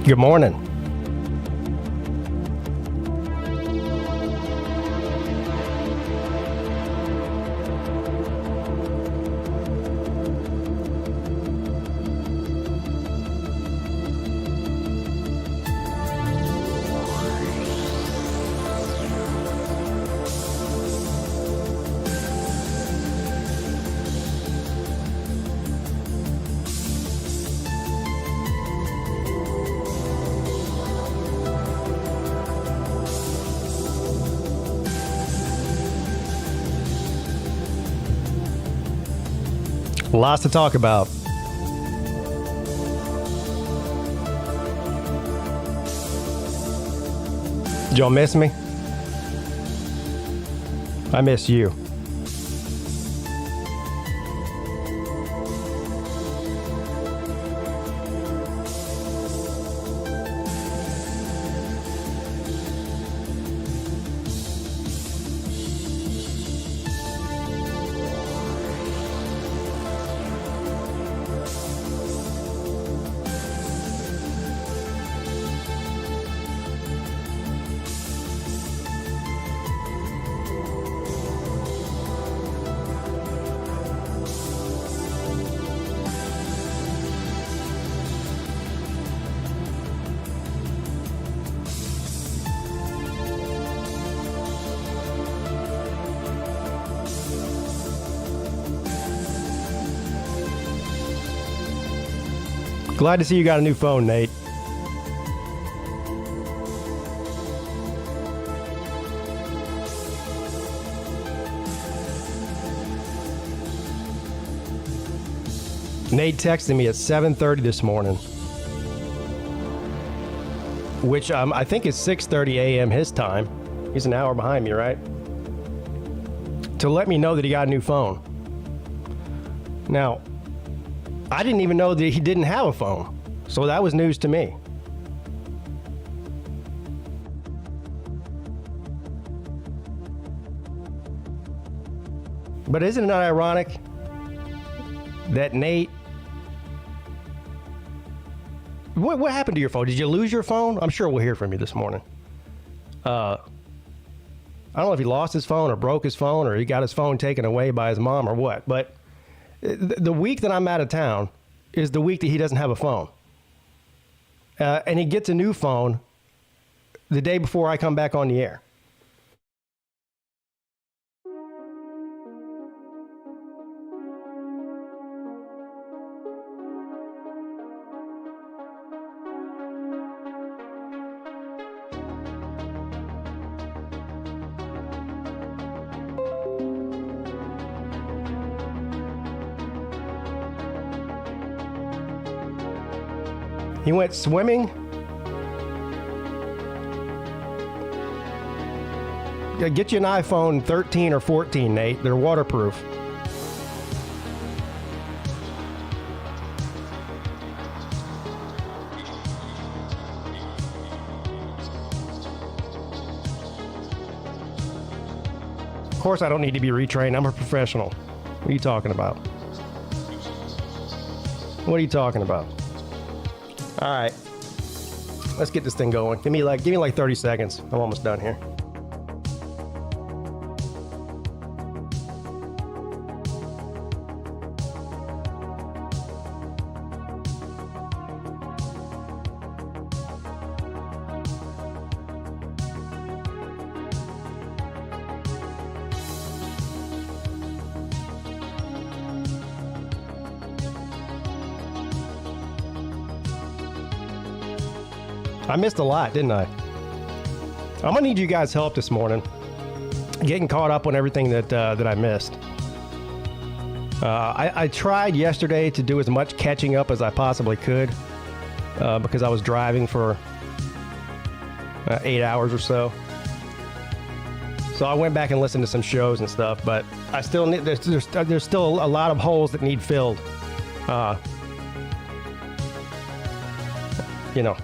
Good morning. Lots to talk about. Did y'all miss me? I miss you. Glad to see you got a new phone, Nate. Nate texted me at 7:30 this morning, which I think is 6:30 a.m. his time. He's an hour behind me, right? To let me know that he got a new phone. Now, I didn't even know that he didn't have a phone, so that was news to me. But isn't it not ironic that Nate... What happened to your phone? Did you lose your phone? I'm sure we'll hear from you this morning. I don't know if he lost his phone or broke his phone or he got his phone taken away by his mom or what, but the week that I'm out of town is the week that he doesn't have a phone. And he gets a new phone the day before I come back on the air. He went swimming. Yeah, get you an iPhone 13 or 14, Nate. They're waterproof. Of course, I don't need to be retrained. I'm a professional. What are you talking about? What are you talking about? All right, let's get this thing going. Give me like 30 seconds. I'm almost done here. I missed a lot, didn't I? I'm gonna need you guys' help this morning, getting caught up on everything that I missed. I tried yesterday to do as much catching up as I possibly could because I was driving for 8 hours or so. So I went back and listened to some shows and stuff, but I still need. There's still a lot of holes that need filled. You know.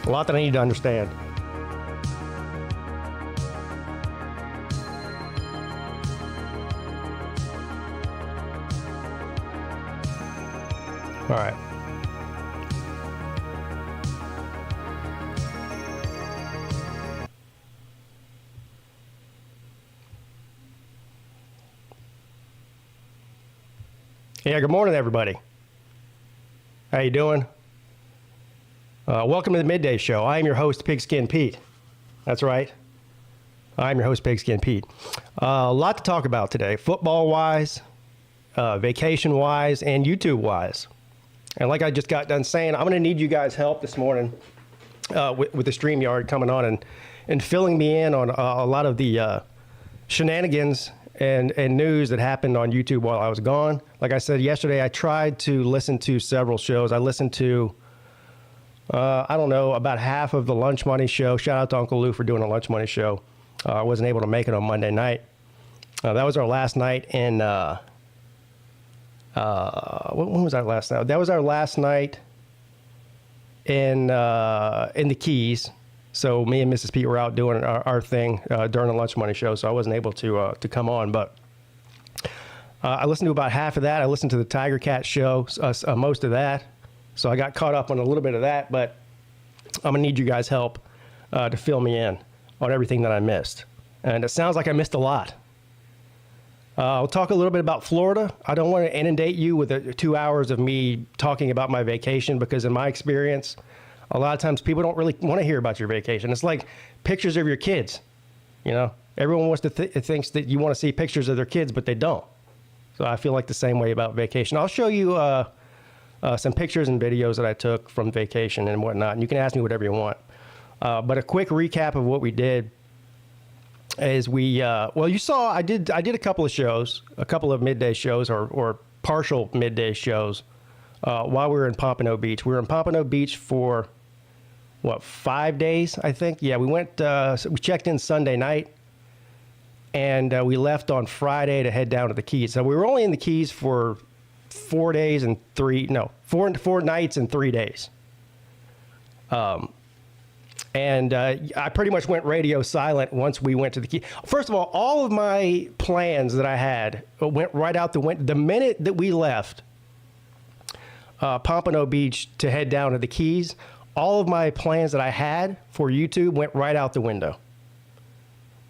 A lot that I need to understand. All right. Yeah, good morning, everybody. How you doing? Welcome to the Midday Show. I am your host, PigskinPeete. That's right. I'm your host, PigskinPeete. A lot to talk about today, football-wise, vacation-wise, and YouTube-wise. And like I just got done saying, I'm going to need you guys' help this morning with the StreamYard coming on and filling me in on a lot of the shenanigans and news that happened on YouTube while I was gone. Like I said yesterday, I tried to listen to several shows. I listened to, I don't know, about half of the Lunch Money Show. Shout out to Uncle Lou for doing a Lunch Money Show. I wasn't able to make it on Monday night. That was our last night in, when was our last night? That was our last night in the Keys. So me and Mrs. Pete were out doing our thing during the Lunch Money Show, so I wasn't able to come on. But I listened to about half of that. I listened to the Tiger Cat show, most of that. So I got caught up on a little bit of that, but I'm going to need you guys' help to fill me in on everything that I missed. And it sounds like I missed a lot. I'll talk a little bit about Florida. I don't want to inundate you with 2 hours of me talking about my vacation because in my experience, a lot of times people don't really want to hear about your vacation. It's like pictures of your kids. You know, everyone wants to thinks that you want to see pictures of their kids, but they don't. So I feel like the same way about vacation. I'll show you some pictures and videos that I took from vacation and whatnot, and you can ask me whatever you want. But a quick recap of what we did is well, you saw I did a couple of shows, a couple of midday shows or partial midday shows while we were in Pompano Beach. We were in Pompano Beach for 5 days, I think. Yeah, we went. We checked in Sunday night, and we left on Friday to head down to the Keys. So we were only in the Keys for 4 nights and 3 days. And I pretty much went radio silent once we went to the Keys. First of all of my plans that I had went right out the window. The minute that we left Pompano Beach to head down to the Keys, all of my plans that I had for YouTube went right out the window.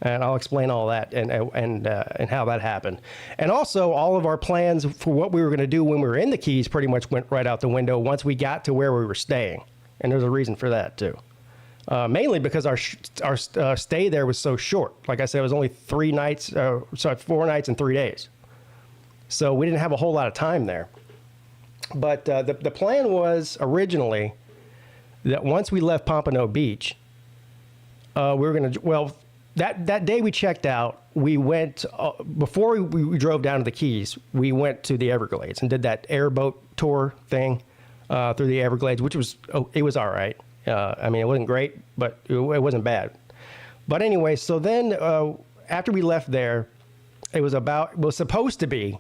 And I'll explain all that and how that happened. And also, all of our plans for what we were going to do when we were in the Keys pretty much went right out the window once we got to where we were staying. And there's a reason for that, too. Mainly because our stay there was so short. Like I said, it was only 4 nights and 3 days. So we didn't have a whole lot of time there. But the plan was originally that once we left Pompano Beach, we were going to, that day we checked out, we went, before we drove down to the Keys, we went to the Everglades and did that airboat tour thing through the Everglades, which was, it was all right. I mean, it wasn't great, but it wasn't bad. But anyway, so then after we left there, it was supposed to be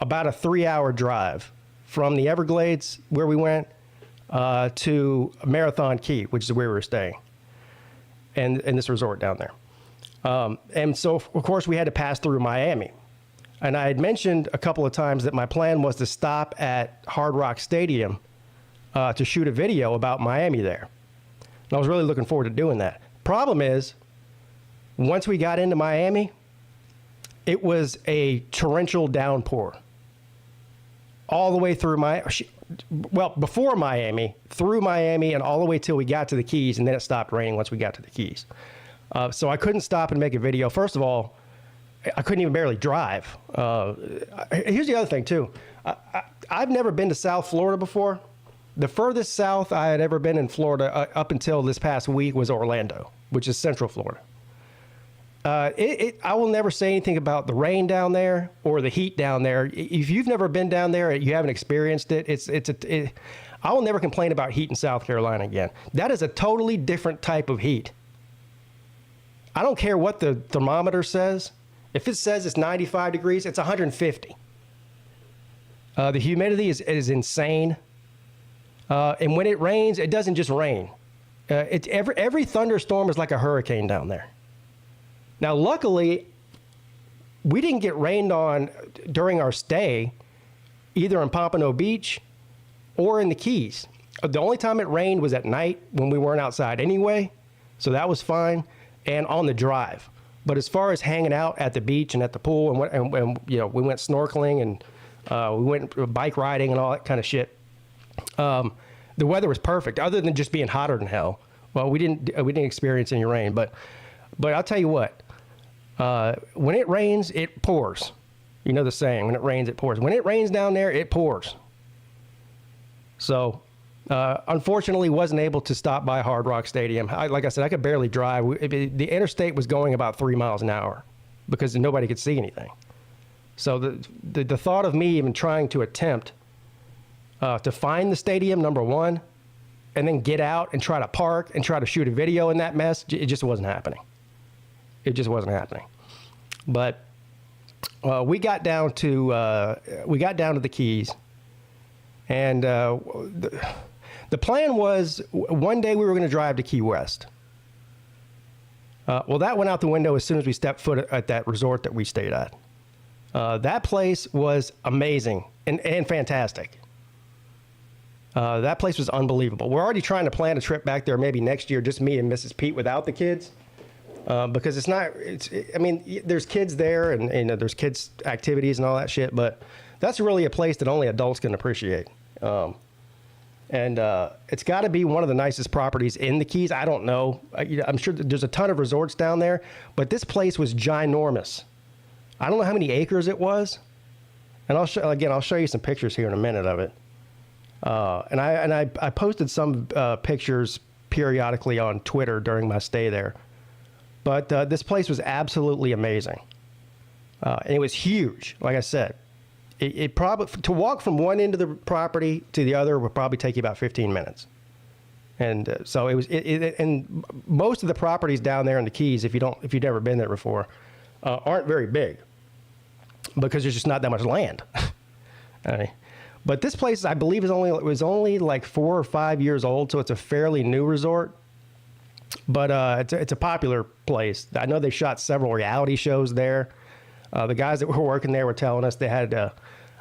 about a 3-hour drive from the Everglades where we went to Marathon Key, which is where we were staying, and this resort down there. And so, of course, we had to pass through Miami. And I had mentioned a couple of times that my plan was to stop at Hard Rock Stadium to shoot a video about Miami there. And I was really looking forward to doing that. Problem is, once we got into Miami, it was a torrential downpour. All the way through before Miami, through Miami, and all the way till we got to the Keys, and then it stopped raining once we got to the Keys. So I couldn't stop and make a video. First of all, I couldn't even barely drive. Here's the other thing, too. I've never been to South Florida before. The furthest south I had ever been in Florida up until this past week was Orlando, which is Central Florida. I will never say anything about the rain down there or the heat down there. If you've never been down there, you haven't experienced it. I will never complain about heat in South Carolina again. That is a totally different type of heat. I don't care what the thermometer says. If it says it's 95 degrees, it's 150. The humidity is insane. And when it rains, it doesn't just rain. Every thunderstorm is like a hurricane down there. Now, luckily, we didn't get rained on during our stay, either in Pompano Beach or in the Keys. The only time it rained was at night when we weren't outside anyway, so that was fine, and on the drive. But as far as hanging out at the beach and at the pool, and you know, we went snorkeling and we went bike riding and all that kind of shit. The weather was perfect, other than just being hotter than hell. Well, we didn't experience any rain, but I'll tell you what. When it rains, it pours. You know the saying: when it rains, it pours. When it rains down there, it pours. So, unfortunately, wasn't able to stop by Hard Rock Stadium. Like I said, I could barely drive. The interstate was going about 3 miles an hour because nobody could see anything. So the thought of me even trying to attempt to find the stadium, number one, and then get out and try to park and try to shoot a video in that mess, it just wasn't happening. It just wasn't happening. But we got down to the Keys, and the plan was one day we were going to drive to Key West. Well, that went out the window as soon as we stepped foot at that resort that we stayed at. That place was amazing and fantastic. That place was unbelievable. We're already trying to plan a trip back there maybe next year, just me and Mrs. Peete without the kids. Because I mean, there's kids there and you know, there's kids activities and all that shit, but that's really a place that only adults can appreciate. And it's got to be one of the nicest properties in the Keys. I don't know. I'm sure there's a ton of resorts down there, but this place was ginormous. I don't know how many acres it was. And I'll show you some pictures here in a minute of it. And I posted some pictures periodically on Twitter during my stay there. But this place was absolutely amazing. And it was huge, like I said. It probably, to walk from one end of the property to the other would probably take you about 15 minutes. And so it was, and most of the properties down there in the Keys, if you've never been there before, aren't very big because there's just not that much land. But this place, I believe, was only like 4 or 5 years old, so it's a fairly new resort. But it's a popular place. I know they shot several reality shows there. The guys that were working there were telling us they had a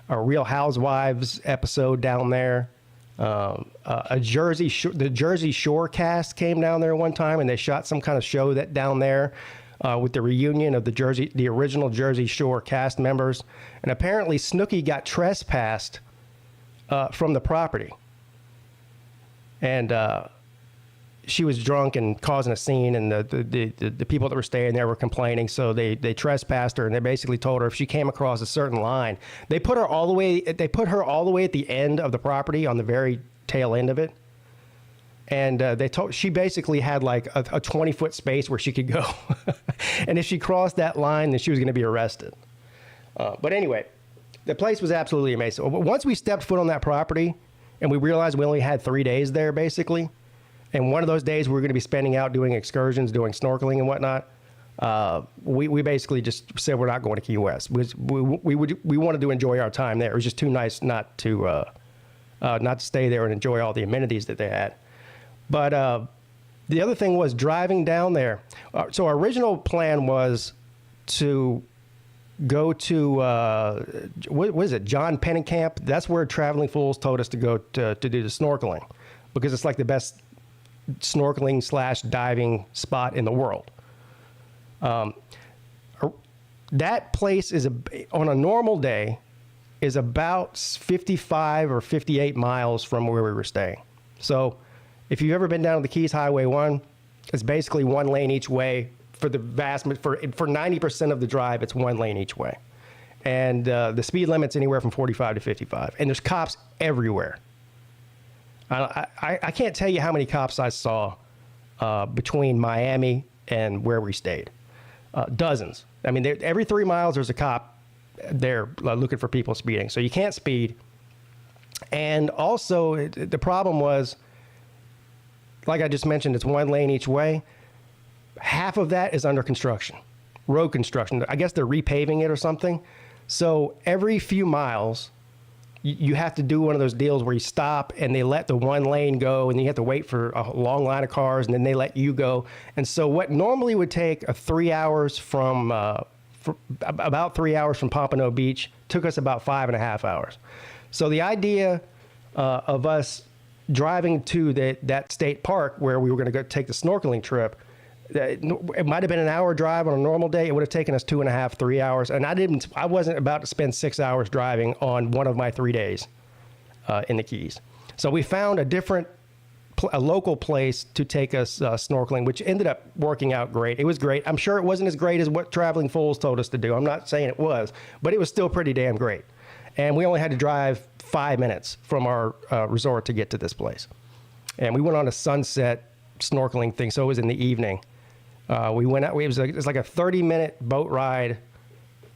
Real Housewives episode down there. The Jersey Shore cast came down there one time, and they shot some kind of show that down there with the reunion of the original Jersey Shore cast members. And apparently Snooki got trespassed from the property. And she was drunk and causing a scene, and the people that were staying there were complaining, so they trespassed her, and they basically told her if she came across a certain line, they put her all the way at the end of the property, on the very tail end of it, and she basically had like a 20-foot space where she could go, and if she crossed that line, then she was going to be arrested. But anyway, the place was absolutely amazing. Once we stepped foot on that property, and we realized we only had 3 days there, basically. And one of those days we were going to be spending out doing excursions, doing snorkeling and whatnot. We basically just said we're not going to Key West. We wanted to enjoy our time there. It was just too nice not to stay there and enjoy all the amenities that they had. But the other thing was driving down there. So our original plan was to go to what is it, John Pennekamp? That's where Traveling Fools told us to go to do the snorkeling, because it's like the best snorkeling / diving spot in the world. That place is on a normal day is about 55 or 58 miles from where we were staying. So if you've ever been down to the Keys Highway 1, it's basically one lane each way for 90% of the drive. It's one lane each way, and the speed limit's anywhere from 45 to 55, and there's cops everywhere. I can't tell you how many cops I saw between Miami and where we stayed. Dozens. I mean, every 3 miles there's a cop there looking for people speeding. So you can't speed. And also, the problem was, like I just mentioned, it's one lane each way. Half of that is under construction, road construction. I guess they're repaving it or something. So every few miles, you have to do one of those deals where you stop and they let the one lane go, and you have to wait for a long line of cars, and then they let you go. And so what normally would take about 3 hours from Pompano Beach took us about 5.5 hours. So the idea of us driving to that state park where we were going to go take the snorkeling trip. It might have been an hour drive on a normal day. It would have taken us 2.5, 3 hours. And I wasn't about to spend 6 hours driving on one of my 3 days in the Keys. So we found a local place to take us snorkeling, which ended up working out great. It was great. I'm sure it wasn't as great as what Traveling Fools told us to do. I'm not saying it was, but it was still pretty damn great. And we only had to drive 5 minutes from our resort to get to this place. And we went on a sunset snorkeling thing, so it was in the evening. We went out. It was like a 30-minute boat ride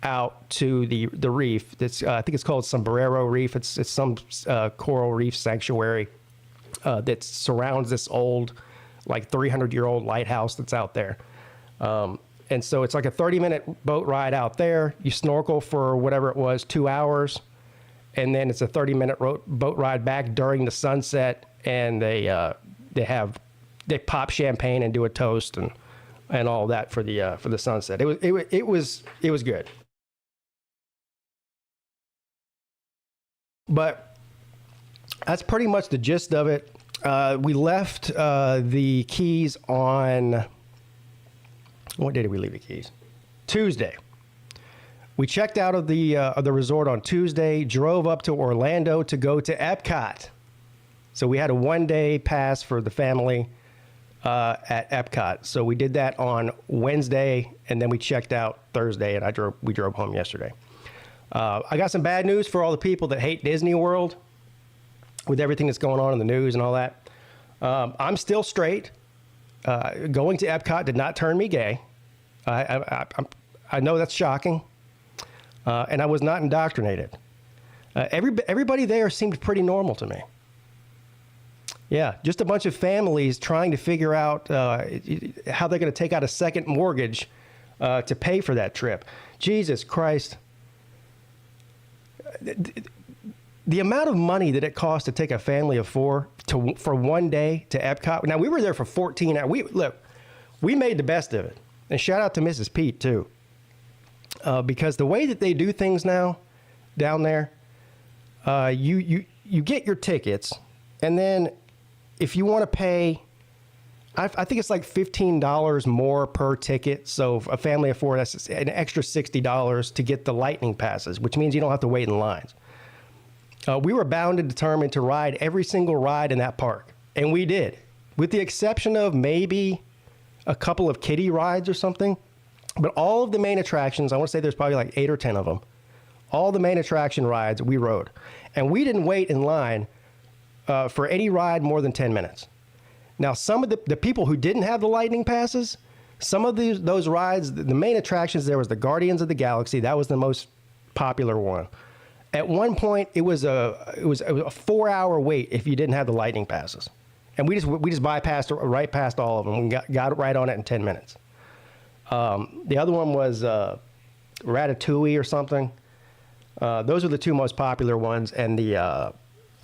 out to the reef. I think it's called Sombrero Reef. It's some coral reef sanctuary that surrounds this old, like 300-year-old lighthouse that's out there. And so it's like a 30-minute boat ride out there. You snorkel for whatever it was, 2 hours, and then it's a 30-minute boat ride back during the sunset. And they pop champagne and do a toast and all that for the sunset. It was good. But that's pretty much the gist of it. We left the Keys on, what day did we leave the Keys? Tuesday. We checked out of the resort on Tuesday, drove up to Orlando to go to Epcot. So we had a 1-day pass for the family at Epcot. So we did that on Wednesday, and then we checked out Thursday, and we drove home yesterday. I got some bad news for all the people that hate Disney World with everything that's going on in the news and all that. I'm still straight. Going to Epcot did not turn me gay. I know that's shocking, and I was not indoctrinated. Everybody there seemed pretty normal to me. Yeah, just a bunch of families trying to figure out how they're going to take out a second mortgage to pay for that trip. Jesus Christ. The amount of money that it costs to take a family of four for 1 day to Epcot. Now, we were there for 14 hours. We made the best of it. And shout out to Mrs. Peete, too. Because the way that they do things now down there, you get your tickets, and then if you want to pay, I think it's like $15 more per ticket. So a family of four, that's an extra $60 to get the lightning passes, which means you don't have to wait in lines. We were bound and determined to ride every single ride in that park. And we did, with the exception of maybe a couple of kiddie rides or something. But all of the main attractions, I want to say there's probably like 8 or 10 of them. All the main attraction rides we rode. And we didn't wait in line for any ride more than 10 minutes. Now, some of the people who didn't have the lightning passes, some of those rides, the main attractions there was the Guardians of the Galaxy. That was the most popular one. At one point, it was a 4-hour wait if you didn't have the lightning passes, and we just bypassed right past all of them. We got right on it in 10 minutes. The other one was Ratatouille or something. Those are the two most popular ones, and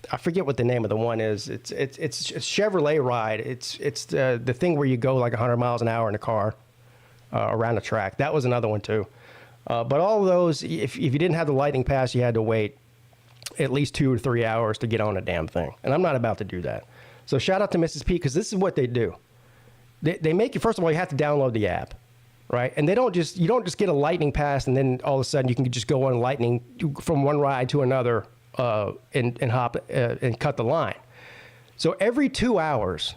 I forget what the name of the one is. It's a Chevrolet ride. It's the thing where you go like 100 miles an hour in a car around the track. That was another one too. But all of those, if you didn't have the lightning pass, you had to wait at least 2 or 3 hours to get on a damn thing. And I'm not about to do that. So shout out to Mrs. Peete, because this is what they do. They make you, first of all, you have to download the app, right? And you don't just get a lightning pass and then all of a sudden you can just go on lightning from one ride to another and hop and cut the line. So every 2 hours,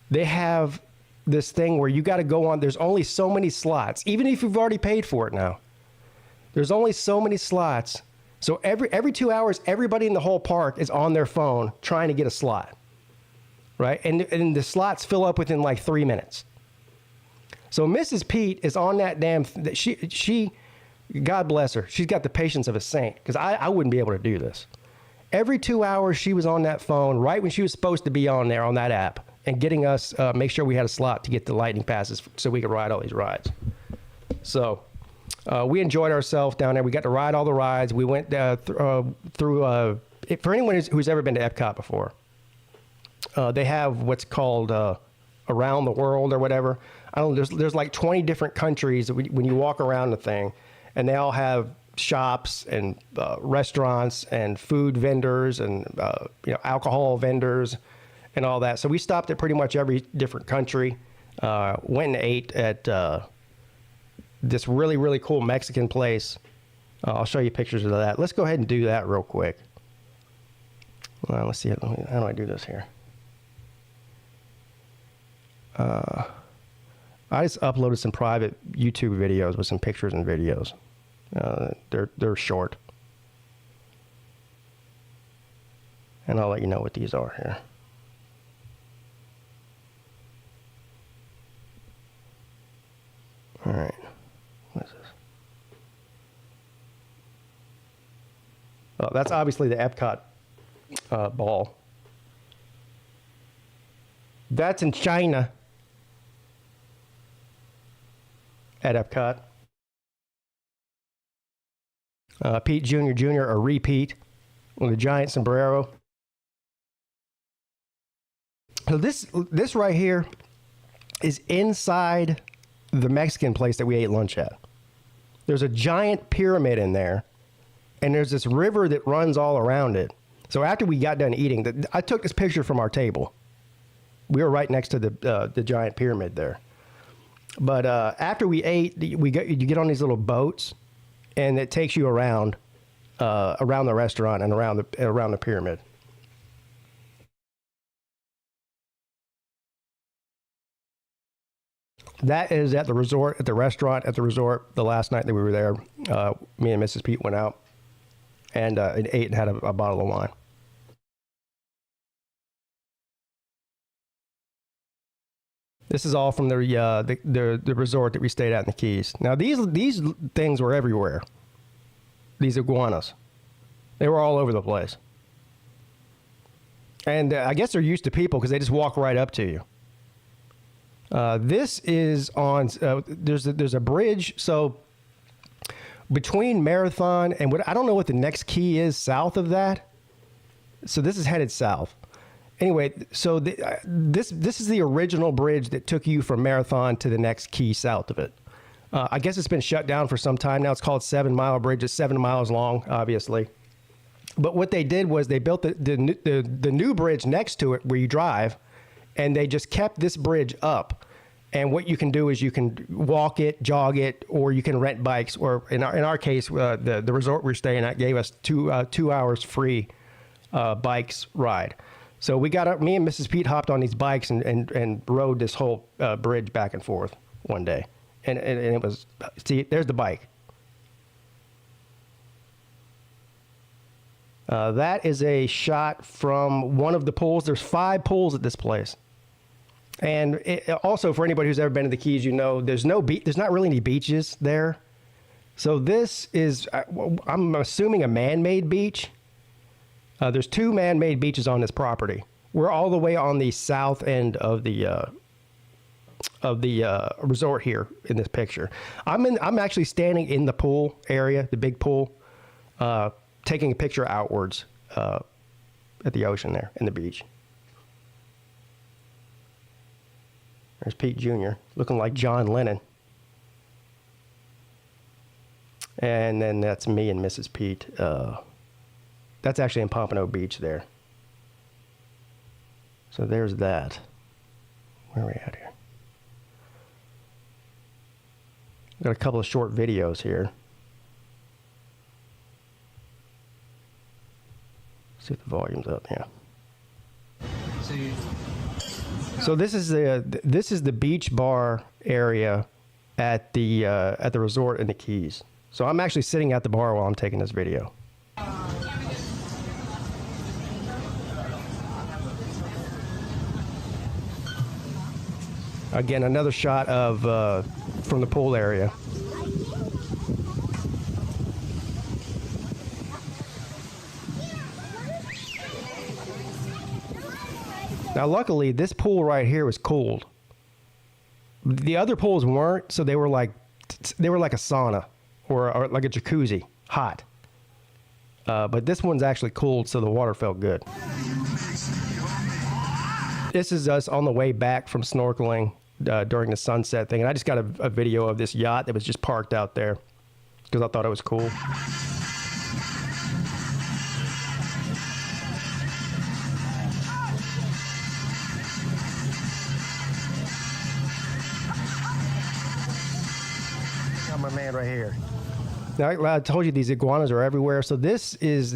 they have this thing where you got to go on. There's only so many slots, even if you've already paid for it now. There's only so many slots. So every 2 hours, everybody in the whole park is on their phone trying to get a slot, right? And the slots fill up within like 3 minutes. So Mrs. Peete is on that damn. She, God bless her. She's got the patience of a saint, because I wouldn't be able to do this. Every 2 hours, she was on that phone right when she was supposed to be on there on that app and getting us make sure we had a slot to get the lightning passes so we could ride all these rides. So we enjoyed ourselves down there. We got to ride all the rides. We went through, for anyone who's ever been to Epcot before, they have what's called Around the World or whatever. I don't know, there's like 20 different countries when you walk around the thing, and they all have shops and restaurants and food vendors and alcohol vendors and all that. So we stopped at pretty much every different country. Went and ate at this really, really cool Mexican place. I'll show you pictures of that. Let's go ahead and do that real quick. Well, let's see. How do I do this here? I just uploaded some private YouTube videos with some pictures and videos. They're short. And I'll let you know what these are here. All right. What is this? Oh, that's obviously the Epcot ball. That's in China at Epcot. Peete Jr., a repeat with a giant sombrero. So this right here is inside the Mexican place that we ate lunch at. There's a giant pyramid in there, and there's this river that runs all around it. So after we got done eating, I took this picture from our table. We were right next to the giant pyramid there. But after we ate, you get on these little boats, and it takes you around the restaurant and around the pyramid. That is at the resort, at the restaurant at the resort. The last night that we were there, me and Mrs. Peete went out and ate and had a bottle of wine. This is all from the resort that we stayed at in the Keys. Now these things were everywhere. These iguanas, they were all over the place. And I guess they're used to people because they just walk right up to you. This is on. There's a bridge. So between Marathon and I don't know what the next key is south of that. So this is headed south. Anyway, so this is the original bridge that took you from Marathon to the next key south of it. I guess it's been shut down for some time now. It's called 7 Mile Bridge. It's 7 miles long, obviously. But what they did was they built the new bridge next to it where you drive, and they just kept this bridge up. And what you can do is you can walk it, jog it, or you can rent bikes. Or in our case, the resort we're staying at gave us 2 hours free bikes ride. So we got up. Me and Mrs. Peete hopped on these bikes and rode this whole bridge back and forth one day. And it was, see, there's the bike. That is a shot from one of the pools. There's 5 pools at this place. And also, for anybody who's ever been to the Keys, there's not really any beaches there. So this is, I'm assuming, a man-made beach. There's 2 man-made beaches on this property. We're all the way on the south end of the resort here in this picture. I'm actually standing in the pool area, the big pool, taking a picture outwards at the ocean there and the beach. There's Peete Jr. looking like John Lennon. And then that's me and Mrs. Peete. That's actually in Pompano Beach there. So there's that. Where are we at here? Got a couple of short videos here. See if the volume's up. Yeah. So this is the beach bar area at the resort in the Keys. So I'm actually sitting at the bar while I'm taking this video. Again, another shot of from the pool area. Now, luckily, this pool right here was cooled. The other pools weren't, so they were like a sauna or like a jacuzzi, hot. But this one's actually cooled, so the water felt good. This is us on the way back from snorkeling during the sunset thing, and I just got a video of this yacht that was just parked out there. because I thought it was cool. Got my man right here. Now, I told you these iguanas are everywhere. So this is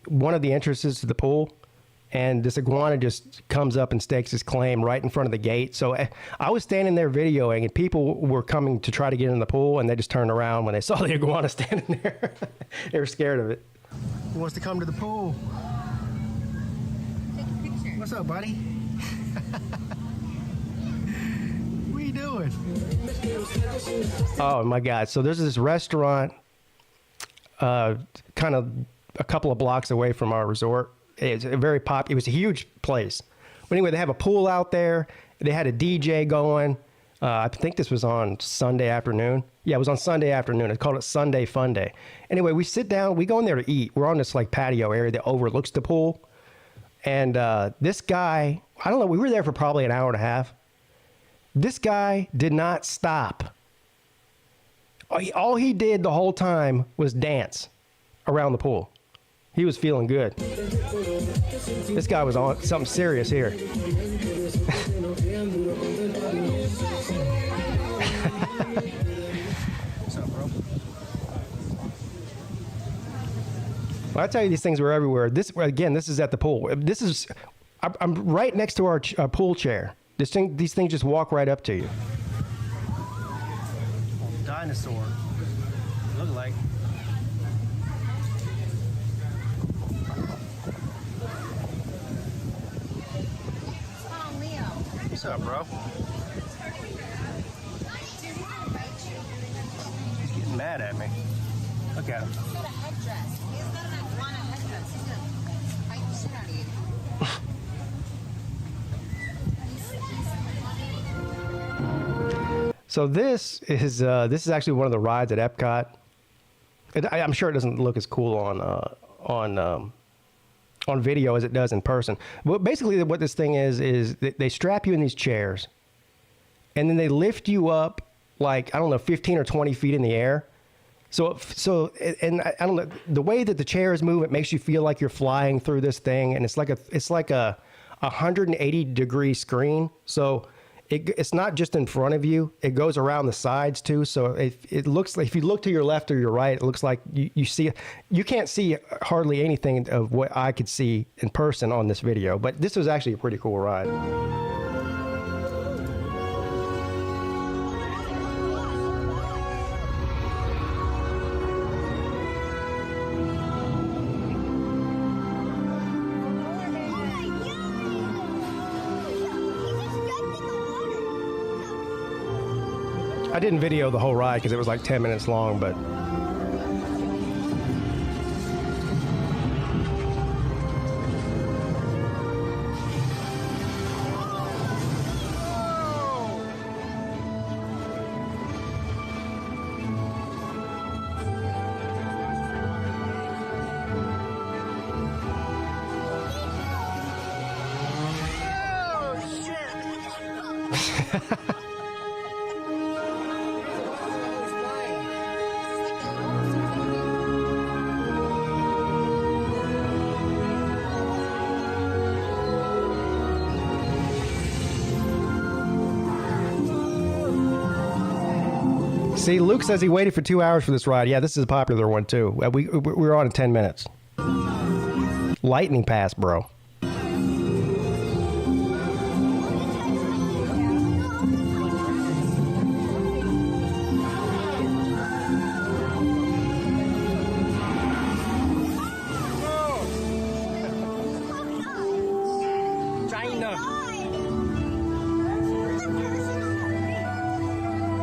one of the entrances to the pool. And this iguana just comes up and stakes his claim right in front of the gate. So I was standing there videoing, and people were coming to try to get in the pool, and they just turned around when they saw the iguana standing there. They were scared of it. Who wants to come to the pool? Take a picture. What's up, buddy? What are you doing? Oh, my God. So there's this restaurant kind of a couple of blocks away from our resort. It's a very it was a huge place. But anyway, they have a pool out there. They had a DJ going. I think this was on Sunday afternoon. Yeah, it was on Sunday afternoon. They called it Sunday Fun Day. Anyway, we sit down. We go in there to eat. We're on this like patio area that overlooks the pool. And this guy, I don't know, we were there for probably an hour and a half. This guy did not stop. All he did the whole time was dance around the pool. He was feeling good. This guy was on something serious here. What's up, bro? Well, I tell you, these things were everywhere. This is at the pool. I'm right next to our pool chair. These things just walk right up to you. Dinosaur. Look like. What's up, bro? He's getting mad at me. Look at him. He's got a headdress. He's got an iguana headdress. He's gonna fight the shit out of you. So this is actually one of the rides at Epcot. I'm sure it doesn't look as cool on video as it does in person. But basically what this thing is they strap you in these chairs, and then they lift you up like, I don't know, 15 or 20 feet in the air. So I don't know, the way that the chairs move, it makes you feel like you're flying through this thing, and it's like a 180-degree screen. So it's not just in front of you; it goes around the sides too. So it looks like, if you look to your left or your right, it looks like you see. You can't see hardly anything of what I could see in person on this video. But this was actually a pretty cool ride. I didn't video the whole ride because it was like 10 minutes long, but see, Luke says he waited for 2 hours for this ride. Yeah, this is a popular one too. We were on in 10 minutes. Lightning pass, bro.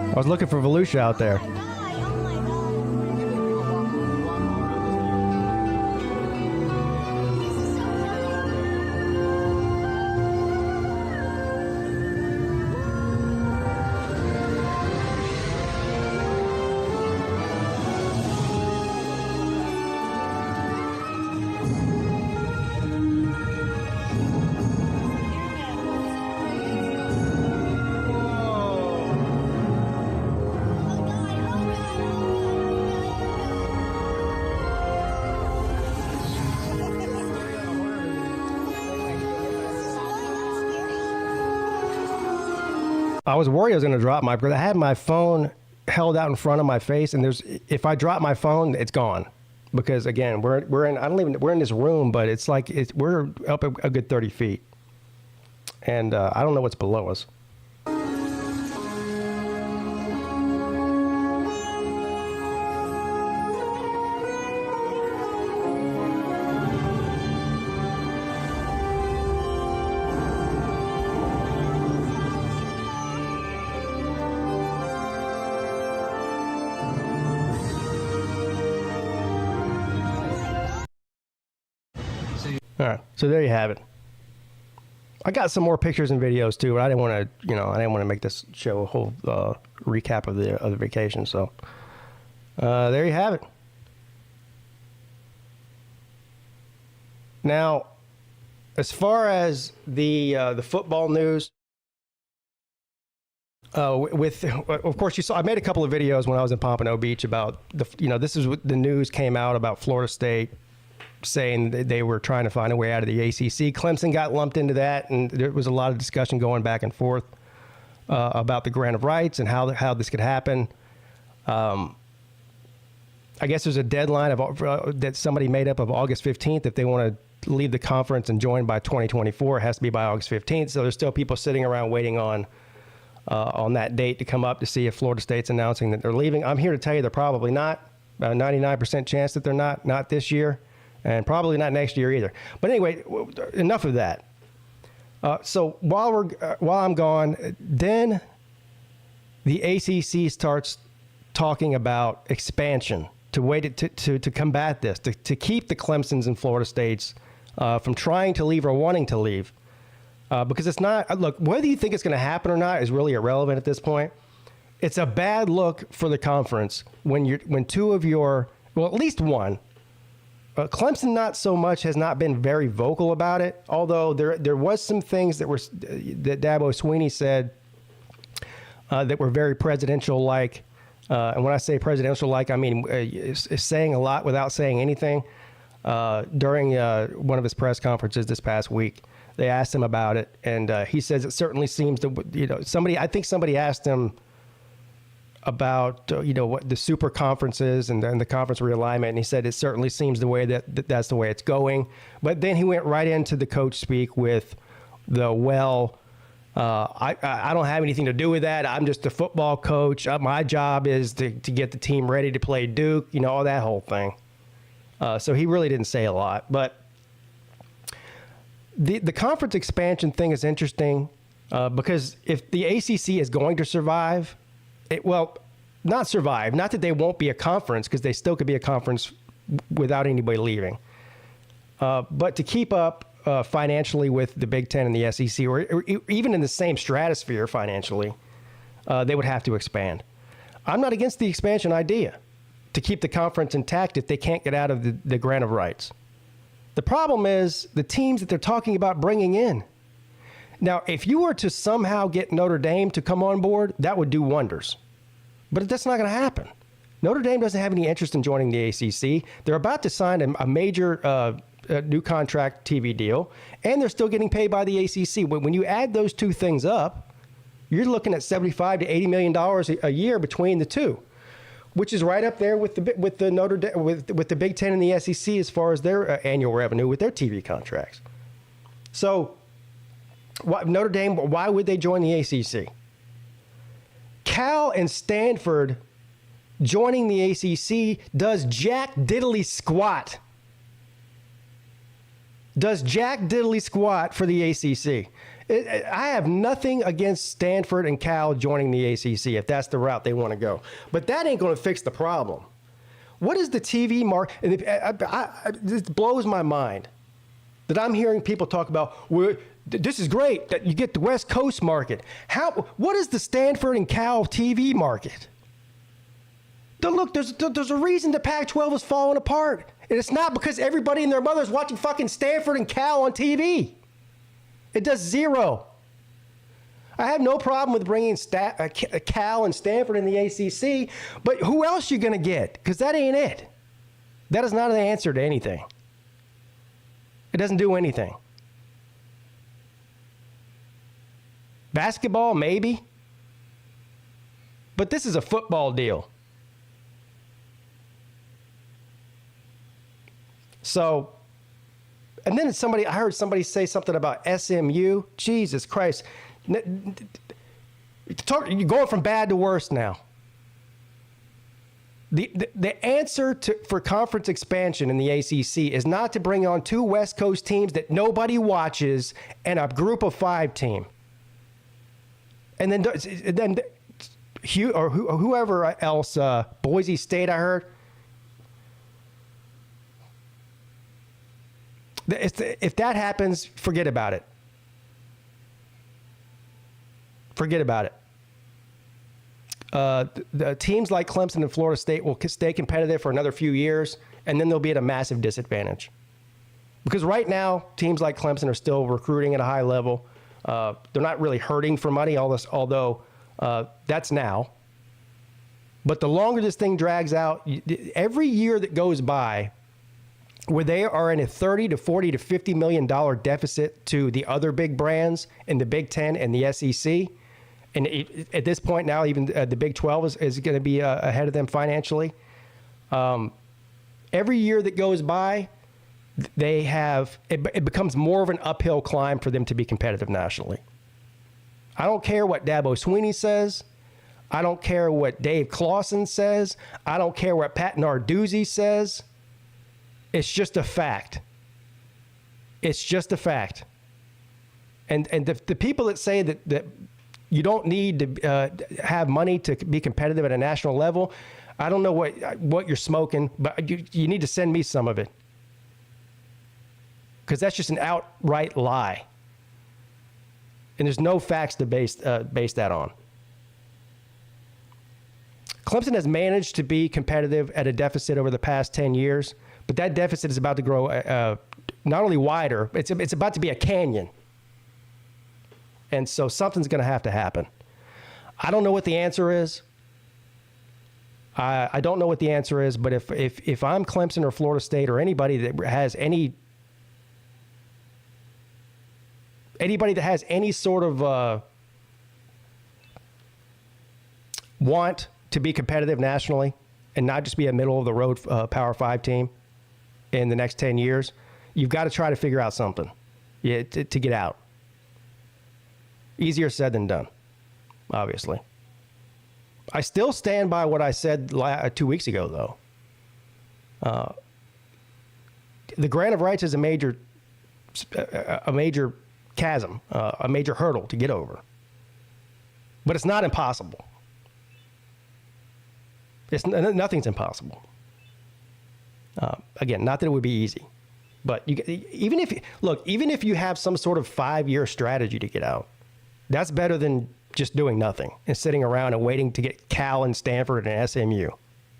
I was looking for Volusia out there. I was worried I was going to drop because I had my phone held out in front of my face, and if I drop my phone, it's gone. Because again, we're in this room, but it's like we're up a good 30 feet, and I don't know what's below us. All right, so there you have it. I got some more pictures and videos too, but I didn't want to make this show a whole recap of the vacation. So there you have it. Now, as far as the football news, of course you saw I made a couple of videos when I was in Pompano Beach about this is what the news came out about Florida State saying that they were trying to find a way out of the ACC. Clemson got lumped into that, and there was a lot of discussion going back and forth about the grant of rights and how this could happen. I guess there's a deadline that somebody made up of August 15th. If they want to leave the conference and join by 2024, it has to be by August 15th. So there's still people sitting around waiting on that date to come up to see if Florida State's announcing that they're leaving. I'm here to tell you they're probably not. About a 99% chance that they're not this year. And probably not next year either. But anyway, enough of that. So while I'm gone, then the ACC starts talking about expansion to combat this, to keep the Clemsons and Florida States from trying to leave or wanting to leave, because it's not. Look, whether you think it's going to happen or not is really irrelevant at this point. It's a bad look for the conference when two of your, well, at least one. Clemson, not so much, has not been very vocal about it. Although there was some things that Dabo Swinney said that were very presidential-like. And when I say presidential-like, I mean saying a lot without saying anything. During one of his press conferences this past week, they asked him about it, and he says it certainly seems to. I think somebody asked him about what the super conferences and the conference realignment, and he said it certainly seems the way that's the way it's going. But then he went right into the coach speak with I don't have anything to do with that. I'm just a football coach. My job is to get the team ready to play Duke, all that whole thing. So he really didn't say a lot. But the conference expansion thing is interesting because if the ACC is going to survive, not survive. Not that they won't be a conference, because they still could be a conference without anybody leaving. But to keep up financially with the Big Ten and the SEC, or even in the same stratosphere financially, they would have to expand. I'm not against the expansion idea to keep the conference intact if they can't get out of the grant of rights. The problem is the teams that they're talking about bringing in. Now, if you were to somehow get Notre Dame to come on board, that would do wonders. But that's not going to happen. Notre Dame doesn't have any interest in joining the ACC. They're about to sign a major new contract TV deal, and they're still getting paid by the ACC. When you add those two things up, you're looking at $75 to $80 million a year between the two, which is right up there with the Notre Dame, with the Big Ten and the SEC as far as their annual revenue with their TV contracts. So Notre Dame, why would they join the ACC? Cal and Stanford joining the ACC does jack diddly squat. Does jack diddly squat for the ACC. I have nothing against Stanford and Cal joining the ACC if that's the route they want to go. But that ain't going to fix the problem. What is the TV market? It blows my mind that I'm hearing people talk about, this is great that you get the West Coast market. What is the Stanford and Cal TV market? Look, there's a reason the Pac-12 is falling apart. And it's not because everybody and their mother's watching fucking Stanford and Cal on TV. It does zero. I have no problem with bringing Cal and Stanford in the ACC, but who else you going to get? Because that ain't it. That is not an answer to anything. It doesn't do anything. Basketball, maybe. But this is a football deal. So, and then I heard somebody say something about SMU. Jesus Christ. You're going from bad to worse now. The answer for conference expansion in the ACC is not to bring on 2 West Coast teams that nobody watches and a group of 5 team. And then whoever else, Boise State, I heard. If that happens, forget about it. Forget about it. The teams like Clemson and Florida State will stay competitive for another few years, and then they'll be at a massive disadvantage. Because right now, teams like Clemson are still recruiting at a high level. They're not really hurting for money, although that's now. But the longer this thing drags out, every year that goes by where they are in a $30 to $40 to $50 million deficit to the other big brands in the Big Ten and the SEC, and at this point now, even the Big 12 is going to be ahead of them financially. Every year that goes by, it becomes more of an uphill climb for them to be competitive nationally. I don't care what Dabo Swinney says. I don't care what Dave Clawson says. I don't care what Pat Narduzzi says. It's just a fact. It's just a fact. And the people that say that you don't need to have money to be competitive at a national level, I don't know what you're smoking, but you need to send me some of it. Because that's just an outright lie. And there's no facts to base that on. Clemson has managed to be competitive at a deficit over the past 10 years, but that deficit is about to grow not only wider, it's about to be a canyon. And so something's going to have to happen. I don't know what the answer is. I don't know what the answer is, but if I'm Clemson or Florida State or anybody that has any sort of want to be competitive nationally and not just be a middle of the road Power 5 team in the next 10 years, you've got to try to figure out something to get out. Easier said than done, obviously. I still stand by what I said 2 weeks ago, though. The grant of rights is a major chasm, a major hurdle to get over. But it's not impossible. Nothing's impossible. Again, not that it would be easy, but even if you have some sort of 5-year strategy to get out, that's better than just doing nothing and sitting around and waiting to get Cal and Stanford and SMU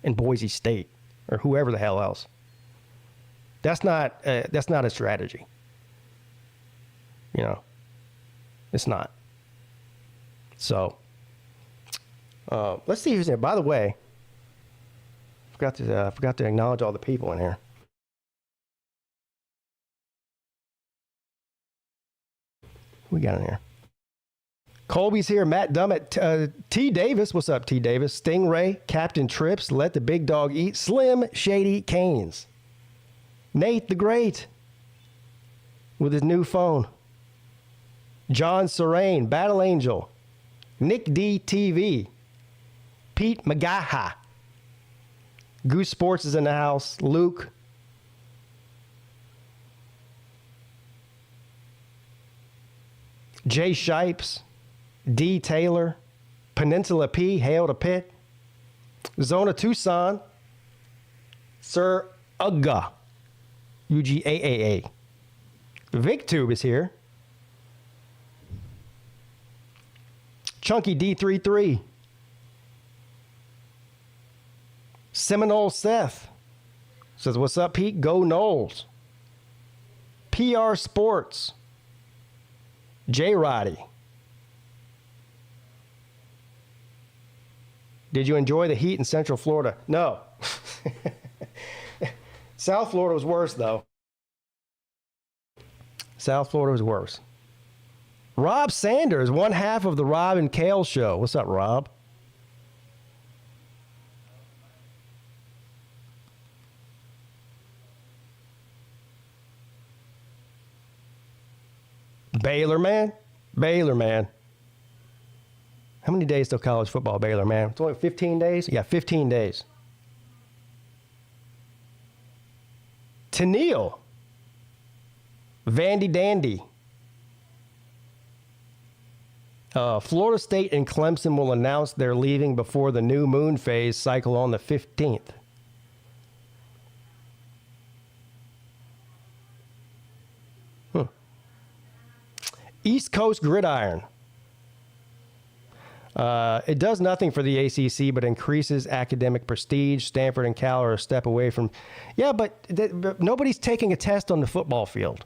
and Boise State or whoever the hell else. That's not a strategy. It's not. So let's see who's there. By the way, forgot to acknowledge all the people in here. Who we got in here? Colby's here. Matt Dummett. T. Davis. What's up, T. Davis? Stingray. Captain Trips. Let the Big Dog Eat. Slim Shady Canes. Nate the Great with his new phone. John Serrain. Battle Angel. Nick D. TV. Pete Magaha. Goose Sports is in the house. Luke. Jay Shipes. D. Taylor. Peninsula P. Hail to Pitt. Zona Tucson. Sir Ugga. UGAAA. VicTube is here. Chunky D33. Seminole Seth says, what's up, Pete? Go Noles. PR Sports. J. Roddy. Did you enjoy the heat in Central Florida? No. South Florida was worse, though. South Florida was worse. Rob Sanders, one half of the Rob and Kale show. What's up, Rob? Baylor, man. Baylor, man. How many days till college football, Baylor, man? It's only 15 days? Yeah, 15 days. Tennille. Vandy Dandy. Florida State and Clemson will announce they're leaving before the new moon phase cycle on the 15th. East Coast Gridiron. It does nothing for the ACC, but increases academic prestige. Stanford and Cal are a step away from... Yeah, but nobody's taking a test on the football field.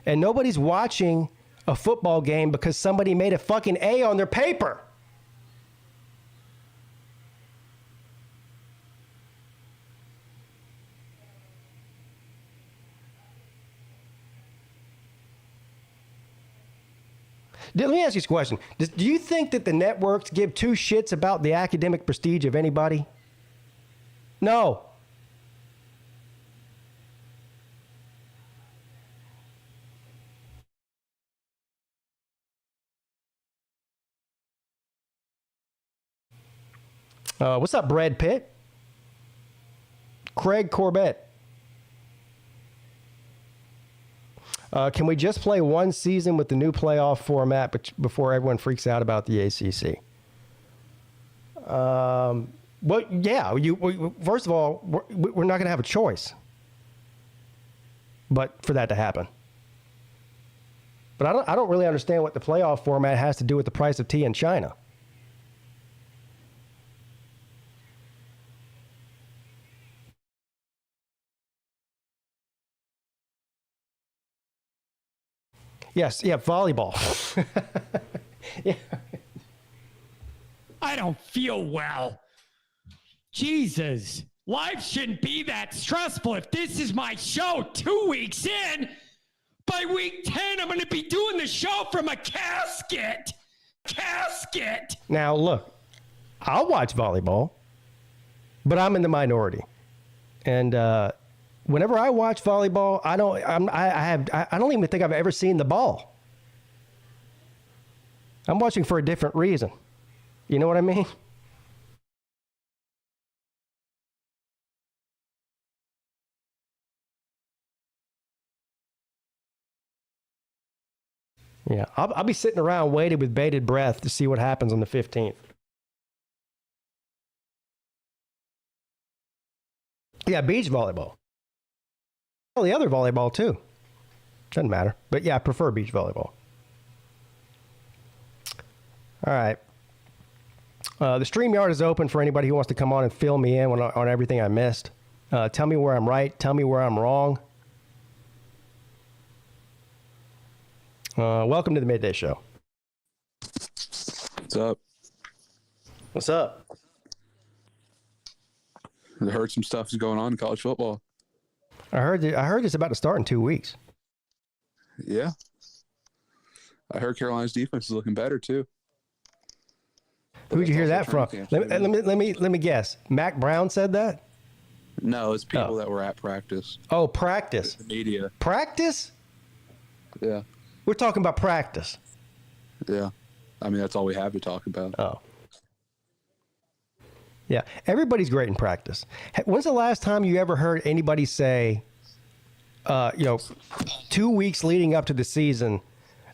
And nobody's watching a football game because somebody made a fucking A on their paper. Let me ask you this question. Do you think that the networks give two shits about the academic prestige of anybody? No. What's up, Brad Pitt? Craig Corbett. Can we just play one season with the new playoff format before everyone freaks out about the ACC? Well, yeah. First of all, we're not going to have a choice, but for that to happen. But I don't really understand what the playoff format has to do with the price of tea in China. Yes, yeah, volleyball. Yeah. I don't feel well. Jesus, life shouldn't be that stressful. If this is my show 2 weeks in, by week 10, I'm going to be doing the show from a casket. Casket. Now, look, I'll watch volleyball, but I'm in the minority. And whenever I watch volleyball, I don't even think I've ever seen the ball. I'm watching for a different reason. You know what I mean? Yeah, I'll be sitting around waiting with bated breath to see what happens on the 15th. Yeah, beach volleyball. Well, the other volleyball too. Doesn't matter. But yeah, I prefer beach volleyball. All right. The StreamYard is open for anybody who wants to come on and fill me in on everything I missed. Tell me where I'm right. Tell me where I'm wrong. Welcome to the Midday Show. What's up? What's up? I heard some stuff is going on in college football. I heard it's about to start in 2 weeks. Yeah. I heard Carolina's defense is looking better too. Who'd you hear that from? Let me guess. Mac Brown said that? No, it's people that were at practice. Oh, practice. The media. Practice? Yeah. We're talking about practice. Yeah. I mean, that's all we have to talk about. Oh. Yeah. Everybody's great in practice. When's the last time you ever heard anybody say, 2 weeks leading up to the season,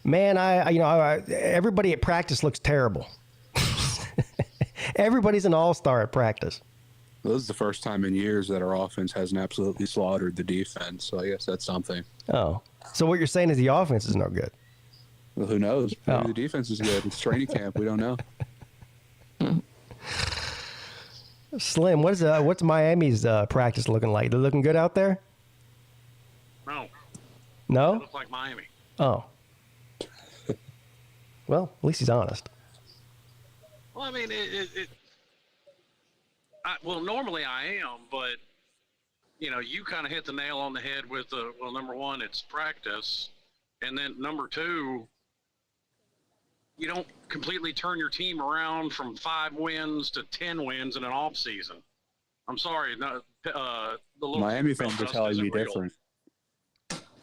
man, everybody at practice looks terrible. Everybody's an all-star at practice. This is the first time in years that our offense hasn't absolutely slaughtered the defense. So I guess that's something. Oh. So what you're saying is the offense is no good. Well, who knows? Maybe the defense is good. It's training camp. We don't know. Slim, what's Miami's practice looking like? They're looking good out there? No. No? It looks like Miami. Oh. Well, at least he's honest. Well, I mean, normally I am, but, you kind of hit the nail on the head with, number one, it's practice. And then number two, you don't completely turn your team around from 5 wins to 10 wins in an off season. I'm sorry. The Miami fans are telling me different.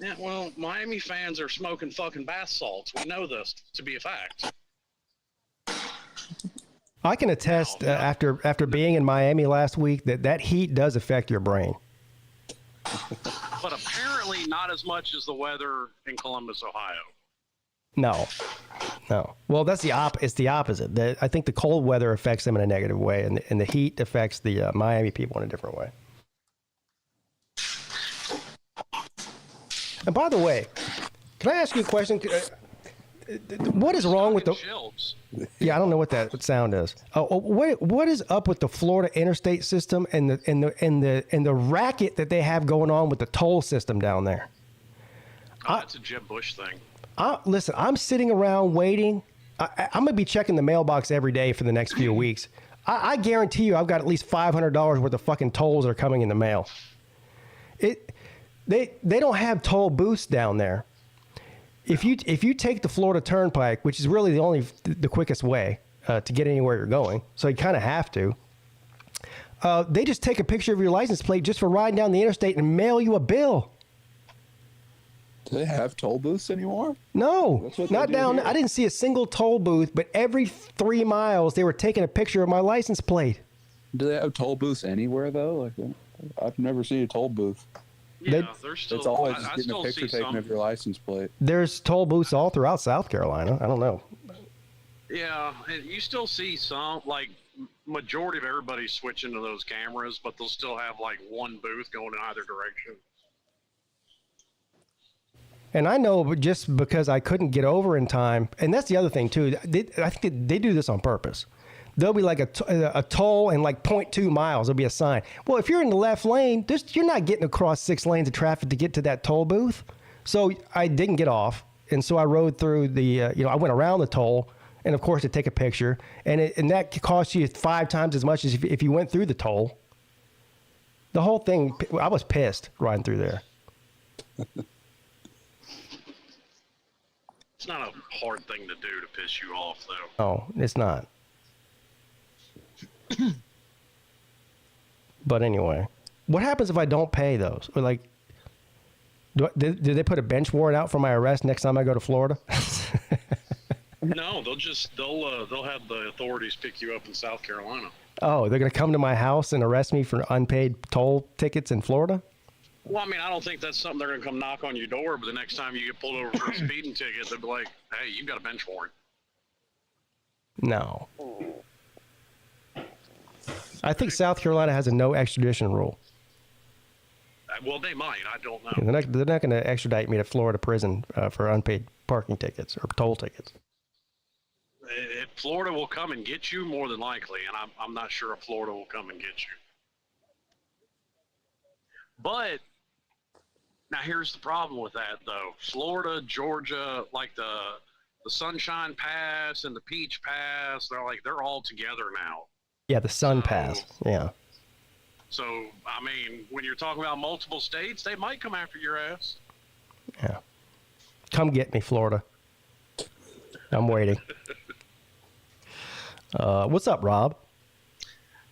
Yeah, well, Miami fans are smoking fucking bath salts. We know this to be a fact. I can attest after being in Miami last week that heat does affect your brain. But apparently not as much as the weather in Columbus, Ohio. No. Well, it's the opposite. I think the cold weather affects them in a negative way, and the heat affects the Miami people in a different way. And by the way, can I ask you a question? What is wrong with the? Shelves. Yeah, I don't know what that sound is. What is up with the Florida interstate system and the racket that they have going on with the toll system down there? That's a Jeb Bush thing. Listen, I'm sitting around waiting. I'm gonna be checking the mailbox every day for the next few weeks. I guarantee you, I've got at least $500 worth of fucking tolls that are coming in the mail. They don't have toll booths down there. If you take the Florida Turnpike, which is really the quickest way to get anywhere you're going, so you kind of have to. They just take a picture of your license plate just for riding down the interstate and mail you a bill. Do they have toll booths anymore? No, not down. I didn't see a single toll booth, but every 3 miles they were taking a picture of my license plate. Do they have toll booths anywhere though? Like, I've never seen a toll booth. Yeah, there's still. It's always I getting a still picture see taken some. of your license plate. There's toll booths all throughout South Carolina. I don't know. Yeah, and you still see some. Like majority of everybody's switching to those cameras, but they'll still have like one booth going in either direction. And I know just because I couldn't get over in time, and that's the other thing too. I think they do this on purpose. There'll be like a toll and like 0.2 miles. There'll be a sign. Well, if you're in the left lane, you're not getting across 6 lanes of traffic to get to that toll booth. So I didn't get off, and so I rode through the. I went around the toll, and of course to take a picture, and that costs you 5 times as much as if you went through the toll. The whole thing, I was pissed riding through there. It's not a hard thing to do to piss you off, though. No, it's not. But anyway, what happens if I don't pay those? Or like, did they put a bench warrant out for my arrest next time I go to Florida? No, they'll have the authorities pick you up in South Carolina. Oh, they're gonna come to my house and arrest me for unpaid toll tickets in Florida? Well, I mean, I don't think that's something they're going to come knock on your door, but the next time you get pulled over for a speeding ticket, they'll be like, hey, you've got a bench warrant. No. I think South Carolina has a no extradition rule. Well, they might. I don't know. They're not going to extradite me to Florida prison for unpaid parking tickets or toll tickets. Florida will come and get you more than likely, and I'm not sure if Florida will come and get you. But now here's the problem with that, though. Florida, Georgia, like the Sunshine Pass and the Peach Pass, they're all together now. Yeah, the Sun Pass. Yeah. So, I mean, when you're talking about multiple states, they might come after your ass. Yeah. Come get me, Florida. I'm waiting. What's up, Rob?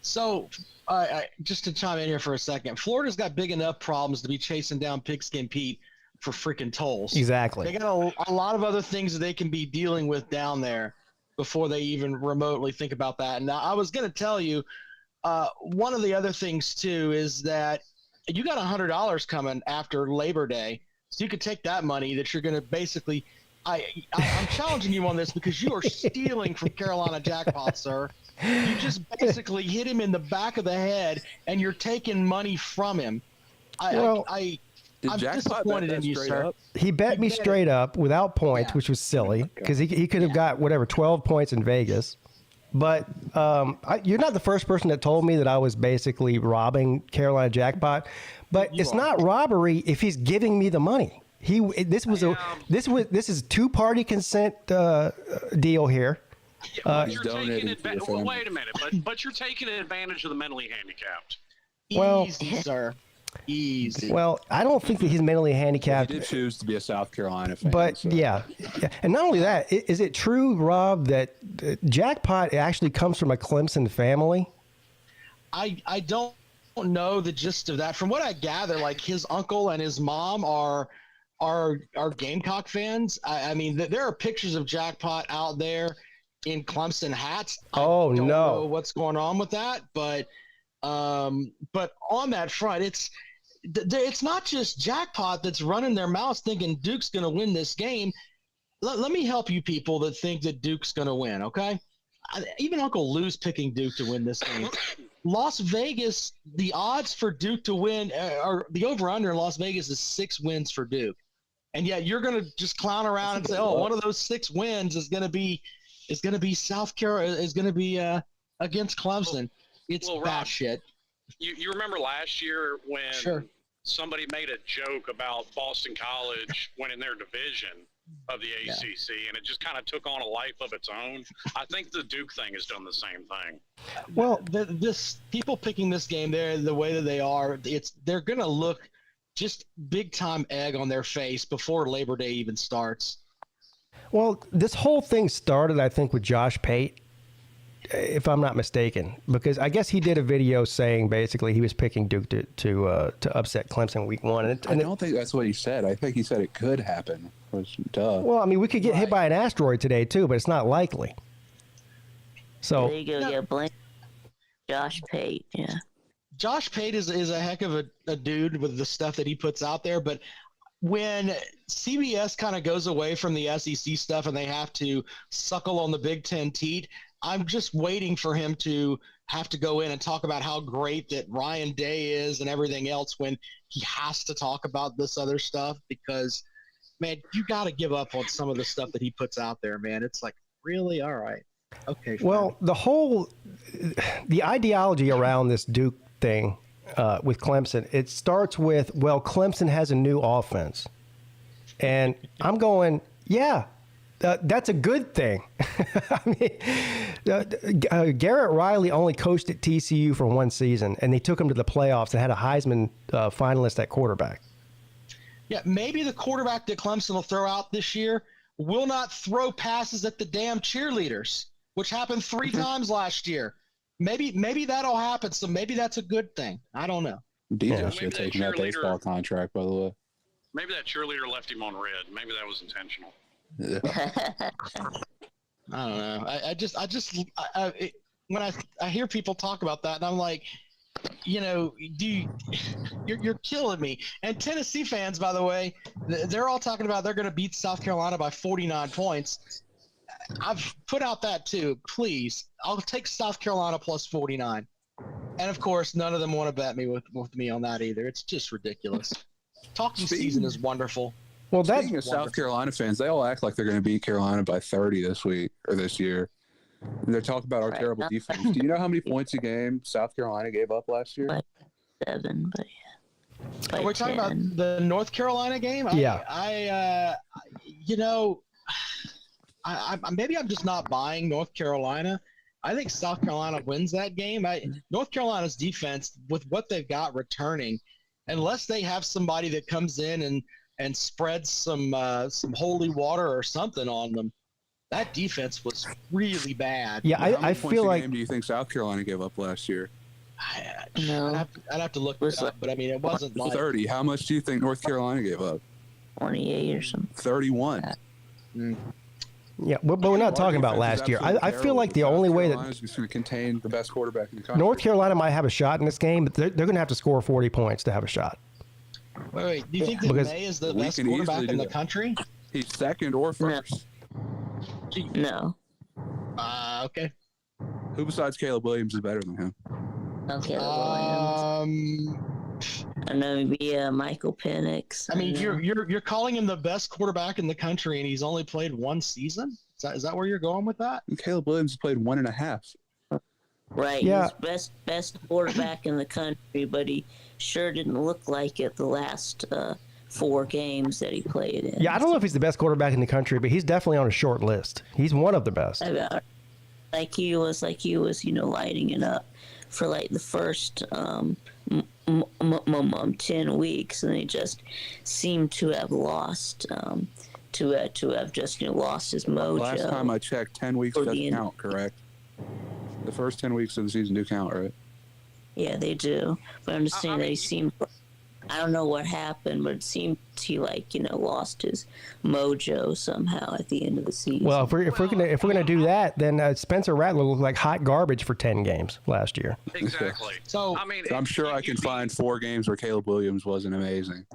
So, just to chime in here for a second, Florida's got big enough problems to be chasing down PigskinPeete for freaking tolls. Exactly. They got a lot of other things that they can be dealing with down there before they even remotely think about that. And now, I was going to tell you, one of the other things too is that you got $100 coming after Labor Day, so you could take that money that you're going to basically. I'm challenging you on this because you are stealing from Carolina Jackpot, sir. You just basically hit him in the back of the head, and you're taking money from him. I'm disappointed in you, sir. Up? He bet me straight up without points, which was silly because he could have got 12 points in Vegas. But you're not the first person that told me that I was basically robbing Carolina Jackpot. But it's not robbery if he's giving me the money. This is two-party consent deal here. Yeah, you're taking wait a minute, but you're taking advantage of the mentally handicapped. Well, easy, sir. Easy. Well, I don't think that he's mentally handicapped. He did choose to be a South Carolina fan. But so. yeah, and not only that, is it true, Rob, that Jackpot actually comes from a Clemson family? I don't know the gist of that. From what I gather, like his uncle and his mom are our Gamecock fans. I mean, there are pictures of Jackpot out there in Clemson hats. Oh, I don't no. know what's going on with that, but on that front, it's not just Jackpot that's running their mouths thinking Duke's going to win this game. Let me help you people that think that Duke's going to win, okay? Even Uncle Lou's picking Duke to win this game. Las Vegas, the odds for Duke to win, or the over-under in Las Vegas is 6 wins for Duke. And yet you're going to just clown around and say, oh, one of those 6 wins is going to be South Carolina, is going to be against Clemson. It's bad shit. You remember last year when Sure. somebody made a joke about Boston College winning their division of the ACC, and it just kind of took on a life of its own. I think the Duke thing has done the same thing. Well, this people picking this game there the way that they are, they're going to look just big time egg on their face before Labor Day even starts. Well, this whole thing started, I think, with Josh Pate, if I'm not mistaken, because I guess he did a video saying basically he was picking Duke to upset Clemson week 1. I don't think that's what he said. I think he said it could happen. Duh. Well, I mean, we could get hit by an asteroid today too, but it's not likely. So There you go. Yeah, blame Josh Pate. Yeah. Josh Pate is a heck of a dude with the stuff that he puts out there, but when CBS kind of goes away from the SEC stuff and they have to suckle on the Big Ten teat, I'm just waiting for him to have to go in and talk about how great that Ryan Day is and everything else when he has to talk about this other stuff because, man, you got to give up on some of the stuff that he puts out there, man. It's like, really? All right. Okay. Fine. Well, the ideology around this Duke thing with Clemson, it starts with, well, Clemson has a new offense. And I'm going, yeah, that's a good thing. I mean, Garrett Riley only coached at TCU for 1 season, and they took him to the playoffs and had a Heisman finalist at quarterback. Yeah, maybe the quarterback that Clemson will throw out this year will not throw passes at the damn cheerleaders, which happened 3 times last year. Maybe that'll happen, so maybe that's a good thing. I don't know. DJ should have taken that baseball contract, by the way. Maybe that cheerleader left him on red. Maybe that was intentional. Yeah. I don't know. When I hear people talk about that, and I'm like, you know, you're killing me. And Tennessee fans, by the way, they're all talking about they're going to beat South Carolina by 49 points. I've put out that too. Please, I'll take South Carolina plus 49. And of course, none of them want to bet me with me on that either. It's just ridiculous. Talking season is wonderful. Well, that's Speaking of South Carolina fans, they all act like they're going to beat Carolina by 30 this week or this year. And they're talking about our terrible defense. Do you know how many points a game South Carolina gave up last year? 7, but yeah. Are we talking about the North Carolina game? Yeah. Maybe I'm just not buying North Carolina. I think South Carolina wins that game. North Carolina's defense, with what they've got returning, unless they have somebody that comes in and spreads some holy water or something on them, that defense was really bad. Yeah, I feel like. Game do you think South Carolina gave up last year? No. I'd have to look this up, but I mean, it wasn't like 30. How much do you think North Carolina gave up? 28 or something. 31. Yeah, but we're not talking about last year. I feel like the only way that Carolina's going to contain the best quarterback in the country. North Carolina might have a shot in this game, but they're going to have to score 40 points to have a shot. Wait. Do you think that Because May is the we best can quarterback easily in do the that. country? He's second or first. No. Okay. Who besides Caleb Williams is better than him? Okay, Williams. And then maybe Michael Penix. I mean, you're calling him the best quarterback in the country, and he's only played 1 season. Is that where you're going with that? And Caleb Williams played 1.5. Right. Yeah. He's best quarterback in the country, but he sure didn't look like it the last 4 games that he played in. Yeah, I don't know if he's the best quarterback in the country, but he's definitely on a short list. He's one of the best. Like he was, lighting it up for like the first 10 weeks, and he just seemed to have lost, to have just lost his mojo. Last time I checked, 10 weeks doesn't count, correct? The first 10 weeks of the season do count, right? Yeah, they do. But I'm just saying that he seemed I don't know what happened, but it seemed he lost his mojo somehow at the end of the season. Well, if we're gonna do that, then Spencer Rattler looked like hot garbage for 10 games last year. Exactly. So I mean, I'm sure I can find 4 games where Caleb Williams wasn't amazing.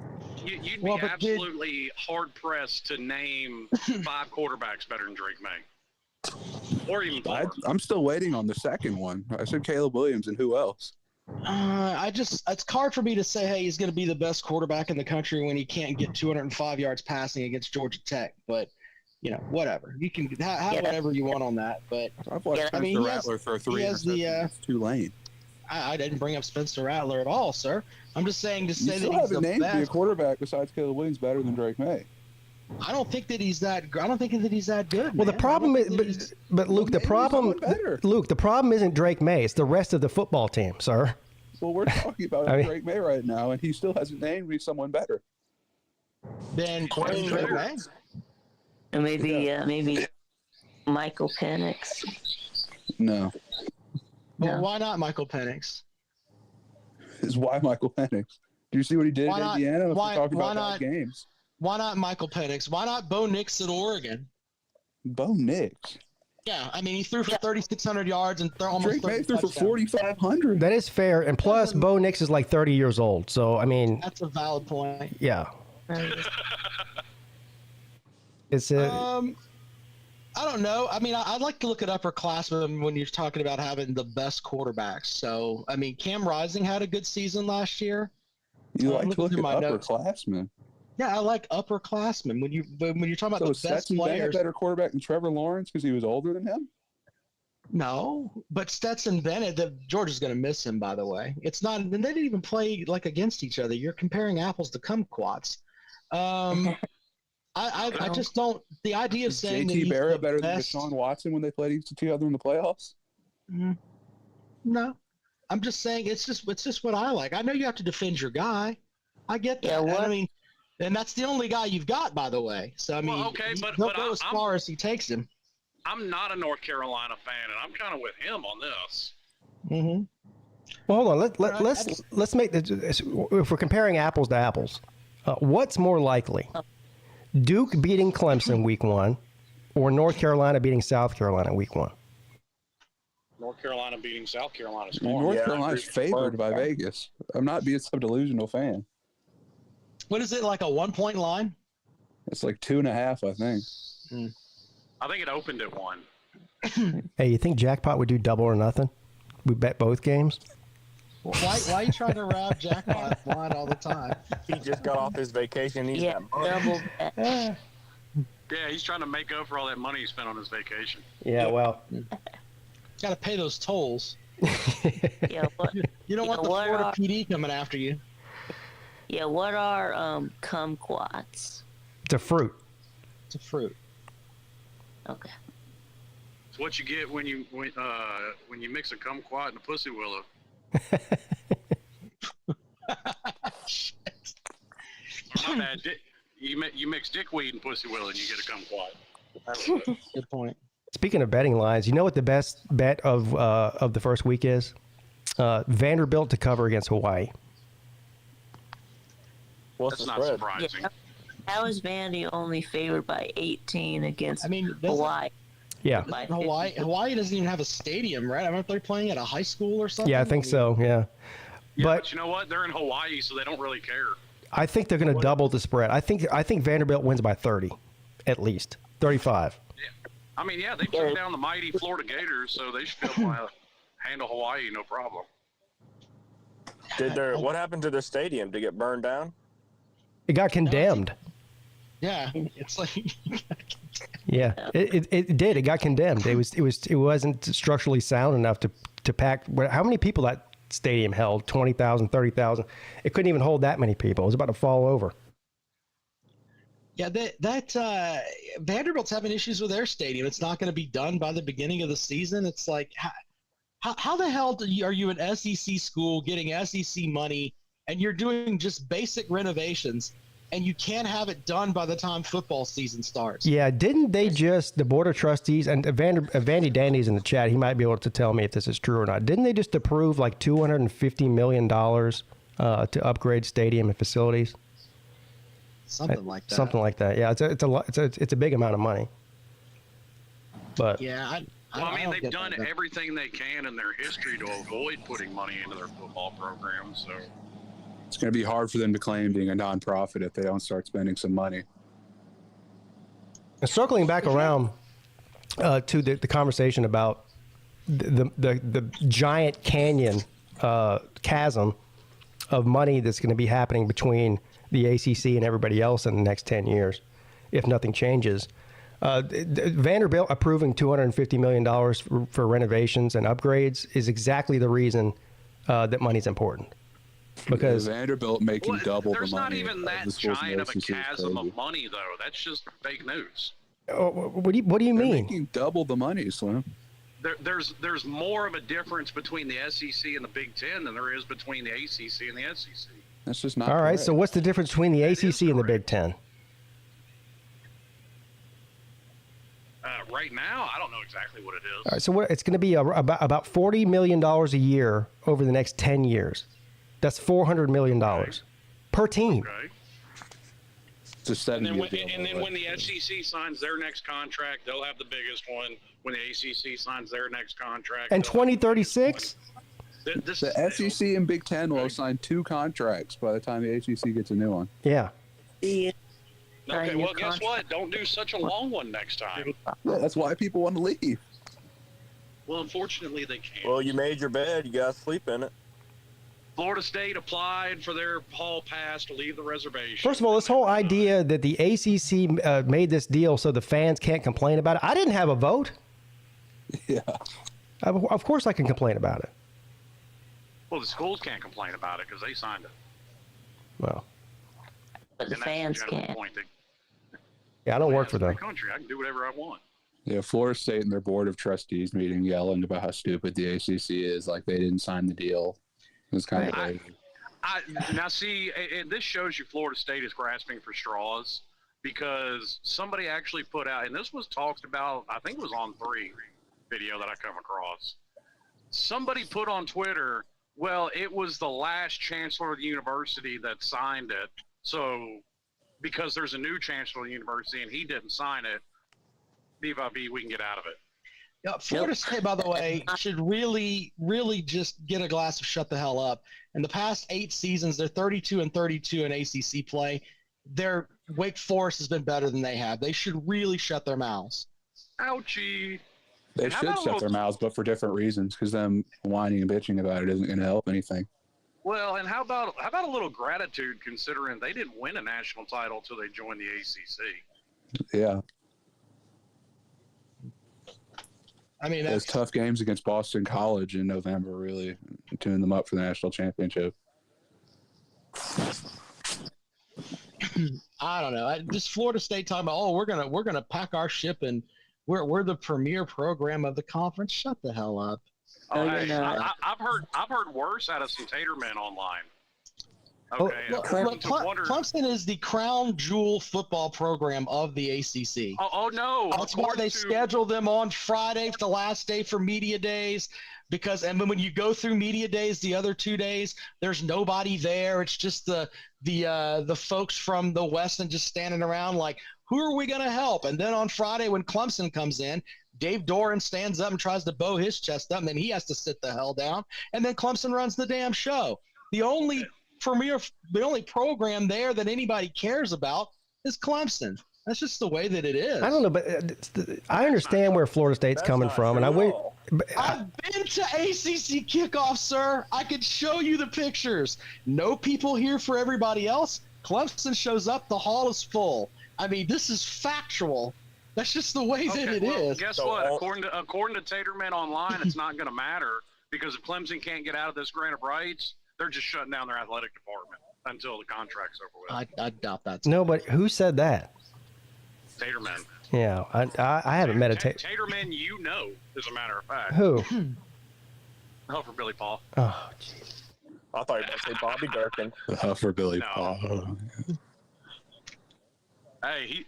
You'd be absolutely hard pressed to name 5 quarterbacks better than Drake May, or even 4. I'm still waiting on the second one. I said Caleb Williams, and who else? it's hard for me to say, hey, he's going to be the best quarterback in the country when he can't get 205 yards passing against Georgia Tech. But, whatever. You can have whatever you want on that. But I've watched Spencer Rattler throw 3 interceptions. Tulane. I didn't bring up Spencer Rattler at all, sir. I'm just saying to say that he's the named best. A quarterback besides Caleb Williams better than Drake May. I don't think that he's that. I don't think that he's that good. Well, the problem is, but Luke, the problem isn't Drake May. It's the rest of the football team, sir. Well, we're talking about Drake May right now, and he still hasn't named me someone better. Then Drake May. And maybe Michael Penix. No. Well, why not Michael Penix? Is why Michael Penix? Do you see what he did in Indiana? If we're talking about bad games. Why not Michael Penix? Why not Bo Nix at Oregon? Bo Nix? Yeah, I mean, he threw for 3,600 yards and almost Drake May threw for 4,500. That is fair. And plus, Bo Nix is like 30 years old. So, I mean. That's a valid point. Yeah. It's I don't know. I mean, I'd like to look at upperclassmen when you're talking about having the best quarterbacks. So, I mean, Cam Rising had a good season last year. You like to look at upperclassmen? Yeah, I like upperclassmen. When you're talking about the best Stetson players, Bennett better quarterback than Trevor Lawrence because he was older than him. No, but Stetson Bennett, Georgia's going to miss him. By the way, it's not. And they didn't even play like against each other. You're comparing apples to kumquats. I just don't. The idea of saying JT that Barrett better than Deshaun Watson when they played each other in the playoffs. No, I'm just saying it's just what I like. I know you have to defend your guy. I get that. Yeah, I mean, and that's the only guy you've got, by the way. So I mean, he'll go as far as he takes him. I'm not a North Carolina fan, and I'm kind of with him on this. Mm-hmm. Well, hold on. Let's make this. If we're comparing apples to apples, what's more likely? Duke beating Clemson week 1, or North Carolina beating South Carolina week 1? North Carolina beating South Carolina. North Carolina's favored by Vegas. I'm not being some delusional fan. What is it, like a 1-point line? It's like 2.5, I think. I think it opened at 1. Hey, you think Jackpot would do double or nothing? We bet both games. Why are you trying to rob Jackpot blind all the time? He just got off his vacation. He's got money. Double bet. Yeah, he's trying to make up for all that money he spent on his vacation. Yeah, well. Got to pay those tolls. Yeah, You don't want the Florida PD coming after you. Yeah, what are kumquats? It's a fruit. It's a fruit. Okay. It's what you get when you mix a kumquat and a pussy willow. My bad. You mix dickweed and pussy willow and you get a kumquat. Good point. Speaking of betting lines, you know what the best bet of the first week is? Vanderbilt to cover against Hawaii. What's That's the not spread? surprising. Yeah. How is Vandy only favored by 18 against Hawaii? Yeah. Hawaii doesn't even have a stadium, right? I remember they're playing at a high school or something. Yeah, I think so. Yeah. Yeah, but you know what? They're in Hawaii, so they don't really care. I think they're going to double the spread. I think Vanderbilt wins by 30, at least 35. Yeah. I mean, yeah, they took down the mighty Florida Gators, so they should be able to handle Hawaii no problem. What happened to their stadium? Did it get burned down? It got condemned. Yeah, it's like. Yeah, it did. It got condemned. It wasn't structurally sound enough to pack. How many people that stadium held? 20,000, 30,000. It couldn't even hold that many people. It was about to fall over. Yeah, that Vanderbilt's having issues with their stadium. It's not going to be done by the beginning of the season. It's like, how the hell are you an SEC school getting SEC money and you're doing just basic renovations and you can't have it done by the time football season starts? Yeah, didn't they just, the Board of Trustees, and Vandy Dandy's in the chat, he might be able to tell me if this is true or not. Didn't they just approve like $250 million to upgrade stadium and facilities. Something like that. Something like that. Yeah, it's a big amount of money. But Yeah, Well, I mean, don't they've get done that. everything they can in their history to avoid putting money into their football program. So, It's going to be hard for them to claim being a nonprofit if they don't start spending some money. circling back around to the conversation about the giant canyon chasm of money that's going to be happening between the ACC and everybody else in the next 10 years, if nothing changes. Vanderbilt approving $250 million for renovations and upgrades is exactly the reason that money's important. Because Vanderbilt making double the money. there's not even that the schools in giant the of a ACC is chasm crazy. of money, though. That's just fake news. what do you They're mean? making double the money, Slim. There's more of a difference between the SEC and the Big Ten than there is between the ACC and the SEC. That's just not All right, correct. so what's the difference between the That is ACC and the correct. Big Ten? Right now, I don't know exactly what it is. All right, so it's going to be about $40 million a year over the next 10 years. That's $400 million per team. Okay. It's a 70 And then when the SEC signs their next contract, they'll have the biggest one. When the ACC signs their next contract, And they'll have the biggest 2036? one. This the is- SEC and Big Ten will sign 2 contracts by the time the ACC gets a new one. Yeah. The Okay, sign well, your guess contract. what? Don't do such a long one next time. Yeah, that's why people want to leave. Well, unfortunately, they can't. Well, you made your bed. You got to sleep in it. Florida State applied for their hall pass to leave the reservation. First of all, this whole idea that the ACC made this deal so the fans can't complain about it, I didn't have a vote. Yeah. Of course I can complain about it. Well, the schools can't complain about it because they signed it. Well, But the And that's fans general can't. point. yeah, I don't work It's for a free them. country. I can do whatever I want. Yeah, Florida State and their board of trustees meeting yelling about how stupid the ACC is, like they didn't sign the deal. It was kind of Right. crazy. Now, see, and this shows you Florida State is grasping for straws because somebody actually put out, and this was talked about, I think it was on 3 video that I come across. Somebody put on Twitter, well, it was the last chancellor of the university that signed it. So because there's a new chancellor of the university and he didn't sign it, B-by-B, we can get out of it. Yeah, Florida State, by the way, should really, really just get a glass of shut the hell up. In the past 8 seasons, they're 32-32 in ACC play. Their Wake Forest has been better than they have. They should really shut their mouths. Ouchie. They And how should about a shut little- their mouths, but for different reasons, because them whining and bitching about it isn't going to help anything. Well, and how about a little gratitude considering they didn't win a national title till they joined the ACC? Yeah. I mean, Those that's, tough games against Boston College in November really tuned them up for the national championship. I don't know. Just Florida State talking about, oh, we're gonna pack our ship and we're the premier program of the conference. Shut the hell up. Oh, Oh, hey, yeah. I've heard worse out of some Tatermen online. Oh, Okay, Look, I've look, to wonder- Clemson is the crown jewel football program of the ACC. Oh no! That's why they schedule them on Friday, the last day for media days. Because and when you go through media days, the other 2 days, there's nobody there. It's just the folks from the West and just standing around like, who are we gonna help? And then on Friday when Clemson comes in, Dave Doran stands up and tries to bow his chest up, and then he has to sit the hell down. And then Clemson runs the damn show. The only program there that anybody cares about is Clemson. That's just the way that it is. I don't know, but I understand where Florida State's That's coming not from, and I true wait. at all. I've been to ACC kickoff, sir. I could show you the pictures. No people here for everybody else. Clemson shows up, the hall is full. I mean, this is factual. That's just the way that it well, is. Guess So what? all- According to Tatermen online, it's not going to matter because if Clemson can't get out of this grant of rights, they're just shutting down their athletic department until the contract's over with. I doubt that. No, but who said that? Tatermen. Yeah, I haven't met a Tatermen, you know, as a matter of fact. Who? Oh, for Billy Paul. Oh, jeez. I thought you were going to say Bobby Durkin. For Billy No. Paul. Hey,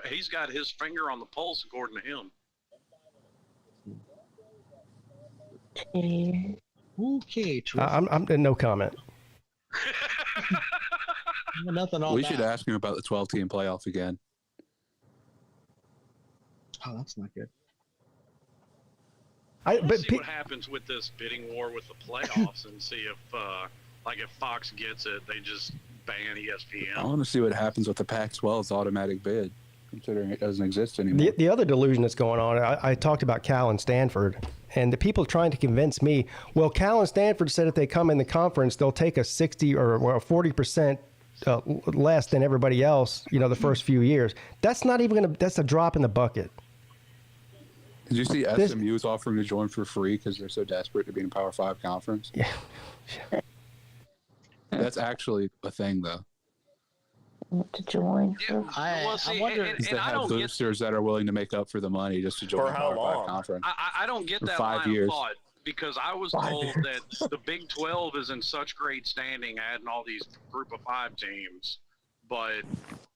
he's got his finger on the pulse, according to him. Okay, I'm no comment. Nothing on We that. should ask him about the 12-team playoff again. Oh, that's not good. Let's see what happens with this bidding war with the playoffs and see if, if Fox gets it, they just ban ESPN. I want to see what happens with the Pac-12's automatic bid, considering it doesn't exist anymore. The other delusion that's going on, I talked about Cal and Stanford, and the people trying to convince me, well, Cal and Stanford said if they come in the conference, they'll take a 60 or 40% less than everybody else, the first few years. That's not even going to, that's a drop in the bucket. Did you see SMU is offering to join for free because they're so desperate to be in a Power 5 conference? Yeah. That's actually a thing, though. To join. Yeah, I wonder. and They I have don't get boosters that are willing to make up for the money just to join For a how Power 5 long? conference. I don't get For that 5 line years. of thought because I was 5 told years. that the Big 12 is in such great standing adding all these group of 5 teams, but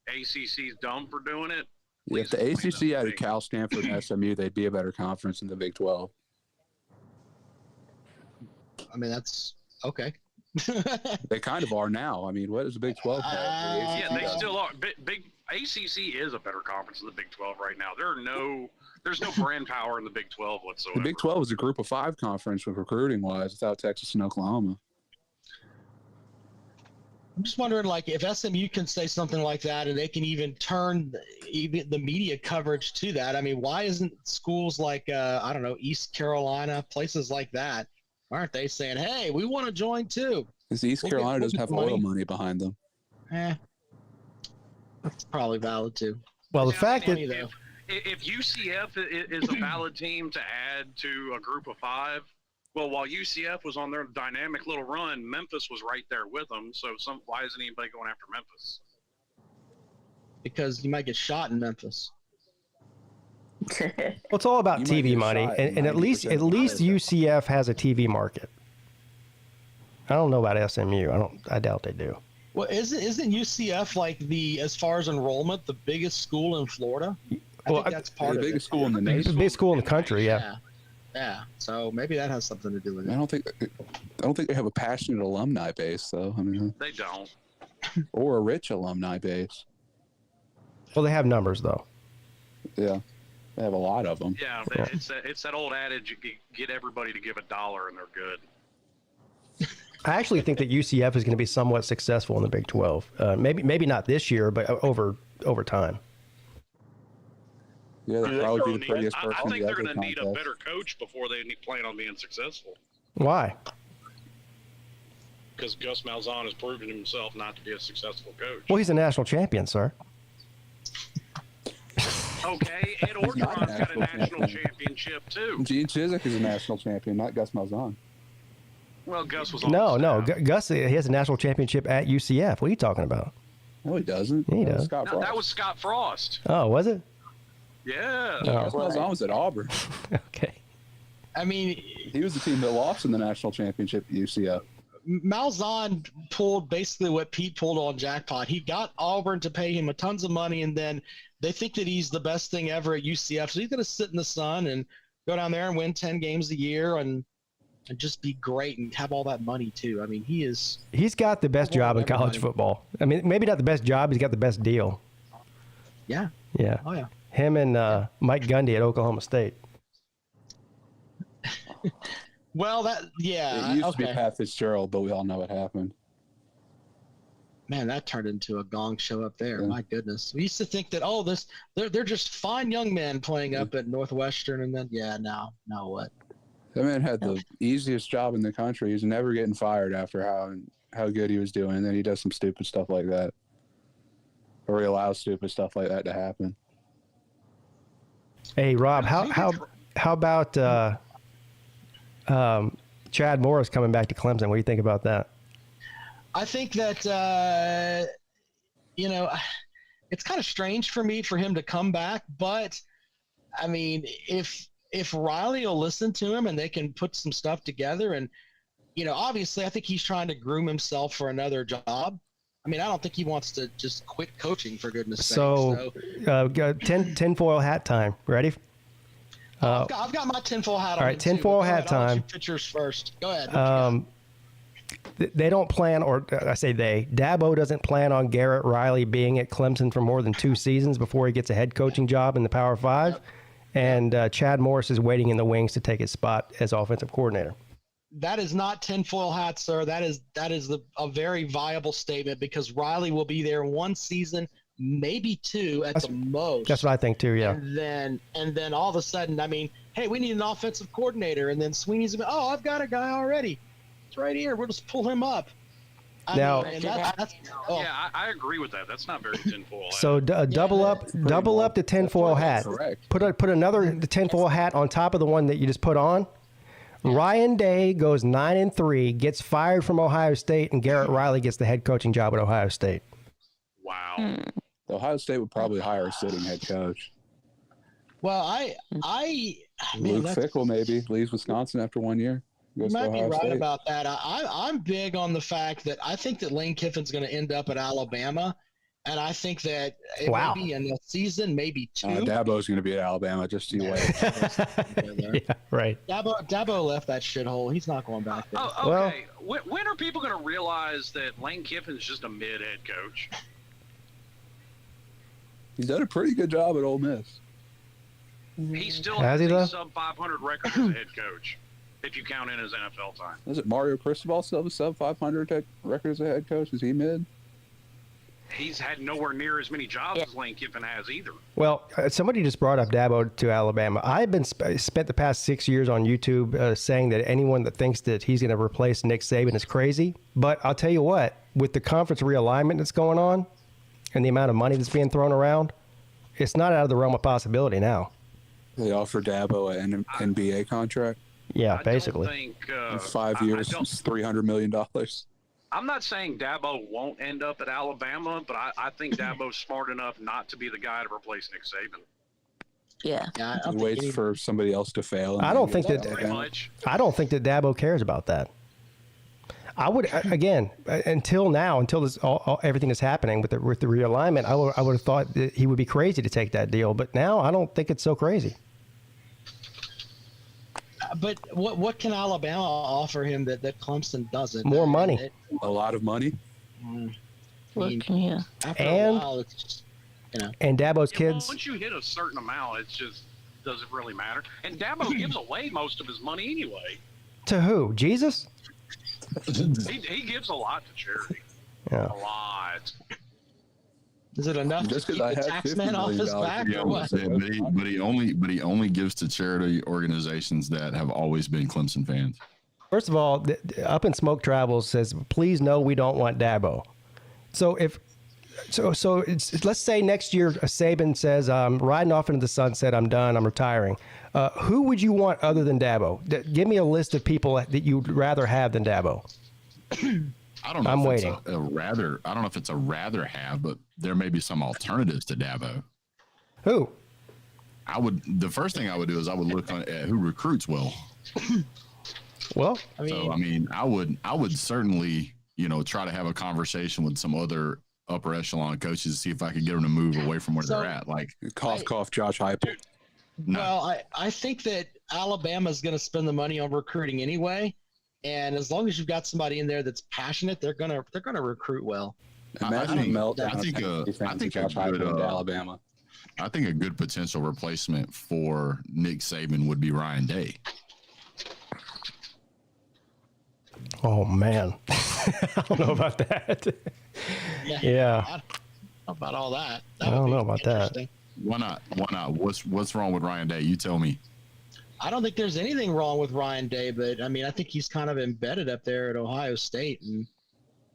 ACC's dumb for doing it. Yeah, if the Please explain ACC that to added me. Cal, Stanford, and SMU, they'd be a better conference than the Big 12. I mean, that's okay. They kind of are now. I mean, what does the Big 12 have? The Yeah, ACC they does. still are. Big ACC is a better conference than the Big 12 right now. There's no brand power in the Big 12 whatsoever. The Big 12 is a group of 5 conference with recruiting-wise without Texas and Oklahoma. I'm just wondering, if SMU can say something like that, and they can even turn even the media coverage to that. I mean, why isn't schools like I don't know, East Carolina, places like that, aren't they saying, "Hey, we want to join too"? Because East Carolina doesn't have oil money behind them. That's probably valid too. Well, the Yeah, fact I mean, that if UCF is a valid team to add to a group of 5, well, while UCF was on their dynamic little run, Memphis was right there with them. So why isn't anybody going after Memphis? Because you might get shot in Memphis. well, it's all about You might TV get money, shot in and at least 90% of the UCF has a TV market. I don't know about SMU. I doubt they do. Well, isn't UCF as far as enrollment, the biggest school in Florida? I think that's part the of biggest it. school in the The nation. biggest school in the country, yeah. Yeah. So maybe that has something to do with I it. don't think they have a passionate alumni base, though. I mean, They don't. or a rich alumni base. Well, they have numbers though. Yeah, they have a lot of them. Yeah, it's that old adage: you get everybody to give $1 and they're good. I actually think that UCF is going to be somewhat successful in the Big 12. Maybe not this year, but over time. Yeah, they'll Do they probably still be the need- prettiest I person in think the they're Epic going to need a contest. better coach before they plan on being successful. Why? Because Gus Malzahn has proven himself not to be a successful coach. Well, he's a national champion, sir. Okay, Ed Orgeron's got a national championship too. Gene Chizik is a national champion, not Gus Malzahn. Well, Gus was on No, the staff. Gus, he has a national championship at UCF. What are you talking about? No, he doesn't. Yeah, he That was does. Scott No, Frost. that was Scott Frost. Oh, was it? Yeah. Oh. Gus Malzahn was at Auburn. Okay. I mean, He was the team that lost in the national championship at UCF. Malzahn pulled basically what Peete pulled on Jackpot. He got Auburn to pay him tons of money, and then they think that he's the best thing ever at UCF. So he's going to sit in the sun and go down there and win 10 games a year and just be great and have all that money too. I mean, he's got the best job in everybody. college football. I mean, maybe not the best job. He's got the best deal. Yeah. Yeah. Oh yeah. Him and Mike Gundy at Oklahoma State. Well, that yeah. It used to be okay. Pat Fitzgerald, but we all know what happened. Man, that turned into a gong show up there. Yeah. My goodness. We used to think that they're just fine young men playing up at Northwestern, and then now what? That man had the easiest job in the country. He's never getting fired after how good he was doing, and then he does some stupid stuff like that, or he allows stupid stuff like that to happen. Hey, Rob, how about Chad Morris coming back to Clemson? What do you think about that? I think that it's kind of strange for him to come back, but I mean, if Riley will listen to him and they can put some stuff together, and obviously I think he's trying to groom himself for another job. I mean, I don't think he wants to just quit coaching, for goodness sake. So, tinfoil hat time. Ready? I've got my tinfoil hat on. all right, too, tinfoil but go hat ahead. I'll let time. you pictures first. Go ahead. What you got? they don't plan, or I say they, Dabo doesn't plan on Garrett Riley being at Clemson for more than 2 seasons before he gets a head coaching job in the Power 5. And Chad Morris is waiting in the wings to take his spot as offensive coordinator. That is not tinfoil hat, sir. That is a very viable statement because Riley will be there 1 season, maybe 2 at the most. That's what I think too, yeah. And then all of a sudden, I mean, hey, we need an offensive coordinator. And then Sweeney's, I've got a guy already. It's right here. We'll just pull him up. Now, Yeah, I agree with that. That's not very tinfoil. So double up the tinfoil hat. Correct. Put another tinfoil hat on top of the one that you just put on. Ryan Day goes 9-3, gets fired from Ohio State, and Garrett Riley gets the head coaching job at Ohio State. Wow. Ohio State would probably hire a sitting head coach. Well, Luke Fickell maybe leaves Wisconsin after 1 year. You might be right about that. I'm big on the fact that I think that Lane Kiffin's going to end up at Alabama, and I think that it may be in a season, maybe 2. Dabo's going to be at Alabama. Just see wait. Yeah, right. Dabo left that shithole. He's not going back there. Oh, okay. When are people going to realize that Lane Kiffin's just a mid-head coach? He's done a pretty good job at Ole Miss. He still Has has he, though? a sub-500 record as a head coach, if you count in his NFL time. Is it Mario Cristobal still have a sub-500 record as a head coach? Is he mid? He's had nowhere near as many jobs as Lane Kiffin has either. Well, somebody just brought up Dabo to Alabama. I've been spent the past 6 years on YouTube saying that anyone that thinks that he's going to replace Nick Saban is crazy. But I'll tell you what, with the conference realignment that's going on and the amount of money that's being thrown around, it's not out of the realm of possibility now. They offer Dabo an NBA contract. Yeah, basically. I don't think, 5 years, $300 million. I'm not saying Dabo won't end up at Alabama, but I think Dabo's smart enough not to be the guy to replace Nick Saban. Yeah. He waits for somebody else to fail. I don't think that Dabo cares about that. I would again until this everything is happening with the realignment. I would have thought that he would be crazy to take that deal, but now I don't think it's so crazy. But what can Alabama offer him that Clemson doesn't? More money. A lot of money. After a while, it's just, And Dabo's kids. Once you hit a certain amount, it just doesn't really matter. And Dabo gives away most of his money anyway. To who? Jesus? He gives a lot to charity. Yeah. A lot. Is it enough Just to keep 'cause I the have tax $50 man off his million back? Yeah, Or what? but he only gives to charity organizations that have always been Clemson fans. First of all, Up in Smoke Travels says, "Please no, we don't want Dabo." So let's say next year Saban says, "I'm riding off into the sunset. I'm done. I'm retiring." Who would you want other than Dabo? Give me a list of people that you'd rather have than Dabo. I don't know. I'm if waiting. It's I don't know if it's a rather have, but there may be some alternatives to Dabo. Who? The first thing I would do is I would look at who recruits well. Well, I would certainly, try to have a conversation with some other upper echelon coaches to see if I could get them to move away from where they're at. Like cough, Josh Heupel. No. Well, I think that Alabama's going to spend the money on recruiting anyway, and as long as you've got somebody in there that's passionate, they're gonna recruit well. Imagine a meltdown. I think Josh Heupel to Alabama. I think a good potential replacement for Nick Saban would be Ryan Day. Oh man, I don't know about that. Yeah. I don't know about all that. I don't know about that. Why not? What's wrong with Ryan Day? You tell me. I don't think there's anything wrong with Ryan Day, but I think he's kind of embedded up there at Ohio State, and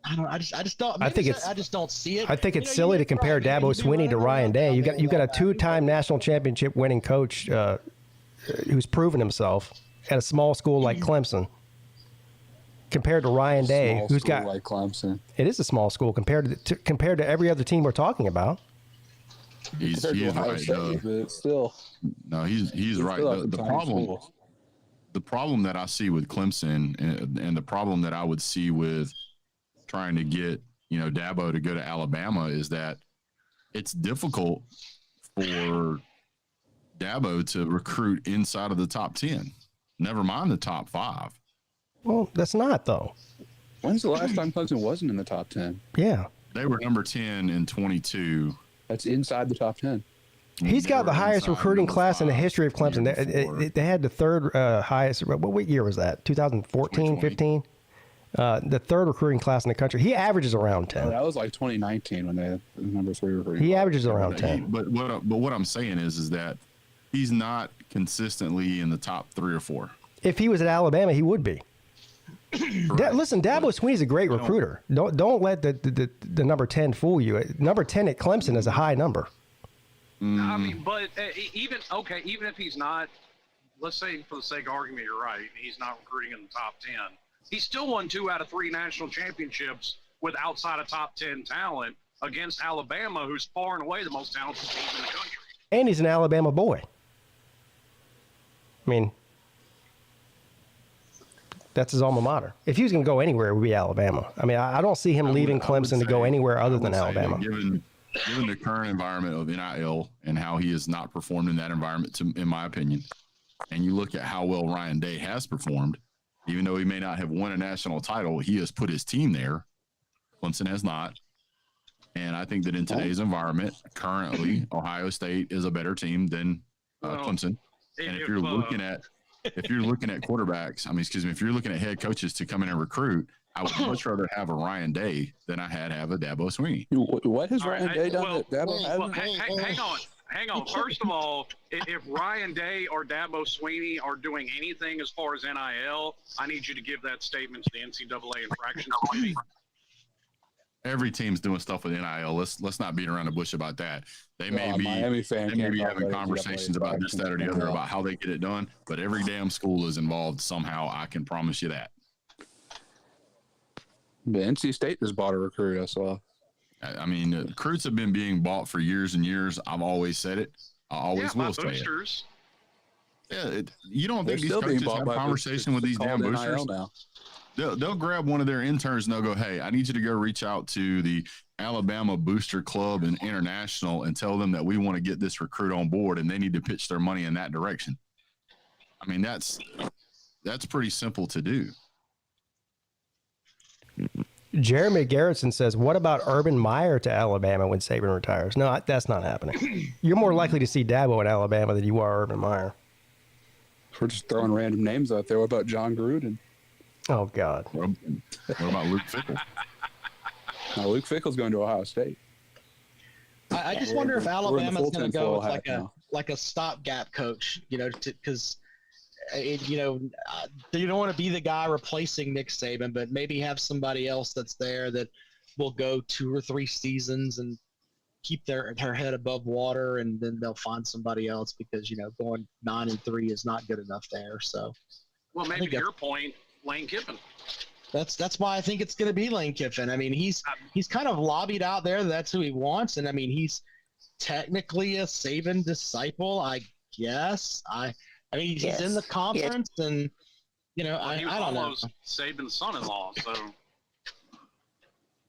I just don't. I just don't see it. I think it's silly to compare Dabo Swinney to Ryan Day. You got a 2-time national championship winning coach who's proven himself at a small school like Clemson. Compared to Ryan Day, who's got like Clemson. It is a small school compared to every other team we're talking about. He's right. But still, no, he's right. The problem that I see with Clemson and the problem that I would see with trying to get Dabo to go to Alabama is that it's difficult for Dabo to recruit inside of the top 10. Never mind the top 5. Well, that's not though. When's the last time Clemson wasn't in the top 10? Yeah. They were number 10 in 22. That's inside the top 10. He's got the highest recruiting class in the history of Clemson. They had the third highest. What year was that? 2014, 15? The third recruiting class in the country. He averages around 10. That was like 2019 when they had the number 3 recruiting. He averages around 10. But what I'm saying is that he's not consistently in the top 3 or 4. If he was at Alabama, he would be. Listen, Dabo Swinney's a great recruiter. Don't let the number 10 fool you. Number 10 at Clemson is a high number. I mean, but even if he's not, let's say for the sake of argument, you're right, he's not recruiting in the top 10. He still won 2 out of 3 national championships with outside of top 10 talent against Alabama, who's far and away the most talented team in the country. And he's an Alabama boy. I mean, that's his alma mater. If he was going to go anywhere, it would be Alabama. I mean, I don't see him leaving Clemson to go anywhere other than Alabama. Given the current environment of NIL and how he has not performed in that environment, in my opinion, and you look at how well Ryan Day has performed, even though he may not have won a national title, he has put his team there. Clemson has not. And I think that in today's environment, currently, Ohio State is a better team than Clemson. And if you're looking at quarterbacks, if you're looking at head coaches to come in and recruit, I would much rather have a Ryan Day than I had have a Dabo Swinney. What has Ryan Day done that Dabo hasn't? Hang on. First of all, if Ryan Day or Dabo Swinney are doing anything as far as NIL, I need you to give that statement to the NCAA infractions committee. Every team's doing stuff with NIL. Let's not beat around the bush about that. They may be having conversations about this, that, or the other about how they get it done, but every damn school is involved somehow. I can promise you that. The NC State just bought a recruit, I saw. I mean, recruits have been being bought for years and years. I've always said it. I always will say it. Yeah, you don't think these coaches have a conversation with these damn boosters? They'll grab one of their interns and they'll go, hey, I need you to go reach out to the Alabama Booster Club and International and tell them that we want to get this recruit on board, and they need to pitch their money in that direction. I mean, that's pretty simple to do. Jeremy Garrison says, what about Urban Meyer to Alabama when Saban retires? No, that's not happening. You're more likely to see Dabo in Alabama than you are Urban Meyer. We're just throwing random names out there. What about John Gruden? Oh, God. What about Luke Fickell? Luke Fickell's going to Ohio State. I just wonder if Alabama's going to go with like a stopgap coach, because you don't want to be the guy replacing Nick Saban, but maybe have somebody else that's there that will go 2 or 3 seasons and keep their head above water, and then they'll find somebody else because going 9-3 is not good enough there. So, well, maybe to your point, Lane Kiffin. That's why I think it's going to be Lane Kiffin. I mean, he's kind of lobbied out there that's who he wants, and I mean, he's technically a Saban disciple, I guess. I mean, he's in the conference, and I don't know. Saban's son-in-law, so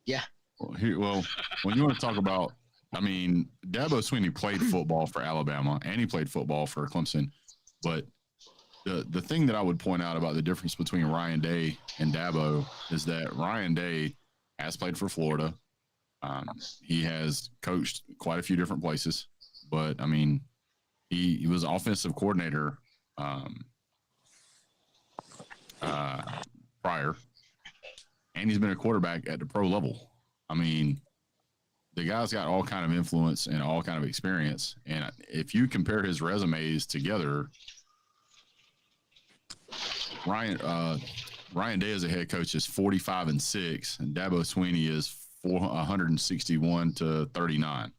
yeah. Well, when you want to talk about, I mean, Dabo Swinney played football for Alabama and he played football for Clemson, but the thing that I would point out about the difference between Ryan Day and Dabo is that Ryan Day has played for Florida. He has coached quite a few different places, but I mean, he was offensive coordinator prior, and he's been a quarterback at the pro level. I mean, the guy's got all kind of influence and all kind of experience, and if you compare his resumes together, Ryan Day as a head coach is 45-6, and Dabo Swinney is 161-39.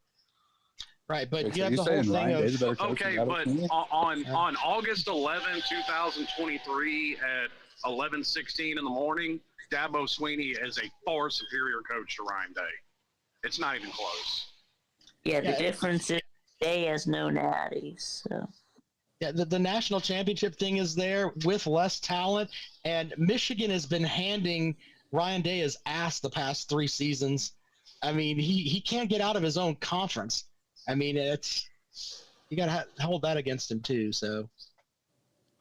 Right, but you have the whole thing of okay, but on August 11, 2023 at 11:16 in the morning, Dabo Swinney is a far superior coach to Ryan Day. It's not even close. Yeah, the difference is Day has no natties, so. Yeah, the national championship thing is there with less talent, and Michigan has been handing Ryan Day his ass the past 3 seasons. I mean, he can't get out of his own conference. I mean, you got to hold that against him too. So,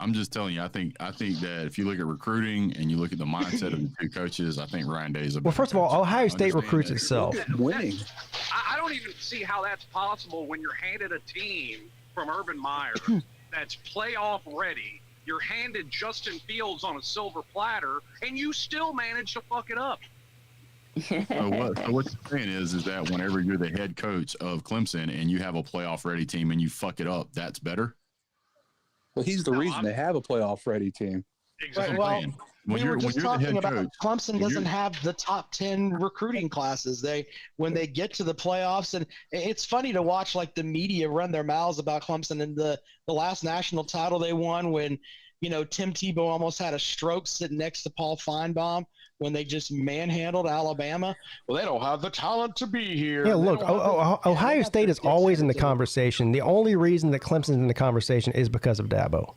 I'm just telling you. I think that if you look at recruiting and you look at the mindset of the two coaches, I think Ryan Day is a. Well, first of all, Ohio State recruits that. itself. Winning. I don't even see how that's possible when you're handed a team from Urban Meyer that's playoff ready. You're handed Justin Fields on a silver platter, and you still manage to fuck it up. So what you're saying is that whenever you're the head coach of Clemson and you have a playoff ready team and you fuck it up, that's better. Well, he's the reason they have a playoff ready team. Exactly. Well, When we were you're just the talking head about coach, Clemson when doesn't you're- have the top 10 recruiting classes. When they get to the playoffs, and it's funny to watch like the media run their mouths about Clemson and the last national title they won when, Tim Tebow almost had a stroke sitting next to Paul Feinbaum when they just manhandled Alabama. Well, they don't have the talent to be here. Yeah, They look, don't have the- Ohio they State got is the always in the dexterity. conversation. The only reason that Clemson's in the conversation is because of Dabo.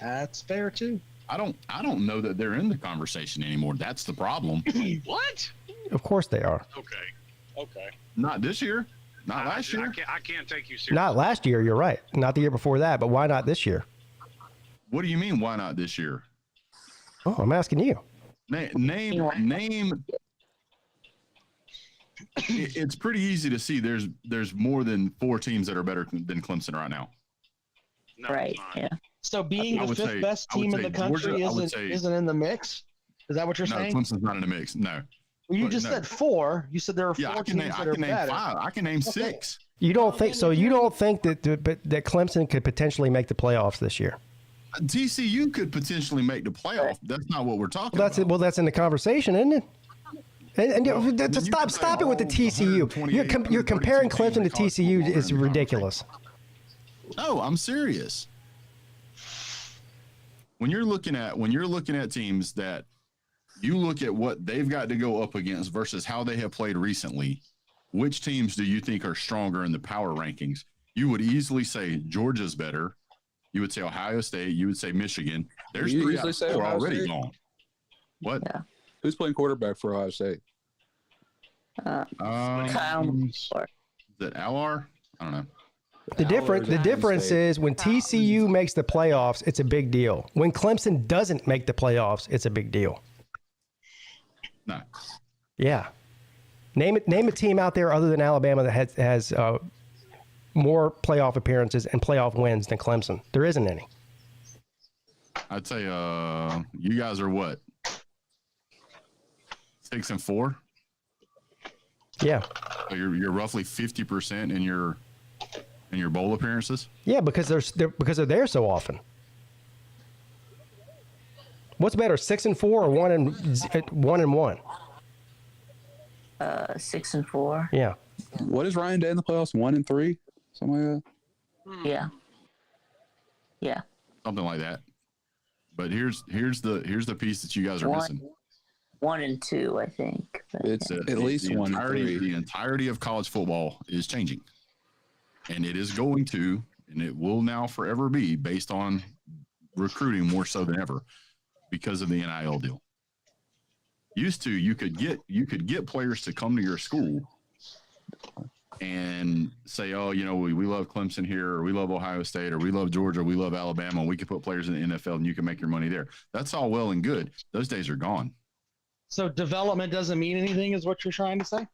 That's fair too. I don't know that they're in the conversation anymore. That's the problem. What? Of course they are. Okay. Not this year. Not last year. I can't take you seriously. Not last year, you're right. Not the year before that, but why not this year? What do you mean? Why not this year? Oh, I'm asking you. Name. It's pretty easy to see. There's more than 4 teams that are better than Clemson right now. No, Right. it's not. Yeah. So being I the would fifth say- best I would team in say the country Georgia, isn't in the mix. Is that what you're No, saying? Clemson's not in the mix. No. Well, you But just no. said 4. You said there are 4 Yeah, I can teams name, that I are can name better. 5. I can name 6. You don't think so? You don't think that Clemson could potentially make the playoffs this year? TCU could potentially make the playoff. That's not what we're talking Well, about. that's in the conversation, isn't it? And When you stop it with the TCU. You're comparing Clemson to TCU is ridiculous. No, I'm serious. When you're looking at teams that you look at what they've got to go up against versus how they have played recently, which teams do you think are stronger in the power rankings? You would easily say Georgia's better. You would say Ohio State. You would say Michigan. There's You 3 usually out of say 4 Ohio already State? gone. What? Yeah. Who's playing quarterback for Ohio State? Kyle Is Moore. it Alar? I don't know. The difference State. is when TCU makes the playoffs, it's a big deal. When Clemson doesn't make the playoffs, it's a big deal. No. Yeah. Name a team out there other than Alabama that has more playoff appearances and playoff wins than Clemson. There isn't any. I'd say you guys are what? 6 and 4? Yeah. So you're roughly 50% in your bowl appearances. Yeah, because they're there so often. What's better, 6 and 4 or 1 and 1? 6 and 4. Yeah. What is Ryan Day in the playoffs? 1 and 3, something like that. Yeah. Yeah. Something like that. But here's the piece that you guys are missing. 1 and 2, I think. But, It's yeah. at least the 1 and 3. The entirety of college football is changing, and it is going to, and it will now forever be based on recruiting more so than ever because of the NIL deal. Used to, you could get players to come to your school and say, oh, we love Clemson here, or we love Ohio State, or we love Georgia, we love Alabama, and we can put players in the NFL and you can make your money there. That's all well and good. Those days are gone. So development doesn't mean anything is what you're trying to say?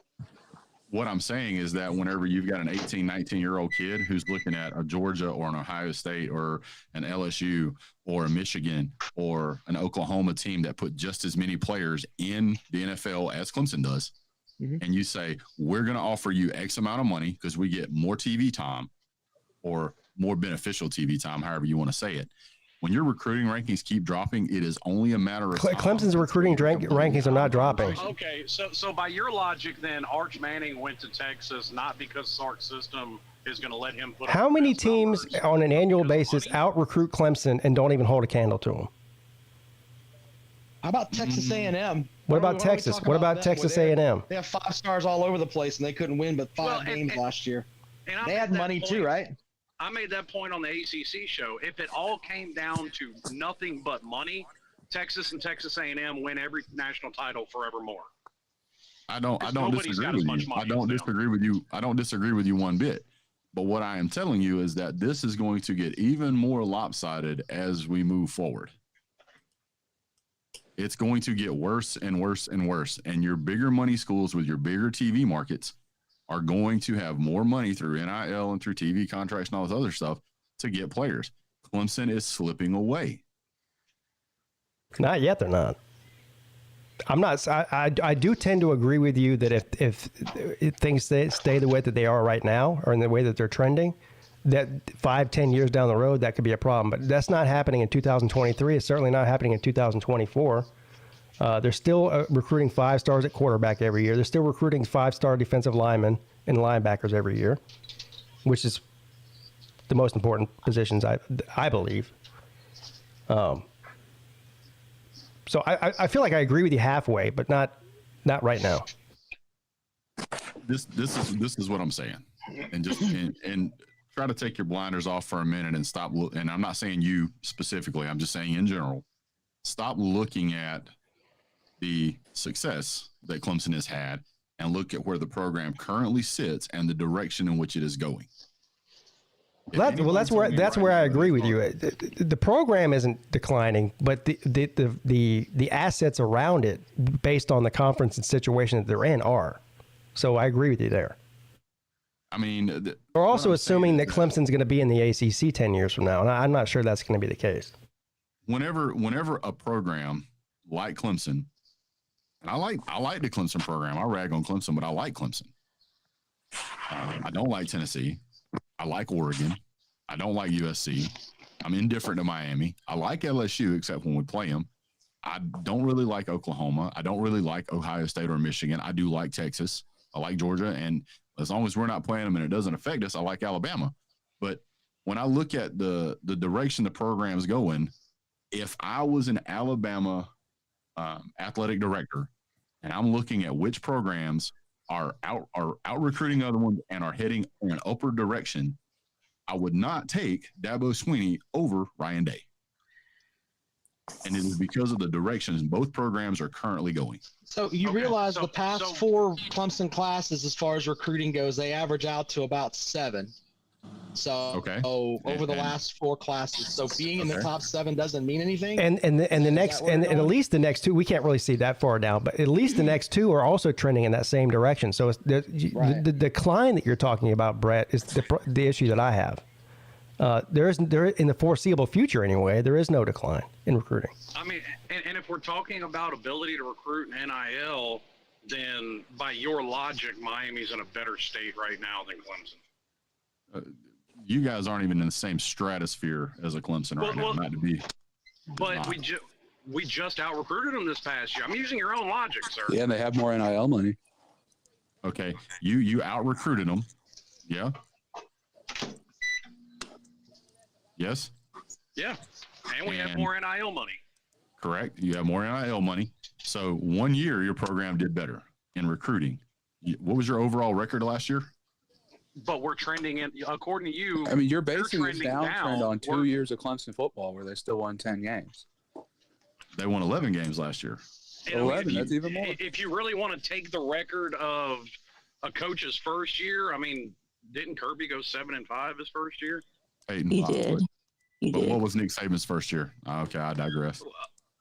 What I'm saying is that whenever you've got an 18, 19-year-old kid who's looking at a Georgia or an Ohio State or an LSU or a Michigan or an Oklahoma team that put just as many players in the NFL as Clemson does, and you say, we're going to offer you X amount of money because we get more TV time or more beneficial TV time, however you want to say it. When your recruiting rankings keep dropping, it is only a matter of time. Clemson's recruiting rankings are not dropping. Okay, so by your logic, then Arch Manning went to Texas not because Sark's system is going to let him put. How up many best teams numbers on an annual because of basis money? out recruit Clemson and don't even hold a candle to them? How about Texas A&M? What about Why don't we Texas? talk What about about them? Texas Where A&M? They have 5 stars all over the place, and they couldn't win but 5 Well, games last year. And I They made had that money point- too, right? I made that point on the ACC show. If it all came down to nothing but money, Texas and Texas A&M win every national title forevermore. I don't nobody's disagree got with as much you. money I don't as them. disagree with you. I don't disagree with you one bit. But what I am telling you is that this is going to get even more lopsided as we move forward. It's going to get worse and worse and worse. And your bigger money schools with your bigger TV markets are going to have more money through NIL and through TV contracts and all this other stuff to get players. Clemson is slipping away. Not yet, they're not. I'm not. I do tend to agree with you that if things stay the way that they are right now, or in the way that they're trending, that 5-10 years down the road, that could be a problem. But that's not happening in 2023. It's certainly not happening in 2024. They're still recruiting 5 stars at quarterback every year. They're still recruiting 5-star defensive linemen and linebackers every year, which is the most important positions, I believe. So I feel like I agree with you halfway, but not right now. This is what I'm saying, and just and try to take your blinders off for a minute and stop. And I'm not saying you specifically. I'm just saying in general. Stop looking at the success that Clemson has had and look at where the program currently sits and the direction in which it is going. That's where I agree with you. The program isn't declining, but the assets around it, based on the conference and situation that they're in, are. So I agree with you there. I mean, we're also assuming that Clemson's going to be in the ACC 10 years from now, and I'm not sure that's going to be the case. Whenever a program like Clemson, and I like the Clemson program. I rag on Clemson, but I like Clemson. I don't like Tennessee. I like Oregon. I don't like USC. I'm indifferent to Miami. I like LSU, except when we play them. I don't really like Oklahoma. I don't really like Ohio State or Michigan. I do like Texas. I like Georgia. And as long as we're not playing them and it doesn't affect us, I like Alabama. But when I look at the direction the program's going, if I was an Alabama athletic director and I'm looking at which programs are out recruiting other ones and are heading in an upward direction, I would not take Dabo Swinney over Ryan Day. And it is because of the directions both programs are currently going. So you realize the past 4 Clemson classes, as far as recruiting goes, they average out to about 7. So over the last 4 classes, so being in the top 7 doesn't mean anything. And the next and at least the next 2, we can't really see that far down, but at least the next 2 are also trending in that same direction. So it's the decline that you're talking about, Brett, is the issue that I have. There in the foreseeable future anyway, there is no decline in recruiting. I mean, and if we're talking about ability to recruit in NIL, then by your logic, Miami's in a better state right now than Clemson. You guys aren't even in the same stratosphere as a Clemson right now. Not to be, but we just out recruited them this past year. I'm using your own logic, sir. Yeah, and they have more NIL money. Okay, you out recruited them. Yeah. Yes. Yeah, and we have more NIL money. Correct. You have more NIL money. So 1 year your program did better in recruiting. What was your overall record last year? But we're trending in, according to you. I mean, you're basing this downtrend on 2 years of Clemson football where they still won 10 games. They won 11 games last year. 11, that's even more. If you really want to take the record of a coach's first year, I mean, didn't Kirby go 7-5 his first year? 8-5. He did. But what was Nick Saban's first year? Okay, I digress.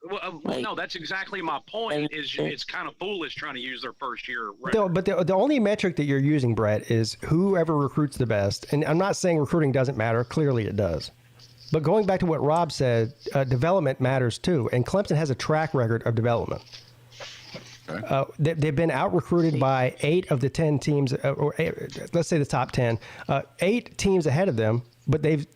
Well, no, that's exactly my point. Is it's kind of foolish trying to use their first year record. But the only metric that you're using, Brett, is whoever recruits the best. And I'm not saying recruiting doesn't matter. Clearly it does. But going back to what Rob said, development matters too. And Clemson has a track record of development. Okay. They've been out-recruited by 8 of the 10 teams, let's say the top 10. 8 teams ahead of them, but they've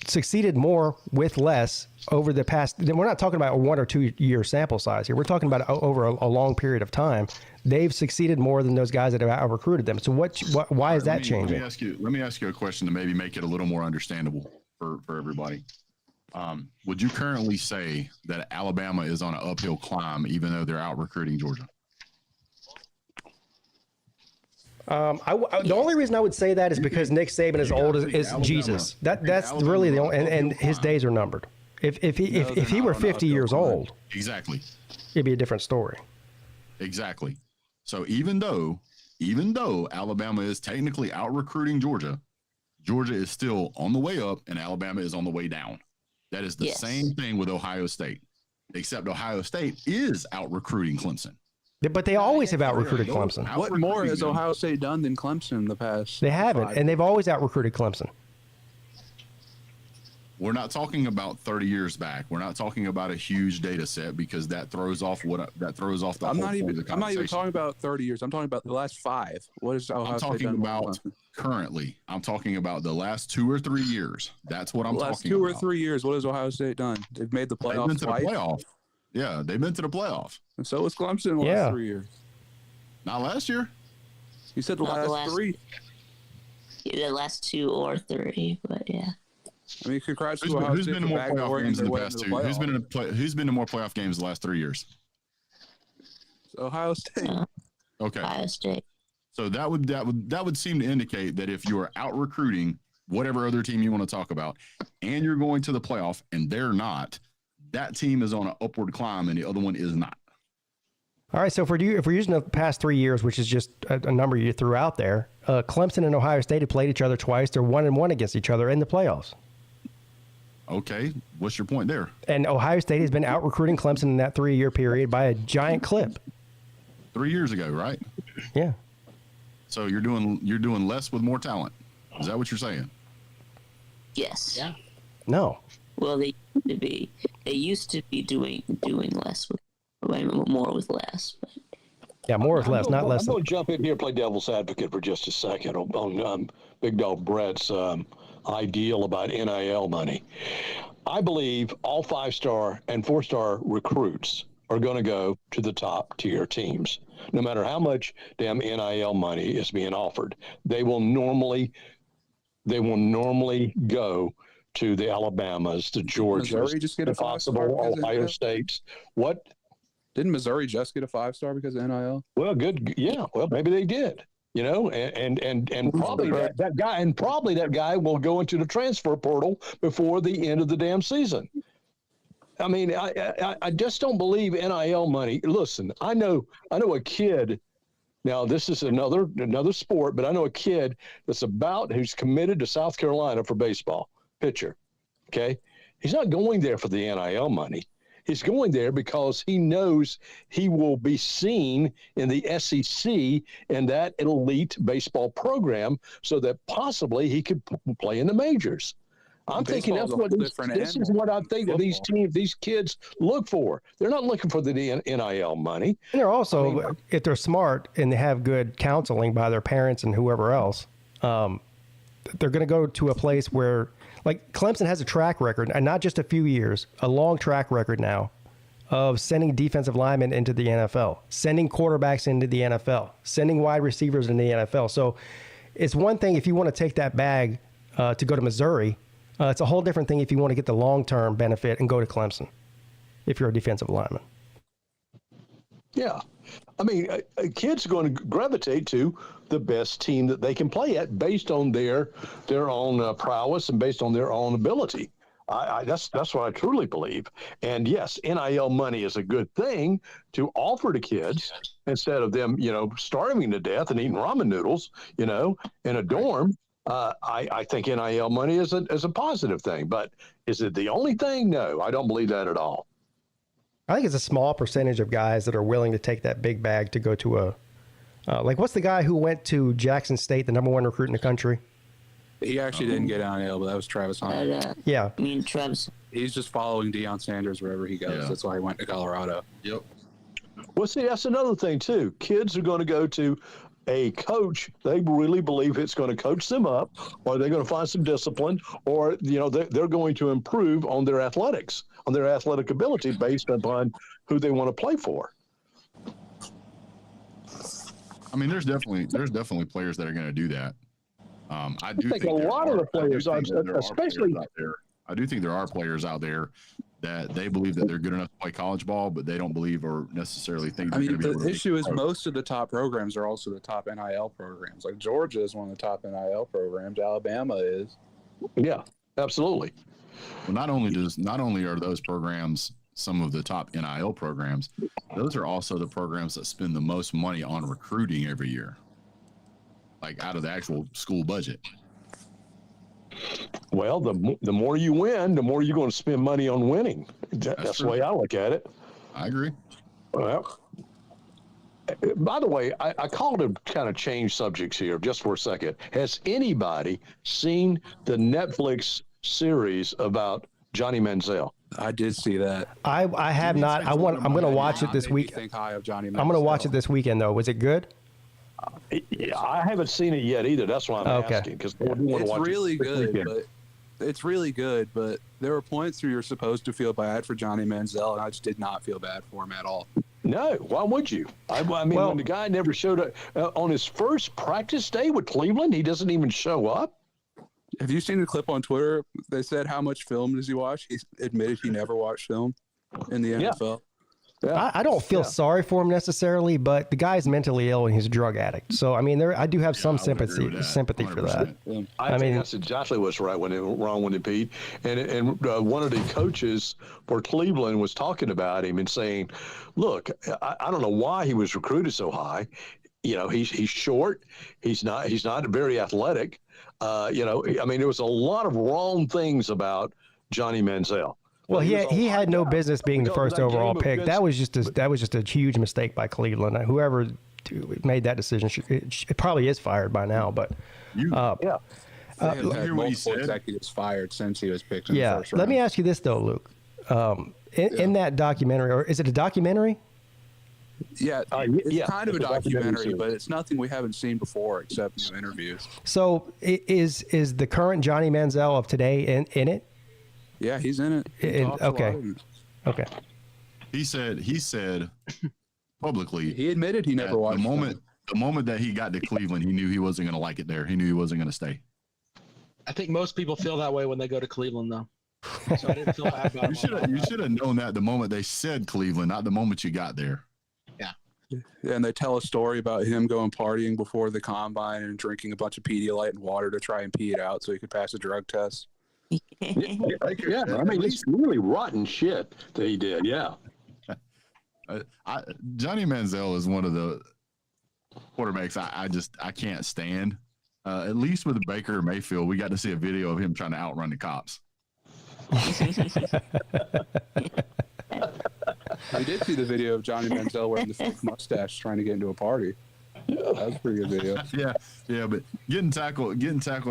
succeeded more with less over the past. We're not talking about a 1 or 2 year sample size here. We're talking about over a long period of time. They've succeeded more than those guys that have out-recruited them. So why is that changing? Let me ask you a question to maybe make it a little more understandable for everybody. Would you currently say that Alabama is on an uphill climb, even though they're out-recruiting Georgia? The only reason I would say that is because Nick Saban is old as Jesus. That's really the only, and his days are numbered. If he were 50 years old, exactly, it'd be a different story. Exactly. So even though Alabama is technically out recruiting Georgia, Georgia is still on the way up and Alabama is on the way down. That is the same thing with Ohio State, except Ohio State is out recruiting Clemson. But they always have out recruited Clemson. What more has Ohio State done than Clemson in the past? They haven't, and they've always out recruited Clemson. We're not talking about 30 years back. We're not talking about a huge data set because that throws off the whole point of the conversation. I'm not even talking about 30 years. I'm talking about the last 5. What is Ohio State done? I'm talking about currently. I'm talking about the last 2 or 3 years. That's what I'm talking about. Last 2 or 3 years, what has Ohio State done? They've made the playoffs. They've been to the playoff. Yeah, they've been to the playoff. And so is Clemson the last 3 years. Not last year. You said the last 3. Yeah, the last 2 or 3, but yeah. I mean, congrats to Who's been to more playoff games in the past 2? Who's been to more playoff games the last 3 years? Ohio State. Okay. Ohio State. So that would seem to indicate that if you are out recruiting whatever other team you want to talk about, and you're going to the playoff, and they're not, that team is on an upward climb, and the other one is not. All right, so if we're using the past 3 years, which is just a number you threw out there, Clemson and Ohio State have played each other twice. They're 1-1 against each other in the playoffs. Okay, what's your point there? And Ohio State has been out recruiting Clemson in that 3-year period by a giant clip. 3 years ago, right? Yeah. So you're doing less with more talent. Is that what you're saying? Yes. Yeah. No. Well, they used to be doing less with more with less. But. Yeah, more with less, not less. I'm going to jump in here and play devil's advocate for just a second on Big Dog Brett's ideal about NIL money. I believe all 5-star and 4-star recruits are going to go to the top tier teams, no matter how much damn NIL money is being offered. They will normally go to the Alabama's, the Georgias, Missouri just get a possible Ohio States. What? Didn't Missouri just get a 5-star because of NIL? Well, good. Yeah. Well, maybe they did. You know, and probably that guy will go into the transfer portal before the end of the damn season. I mean, I just don't believe NIL money. Listen, I know a kid. Now this is another sport, but I know a kid who's committed to South Carolina for baseball, pitcher. Okay, he's not going there for the NIL money. He's going there because he knows he will be seen in the SEC in that elite baseball program, so that possibly he could play in the majors. I'm thinking this is what I think that these kids look for. They're not looking for the NIL money. And they're also, if they're smart and they have good counseling by their parents and whoever else, they're going to go to a place where, like, Clemson has a track record, and not just a few years, a long track record now of sending defensive linemen into the NFL, sending quarterbacks into the NFL, sending wide receivers into the NFL. So it's one thing if you want to take that bag to go to Missouri. It's a whole different thing if you want to get the long-term benefit and go to Clemson if you're a defensive lineman. Yeah. I mean, kids are going to gravitate to the best team that they can play at based on their own prowess and based on their own ability. That's what I truly believe. And yes, NIL money is a good thing to offer to kids instead of them, starving to death and eating ramen noodles, in a dorm. I think NIL money is a positive thing, but is it the only thing? No, I don't believe that at all. I think it's a small percentage of guys that are willing to take that big bag to go to what's the guy who went to Jackson State, the number 1 recruit in the country? He actually didn't get NIL, but that was Travis Hunter. Yeah. I mean, Travis. He's just following Deion Sanders wherever he goes. Yeah. That's why he went to Colorado. Yep. Well, see, that's another thing, too. Kids are going to go to a coach they really believe it's going to coach them up, or they're going to find some discipline, or they're going to improve on their athletics, on their athletic ability based upon who they want to play for. I mean, there's definitely players that are going to do that. I think a lot of the players, especially out there. I do think there are players out there that they believe that they're good enough to play college ball, but they don't believe or necessarily think. The issue is most of the top programs are also the top NIL programs. Like Georgia is one of the top NIL programs. Alabama is. Yeah, absolutely. Well, not only are those programs some of the top NIL programs, those are also the programs that spend the most money on recruiting every year, like out of the actual school budget. Well, the more you win, the more you're going to spend money on winning. That's the way I look at it. I agree. Well, by the way, I called to kind of change subjects here just for a second. Has anybody seen the Netflix series about Johnny Manziel? I did see that. I have not. I'm going to watch it this week. Think high of Johnny I'm going to watch it this weekend, though. Was it good? Yeah, I haven't seen it yet either. That's why I'm asking, because I do want to watch really it. Good, but it's really good. But there were points where you're supposed to feel bad for Johnny Manziel, and I just did not feel bad for him at all. No, why would you? I mean, when the guy never showed up on his first practice day with Cleveland, he doesn't even show up. Have you seen the clip on Twitter? They said, how much film does he watch? He admitted he never watched film in the NFL. Yeah. I don't feel sorry for him necessarily, but the guy's mentally ill and he's a drug addict. So, I mean, I do have some sympathy for that. Yeah. I mean, that's exactly what's wrong with it, Pete. And one of the coaches for Cleveland was talking about him and saying, look, I don't know why he was recruited so high. You know, he's short. He's not very athletic. You know, I mean, there was a lot of wrong things about Johnny Manziel. Well, he had no business being the first overall pick. That was just a huge mistake by Cleveland. Whoever made that decision, it probably is fired by now. But hear what he said. Executives fired since he was picked in the first round. Let me ask you this though, Luke. In that documentary, or is it a documentary? Yeah, it's kind of a documentary, but it's nothing we haven't seen before except interviews. So is the current Johnny Manziel of today in it? Yeah, he's in it. Okay. He said publicly. He admitted he never watched. The moment that he got to Cleveland, he knew he wasn't going to like it there. He knew he wasn't going to stay. I think most people feel that way when they go to Cleveland, though. So I didn't feel bad about You should have known that the moment they said Cleveland, not the moment you got there. Yeah. And they tell a story about him going partying before the combine and drinking a bunch of Pedialyte and water to try and pee it out so he could pass a drug test. Yeah, I mean, it's really rotten shit that he did. Yeah. Johnny Manziel is one of the quarterbacks I can't stand. At least with Baker Mayfield, we got to see a video of him trying to outrun the cops. I did see the video of Johnny Manziel wearing the fake mustache trying to get into a party. That was a pretty good video. Yeah, but getting tackled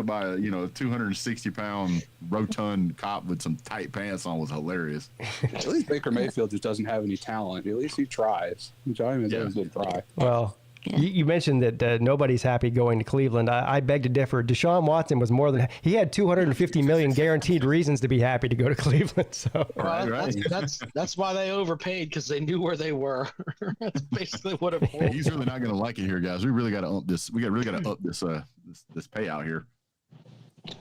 by a 260-pound rotund cop with some tight pants on was hilarious. At least Baker Mayfield just doesn't have any talent. At least he tries. Johnny Manziel did try. Well, you mentioned that nobody's happy going to Cleveland. I beg to differ. Deshaun Watson was he had 250 million guaranteed reasons to be happy to go to Cleveland. So that's why they overpaid, because they knew where they were. That's basically what it was. He's really not going to like it here, guys. We really got to up this. We really got to up this payout here.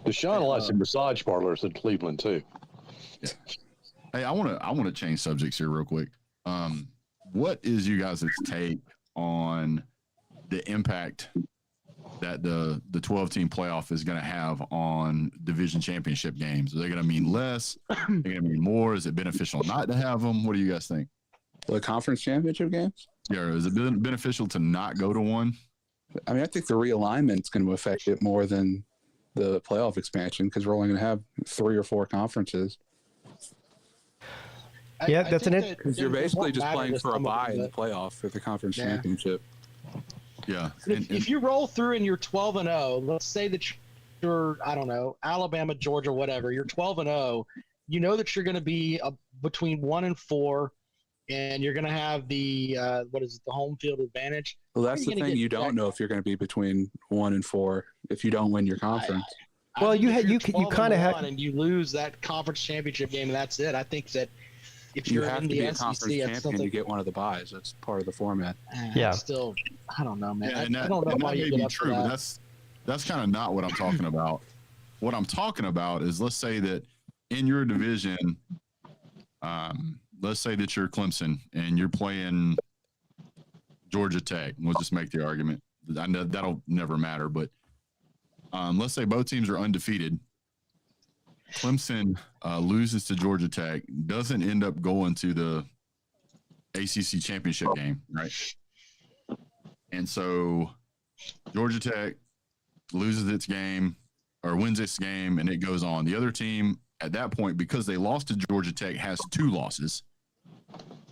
Deshaun likes some massage parlors in Cleveland too. Yeah. Hey, I want to change subjects here real quick. What is you guys' take on the impact that the 12-team playoff is going to have on division championship games? Are they going to mean less? Are they going to mean more? Is it beneficial not to have them? What do you guys think? The conference championship games? Yeah, is it beneficial to not go to one? I mean, I think the realignment is going to affect it more than the playoff expansion, because we're only going to have 3 or 4 conferences. Yeah, that's an because you're basically just playing for a bye in the playoff for the conference championship. Yeah. If you roll through and you're 12-0, let's say that you're, I don't know, Alabama, Georgia, whatever, you're 12-0, you know that you're going to be between 1 and 4, and you're going to have the the home field advantage. Well, that's the thing. You don't know if you're going to be between 1 and 4 if you don't win your conference. Well, you kind of have, and you lose that conference championship game, and that's it. I think that if you're have in to the be a SEC, conference champion, you get one of the buys. That's part of the format. Yeah. Still, I don't know, man. Yeah, and I don't know why you may get be up true, for but that. that's kind of not what I'm talking about. What I'm talking about is, let's say that in your division, let's say that you're Clemson and you're playing Georgia Tech. We'll just make the argument. I know that'll never matter, but let's say both teams are undefeated. Clemson loses to Georgia Tech, doesn't end up going to the ACC championship game, right? And so Georgia Tech loses its game, or wins this game, and it goes on. The other team at that point, because they lost to Georgia Tech, has 2 losses.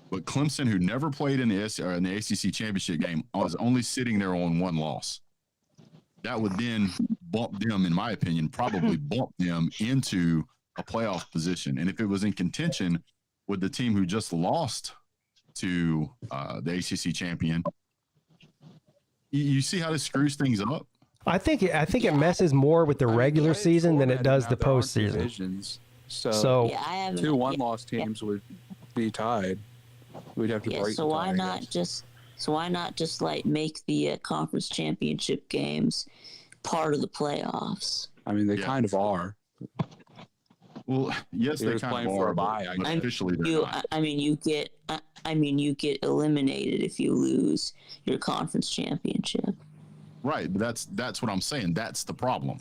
But Clemson, who never played in the ACC championship game, is only sitting there on 1 loss. That would then bump them, in my opinion, probably bump them into a playoff position. And if it was in contention with the team who just lost to the ACC champion, you see how this screws things up? I think it messes more with the regular season than it does the postseason. So Yeah, I have 2 one-loss teams would be tied. We'd have to break. So why not just like make the conference championship games part of the playoffs? I mean, they kind of are. Well, yes, They're they just kind playing of for are, a bye. but officially they're not. You get eliminated if you lose your conference championship. Right, but that's what I'm saying. That's the problem,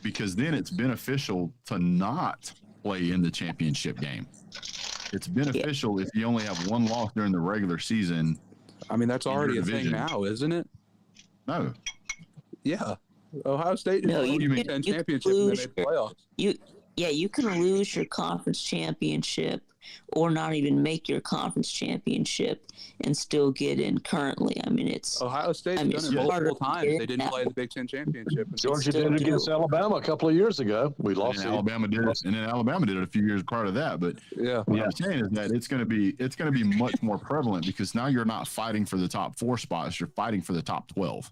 because then it's beneficial to not play in the championship game. It's beneficial if you only have 1 loss during the regular season. I mean, that's already a thing now, isn't it? No. Yeah. Ohio State is you Big Ten championship and they made playoffs. You can lose your conference championship or not even make your conference championship and still get in currently. I mean, it's Ohio State's done it multiple times. They didn't play in the Big Ten championship. Georgia did it against Alabama a couple of years ago. We lost. And Alabama did it, and then Alabama did it a few years prior to that. But what I'm saying is that it's going to be much more prevalent, because now you're not fighting for the top 4 spots; you're fighting for the top 12.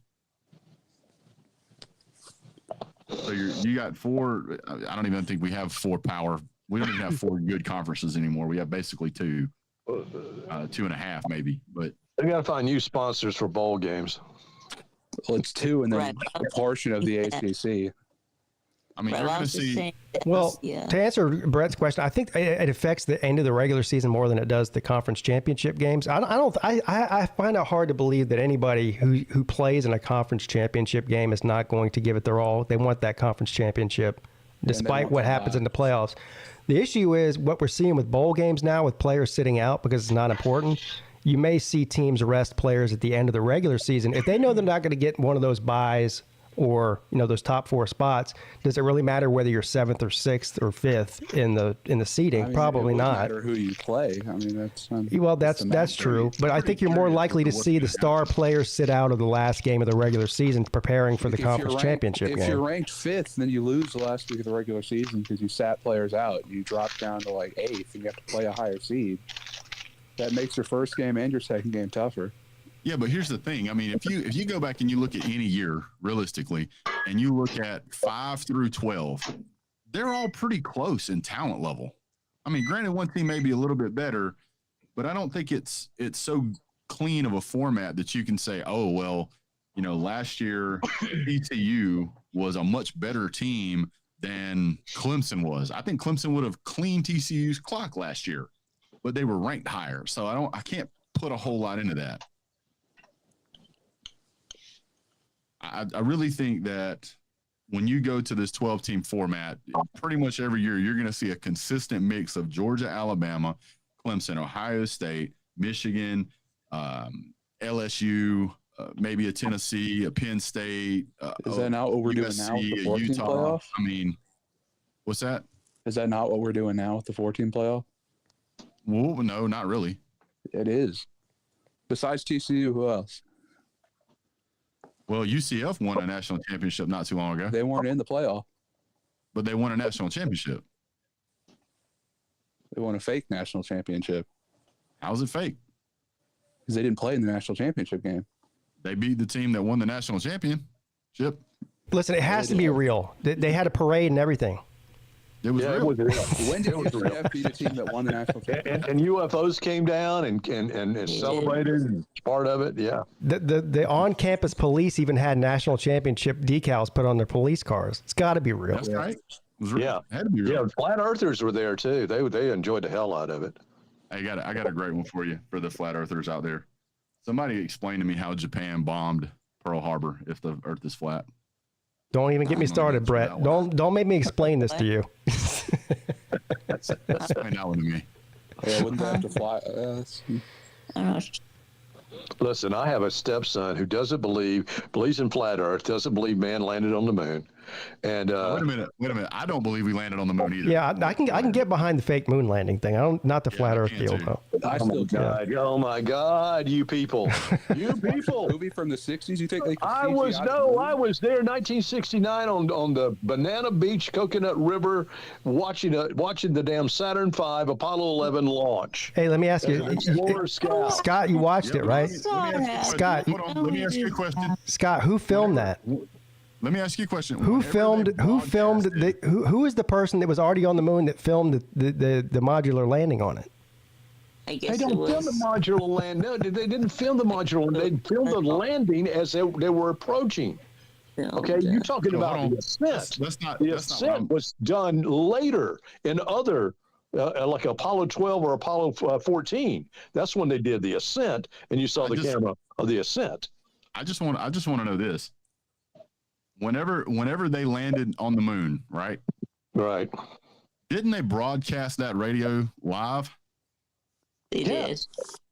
So you got 4. I don't even think we have 4 power. We don't even have 4 good conferences anymore. We have basically 2, 2.5 maybe. But they got to find new sponsors for bowl games. Well, it's 2 and then a portion of the ACC. I mean, you're going to see. Well, to answer Brett's question, I think it affects the end of the regular season more than it does the conference championship games. I find it hard to believe that anybody who plays in a conference championship game is not going to give it their all. They want that conference championship, despite what happens in the playoffs. The issue is what we're seeing with bowl games now, with players sitting out because it's not important. You may see teams rest players at the end of the regular season if they know they're not going to get one of those buys or those top 4 spots. Does it really matter whether you're 7th or 6th or 5th in the seating? I mean, Probably it not. Matter who you play. I mean, that's true. But I think you're more likely to see the star players sit out of the last game of the regular season, preparing for the conference championship game. If you're ranked 5th, then you lose the last week of the regular season because you sat players out. You drop down to like 8th, and you have to play a higher seed. That makes your first game and your second game tougher. Yeah, but here's the thing. I mean, if you go back and you look at any year realistically, and you look at 5 through 12, they're all pretty close in talent level. I mean, granted, one team may be a little bit better, but I don't think it's so clean of a format that you can say, oh, well, last year ECU was a much better team than Clemson was. I think Clemson would have cleaned TCU's clock last year, but they were ranked higher. So I can't put a whole lot into that. I really think that when you go to this 12-team format, pretty much every year you're going to see a consistent mix of Georgia, Alabama, Clemson, Ohio State, Michigan, LSU, maybe a Tennessee, a Penn State. Is that not what we're doing now with the 14 playoff? I mean, what's that? Is that not what we're doing now with the 14 playoff? Well, no, not really. It is. Besides TCU, who else? Well, UCF won a national championship not too long ago. They weren't in the playoff. But they won a national championship. They won a fake national championship. How's it fake? Because they didn't play in the national championship game. They beat the team that won the national championship. Listen, it has to be real. They had a parade and everything. It was real. It was real. When did UCF beat a team that won the national championship? And UFOs came down and celebrated and part of it. Yeah. The on-campus police even had national championship decals put on their police cars. It's got to be real. That's right. It was real. Yeah. It had to be real. Yeah. Flat Earthers were there too. They enjoyed the hell out of it. I got a great one for you for the Flat Earthers out there. Somebody explain to me how Japan bombed Pearl Harbor if the Earth is flat. Don't even get me started, Brett. Don't make me explain this to you. Explain that one to me. Yeah, wouldn't they have to fly? Listen, I have a stepson who believes in flat Earth, doesn't believe man landed on the moon. And wait a minute. I don't believe we landed on the moon either. Yeah, I can get behind the fake moon landing thing. I don't, not the flat Earth deal though. Oh my God, you people, you people. Movie from the 60s. You think they could I was there, 1969 on the Banana Beach, Coconut River, watching the damn Saturn V Apollo 11 launch. Hey, let me ask you, Scott, you watched it, right? Scott, let me ask you a question. Scott, who filmed that? Let me ask you a question. Who is the person that was already on the moon that filmed the modular landing on it? I guess They don't film the modular land. No, they didn't film the modular. They filmed the landing as they were approaching. Okay, you're talking about the ascent. The ascent was done later in other, like Apollo 12 or Apollo 14. That's when they did the ascent, and you saw the camera of the ascent. I just want to know this. Whenever they landed on the moon, right? Right. Didn't they broadcast that radio live? They did.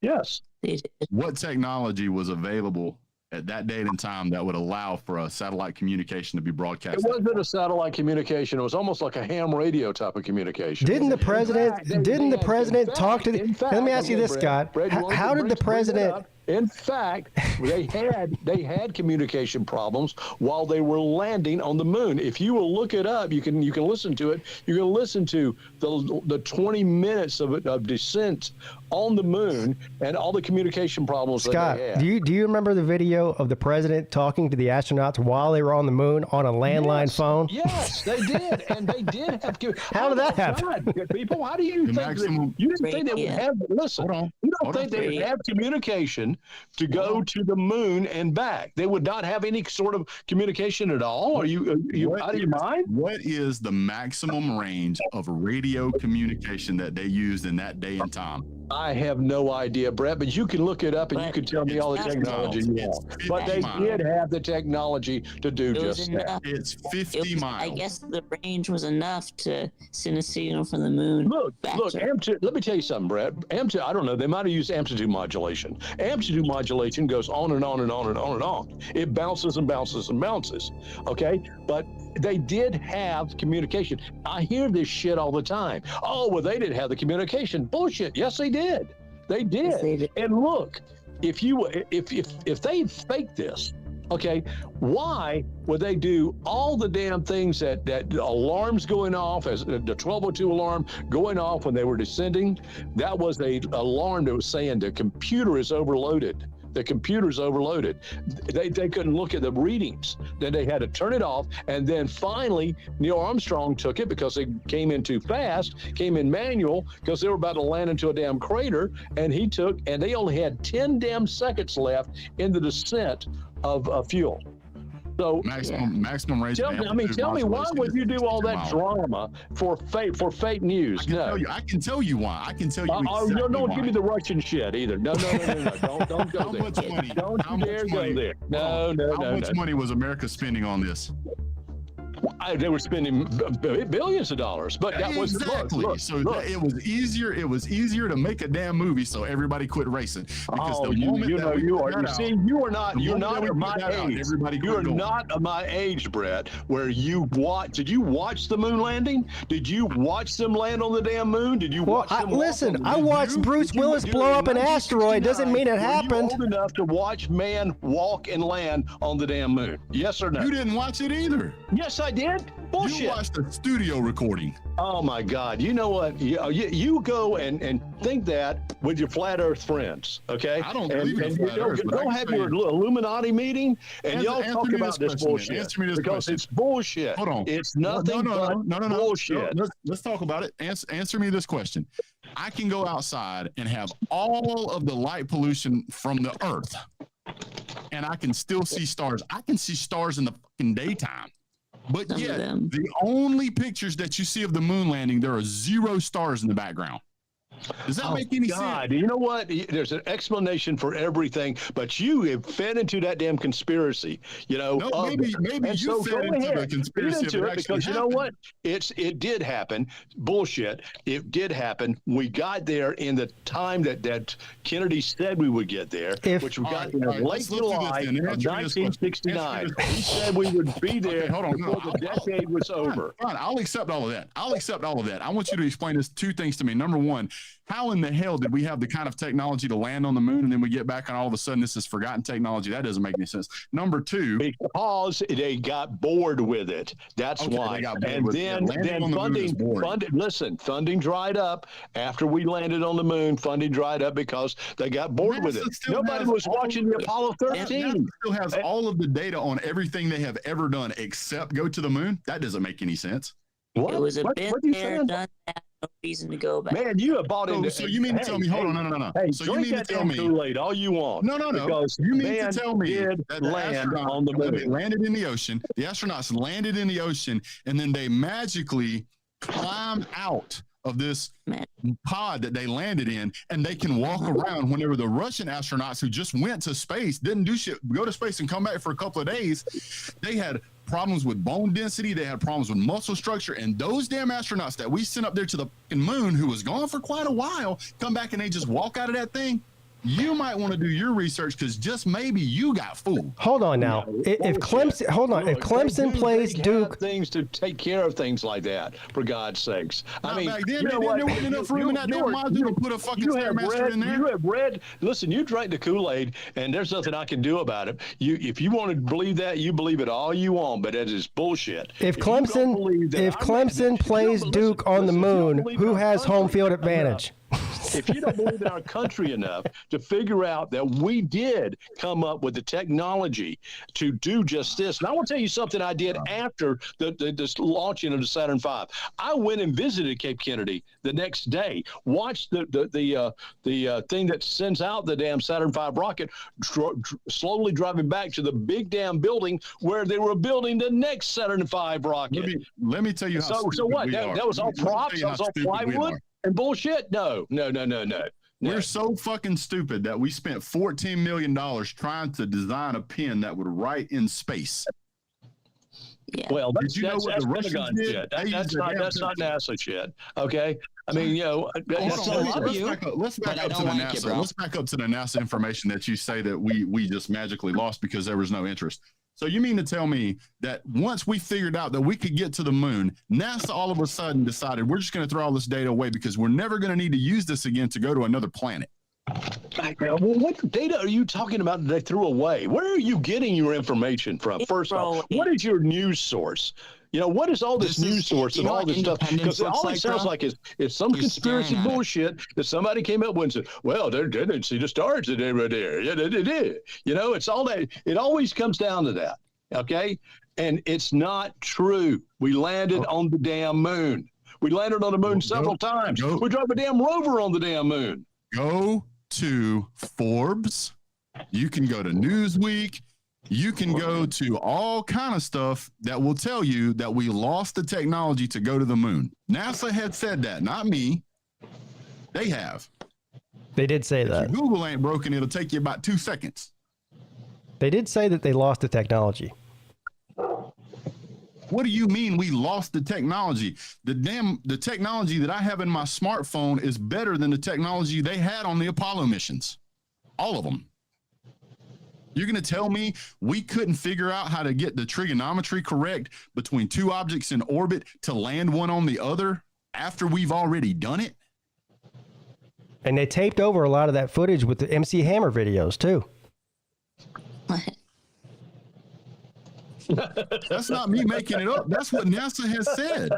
Yes. They did. What technology was available at that date and time that would allow for a satellite communication to be broadcast? It wasn't a satellite communication. It was almost like a ham radio type of communication. Didn't the president talk to the? Let me ask you this, Scott. How did the president? In fact, they had communication problems while they were landing on the moon. If you will look it up, you can listen to it. You can listen to the 20 minutes of descent on the moon and all the communication problems Scott, that they had. do you remember the video of the president talking to the astronauts while they were on the moon on a landline phone? Yes, they did, and they did have. How did that happen? People, how do you think you didn't think they would have? Listen, you don't think they would have communication to go to the moon and back? They would not have any sort of communication at all. Are you out of your mind? What is the maximum range of radio communication that they used in that day and time? I have no idea, Brett, but you can look it up and you can tell me all the technology you want. But they did have the technology to do just that. It's 50 miles. I guess the range was enough to send a signal from the moon. Look, let me tell you something, Brett. I don't know, they might have used amplitude modulation. Amplitude modulation goes on and on and on and on and on. It bounces and bounces and bounces, okay? But they did have communication. I hear this shit all the time. Oh, well, they didn't have the communication. Bullshit. Yes, they did. They did. Yes, they did. And look, if they faked this, okay, why would they do all the damn things that alarms going off, as the 1202 alarm going off when they were descending? That was a alarm that was saying the computer is overloaded. The computer's overloaded. They couldn't look at the readings. Then they had to turn it off. And then finally, Neil Armstrong took it because they came in too fast, came in manual because they were about to land into a damn crater. And they only had 10 damn seconds left in the descent of fuel. So maximum range. Tell me, why would you do all that drama for fake news? I can tell you why. I can tell you. Don't give me the Russian shit either. No. Don't go there. Don't you dare go there. No. How much money was America spending on this? They were spending billions of dollars, but that was exactly. It was easier. It was easier to make a damn movie so everybody quit racing. Because you're not of my age. You're not of my age, Brett. Where did you watch the moon landing? Did you watch them land on the damn moon? Did you watch them? Listen, I watched Bruce Willis blow up an asteroid. Doesn't mean it happened. You old enough to watch man walk and land on the damn moon? Yes or no? You didn't watch it either. Yes, I did. Bullshit. You watched the studio recording. Oh my God! You know what? You go and think that with your flat Earth friends, okay? I don't believe in flat Earth. Go have your Illuminati meeting and y'all talk about this bullshit. Answer me this question. It's bullshit. Hold on. It's nothing but bullshit. Let's talk about it. Answer me this question. I can go outside and have all of the light pollution from the Earth, and I can still see stars. I can see stars in the fucking daytime. But yet, the only pictures that you see of the moon landing, there are 0 stars in the background. Does that make any sense? You know what? There's an explanation for everything, but you have fed into that damn conspiracy. You know, no, maybe you fed into the conspiracy into it because you know what? It did happen. Bullshit. It did happen. We got there in the time that Kennedy said we would get there, which we got there late July of 1969. He said we would be there before the decade was over. Fine. I'll accept all of that. I want you to explain this two things to me. Number one, how in the hell did we have the kind of technology to land on the moon and then we get back and all of a sudden this is forgotten technology? That doesn't make any sense. Number two, because they got bored with it. That's why. And then funding dried up after we landed on the moon. Funding dried up because they got bored with it. Nobody was watching the Apollo 13. NASA still has all of the data on everything they have ever done except go to the moon. That doesn't make any sense. What? It was a bit there, done that. No reason to go back. Man, you have bought into. So you mean to tell me? Hold on, no. Hey, so you mean to tell me Kool-Aid all you want? No. Because you mean to tell me that land on the moon? They landed in the ocean. The astronauts landed in the ocean, and then they magically climbed out of this pod that they landed in, and they can walk around. Whenever the Russian astronauts who just went to space didn't do shit, go to space and come back for a couple of days, they had problems with bone density, they had problems with muscle structure, and those damn astronauts that we sent up there to the moon, who was gone for quite a while, come back and they just walk out of that thing. You might want to do your research because just maybe you got fooled. Hold on now. If Clemson plays Duke, things to take care of things like that, for God's sakes. I mean, back then, there wasn't enough room in that damn module to put a fucking Stairmaster in there. You have read. Listen, you drank the Kool-Aid, and there's nothing I can do about it. If you want to believe that, you believe it all you want, but that is bullshit. If Clemson plays Duke on the moon, who has home field advantage? If you don't believe in our country enough to figure out that we did come up with the technology to do just this, and I want to tell you something I did after the launching of the Saturn V. I went and visited Cape Kennedy the next day, watched the thing that sends out the damn Saturn V rocket slowly driving back to the big damn building where they were building the next Saturn V rocket. Let me tell you how so what? That was all props. That was all plywood. And bullshit? No. We're so fucking stupid that we spent $14 million trying to design a pen that would write in space. Yeah. Well, did you know what the Russians did? That's not NASA shit. Okay. I mean, you know, let's back up to the NASA. Let's back up to the NASA information that you say that we just magically lost because there was no interest. So you mean to tell me that once we figured out that we could get to the moon, NASA all of a sudden decided we're just going to throw all this data away because we're never going to need to use this again to go to another planet? Well, what data are you talking about that they threw away? Where are you getting your information from? First off, what is your news source? You know, what is all this news source and all this stuff? Because all it sounds like is some conspiracy bullshit that somebody came up with and said, well, they didn't see the stars today right there. Yeah, they did. You know, it's all that. It always comes down to that. Okay. And it's not true. We landed on the damn moon. We landed on the moon several times. We drove a damn rover on the damn moon. Go to Forbes. You can go to Newsweek. You can go to all kind of stuff that will tell you that we lost the technology to go to the moon. NASA had said that, not me. They have. They did say that. If your Google ain't broken, it'll take you about 2 seconds. They did say that they lost the technology. What do you mean we lost the technology? The technology that I have in my smartphone is better than the technology they had on the Apollo missions. All of them. You're going to tell me we couldn't figure out how to get the trigonometry correct between two objects in orbit to land one on the other after we've already done it? And they taped over a lot of that footage with the MC Hammer videos, too. That's not me making it up. That's what NASA has said.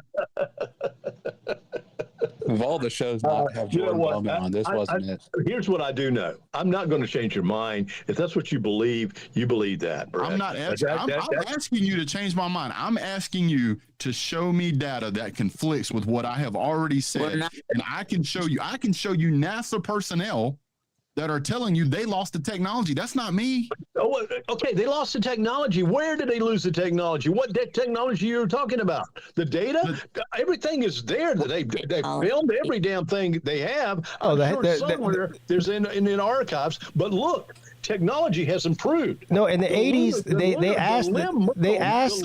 Of all the shows not have Jordan Bowman on, this wasn't it. Here's what I do know. I'm not going to change your mind. If that's what you believe that, Brett. I'm not asking. I'm asking you to change my mind. I'm asking you to show me data that conflicts with what I have already said. And I can show you NASA personnel that are telling you they lost the technology. That's not me. Oh, okay. They lost the technology. Where did they lose the technology? What technology you're talking about? The data? Everything is there. They filmed every damn thing they have. Somewhere there's in archives. But look, technology has improved. No, in the 80s, they asked,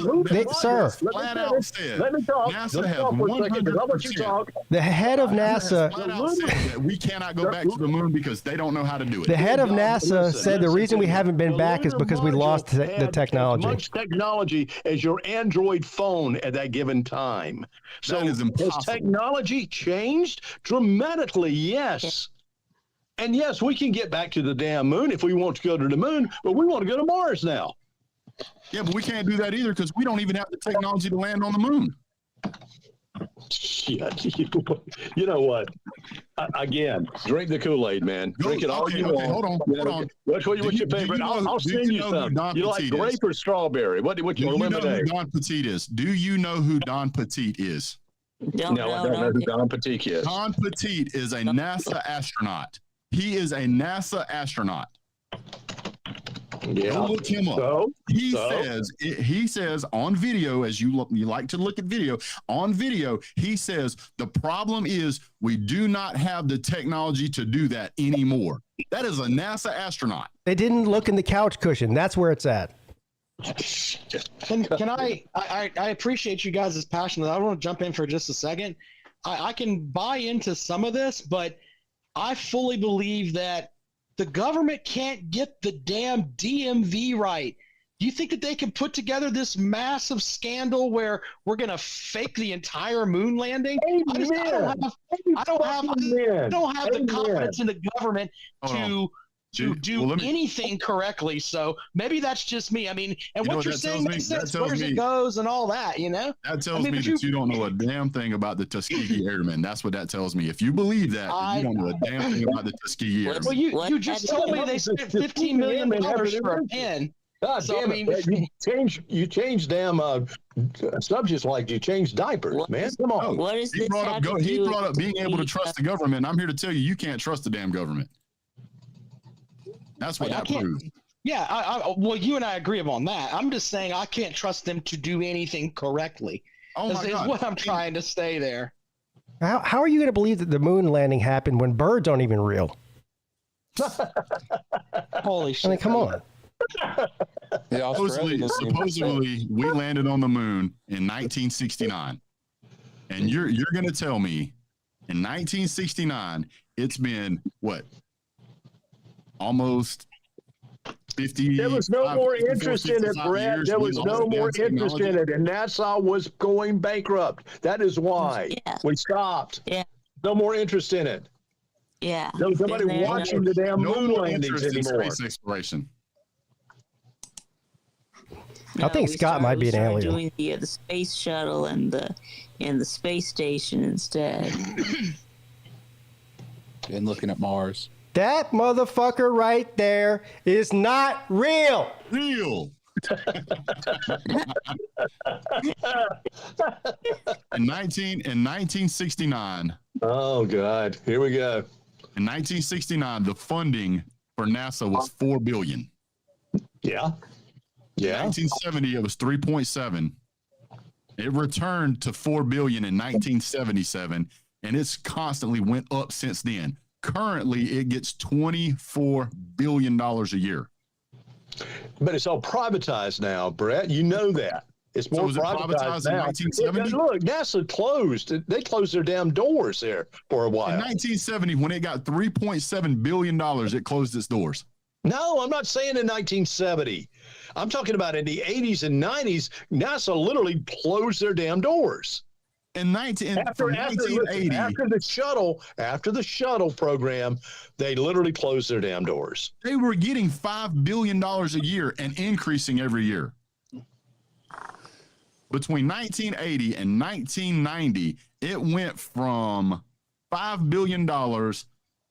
sir. Flat out said, let me talk. NASA has 100%. The head of NASA Flat out said that we cannot go back to the moon because they don't know how to do it. The head of NASA said the reason we haven't been back is because we lost the technology. As much technology as your Android phone at that given time. So That is impossible. has technology changed dramatically? Yes. And yes, we can get back to the damn moon if we want to go to the moon, but we want to go to Mars now. Yeah, but we can't do that either because we don't even have the technology to land on the moon. Shit. You know what? Again, drink the Kool-Aid, man. Drink it all you want. Hold on. What's your favorite? I'll send you some. You like grape or strawberry? What your lemonade? Do you know who Don Peete is? Do you know who Don Peete is? No, I don't know who Don Peete is. Don Peete is a NASA astronaut. He is a NASA astronaut. Yeah. Go look him up. He says on video, as you like to look at video, on video, he says the problem is we do not have the technology to do that anymore. That is a NASA astronaut. They didn't look in the couch cushion. That's where it's at. Can I appreciate you guys' passion. I want to jump in for just a second. I can buy into some of this, but I fully believe that the government can't get the damn DMV right. Do you think that they can put together this massive scandal where we're going to fake the entire moon landing? I don't have the confidence in the government to do anything correctly. So maybe that's just me. I mean, and what you're saying makes sense, where it goes and all that, you know? That tells me that you don't know a damn thing about the Tuskegee Airmen. That's what that tells me. If you believe that, you don't know a damn thing about the Tuskegee Airmen. Well, you just told me they spent $15 million for a Penn. God damn it. You change damn subjects like you change diapers, man. Come on. What is he brought up being able to trust the government. And I'm here to tell you, you can't trust the damn government. That's what that proves. Yeah, well, you and I agree on that. I'm just saying I can't trust them to do anything correctly. Oh my God. Is what I'm trying to say there. How are you going to believe that the moon landing happened when birds aren't even real? Holy shit. I mean, come on. Yeah, supposedly we landed on the moon in 1969. And you're going to tell me in 1969, it's been what? Almost 50. There was no more interest in it, Brett. There was no more interest in it, and NASA was going bankrupt. That is why we stopped. Yeah. No more interest in it. Yeah. There was nobody watching the damn moon landings anymore. Space exploration. I think Scott might be an alien. Doing the space shuttle and the space station instead. And looking at Mars. That motherfucker right there is not real. In 1969. Oh God, here we go. In 1969, the funding for NASA was $4 billion. Yeah. In 1970, it was 3.7. It returned to $4 billion in 1977, and it's constantly went up since then. Currently, it gets $24 billion a year. But it's all privatized now, Brett. You know that. It's more privatized now. In 1970? Look, NASA closed. They closed their damn doors there for a while. In 1970, when it got $3.7 billion, it closed its doors. No, I'm not saying in 1970. I'm talking about in the 80s and 90s, NASA literally closed their damn doors. After 1980, after the shuttle program, they literally closed their damn doors. They were getting $5 billion a year and increasing every year. Between 1980 and 1990, it went from $5 billion to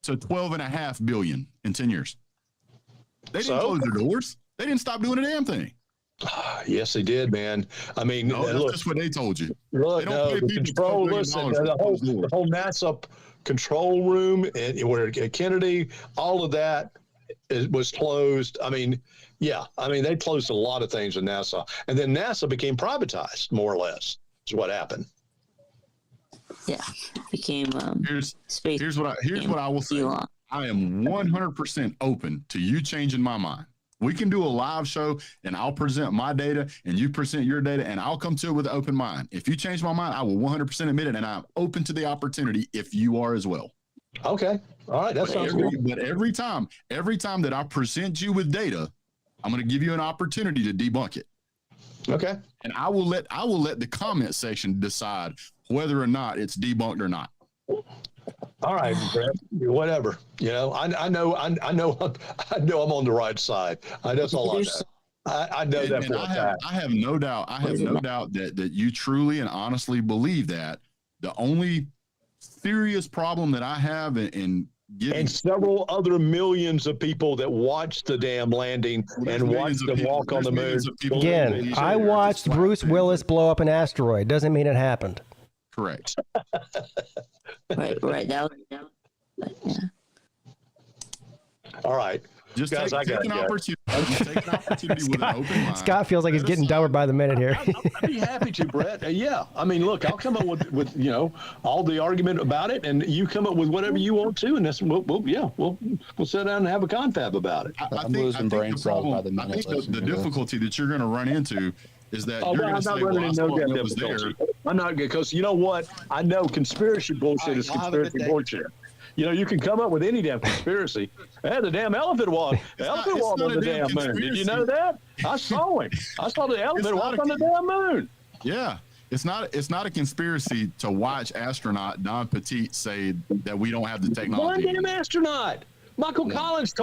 $12.5 billion in 10 years. They didn't close their doors. They didn't stop doing a damn thing. Yes, they did, man. I mean, no, that's just what they told you. Look, no, the control. Listen, the whole NASA control room and where Kennedy, all of that was closed. I mean, they closed a lot of things in NASA, and then NASA became privatized, more or less. Is what happened. Yeah, became space. Here's what I will say. I am 100% open to you changing my mind. We can do a live show, and I'll present my data, and you present your data, and I'll come to it with an open mind. If you change my mind, I will 100% admit it, and I'm open to the opportunity if you are as well. Okay. All right. That sounds good. But every time that I present you with data, I'm going to give you an opportunity to debunk it. Okay. And I will let the comment section decide whether or not it's debunked or not. All right, Brett. Whatever. I know I'm on the right side. That's all I know. I know that for a fact. I have no doubt. that you truly and honestly believe that. The only serious problem that I have in giving, and several other millions of people that watched the damn landing and watched them walk on the moon. Again, I watched Bruce Willis blow up an asteroid. Doesn't mean it happened. Correct. Right. Yeah. All right. Just guys, take an opportunity with an open mind. Scott feels like he's getting dumber by the minute here. I'd be happy to, Brett. Yeah. I mean, look, I'll come up with all the argument about it, and you come up with whatever you want to, and we'll sit down and have a confab about it. I'm losing brain cells by the minute. The difficulty that you're going to run into is that you're going to say, well, I thought that was there. I'm not, because you know what? I know conspiracy bullshit is conspiracy bullshit. You can come up with any damn conspiracy. The damn elephant walk. The elephant walked on the damn moon. Did you know that? I saw him. I saw the elephant walk on the damn moon. Yeah. It's not a conspiracy to watch astronaut Don Peete say that we don't have the technology. One damn astronaut. Michael Collins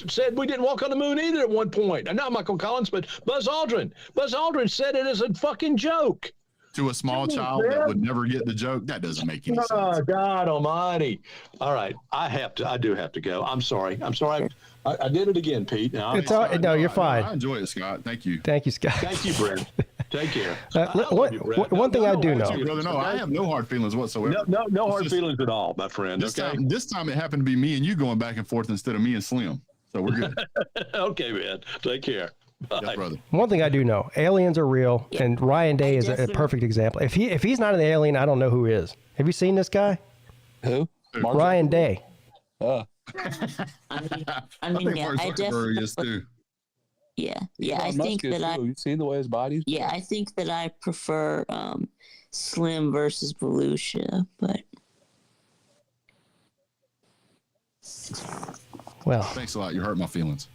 said we didn't walk on the moon either at one point. Not Michael Collins, but Buzz Aldrin. Buzz Aldrin said it as a fucking joke. To a small child that would never get the joke, that doesn't make any sense. Oh, God almighty. All right. I do have to go. I'm sorry. I did it again, Pete. No, you're fine. I enjoy it, Scott. Thank you. Thank you, Scott. Thank you, Brent. Take care. One thing I do know. No, I have no hard feelings whatsoever. No hard feelings at all, my friend. This time it happened to be me and you going back and forth instead of me and Slim. So we're good. Okay, man. Take care. Yes, brother. One thing I do know, aliens are real, and Ryan Day is a perfect example. If he's not an alien, I don't know who is. Have you seen this guy? Who? Ryan Day. I mean, yeah, I definitely. Is too. Yeah. I think that you seen the way his body's. Yeah, I think that I prefer Slim versus Volusia, but. Well, thanks a lot. You hurt my feelings.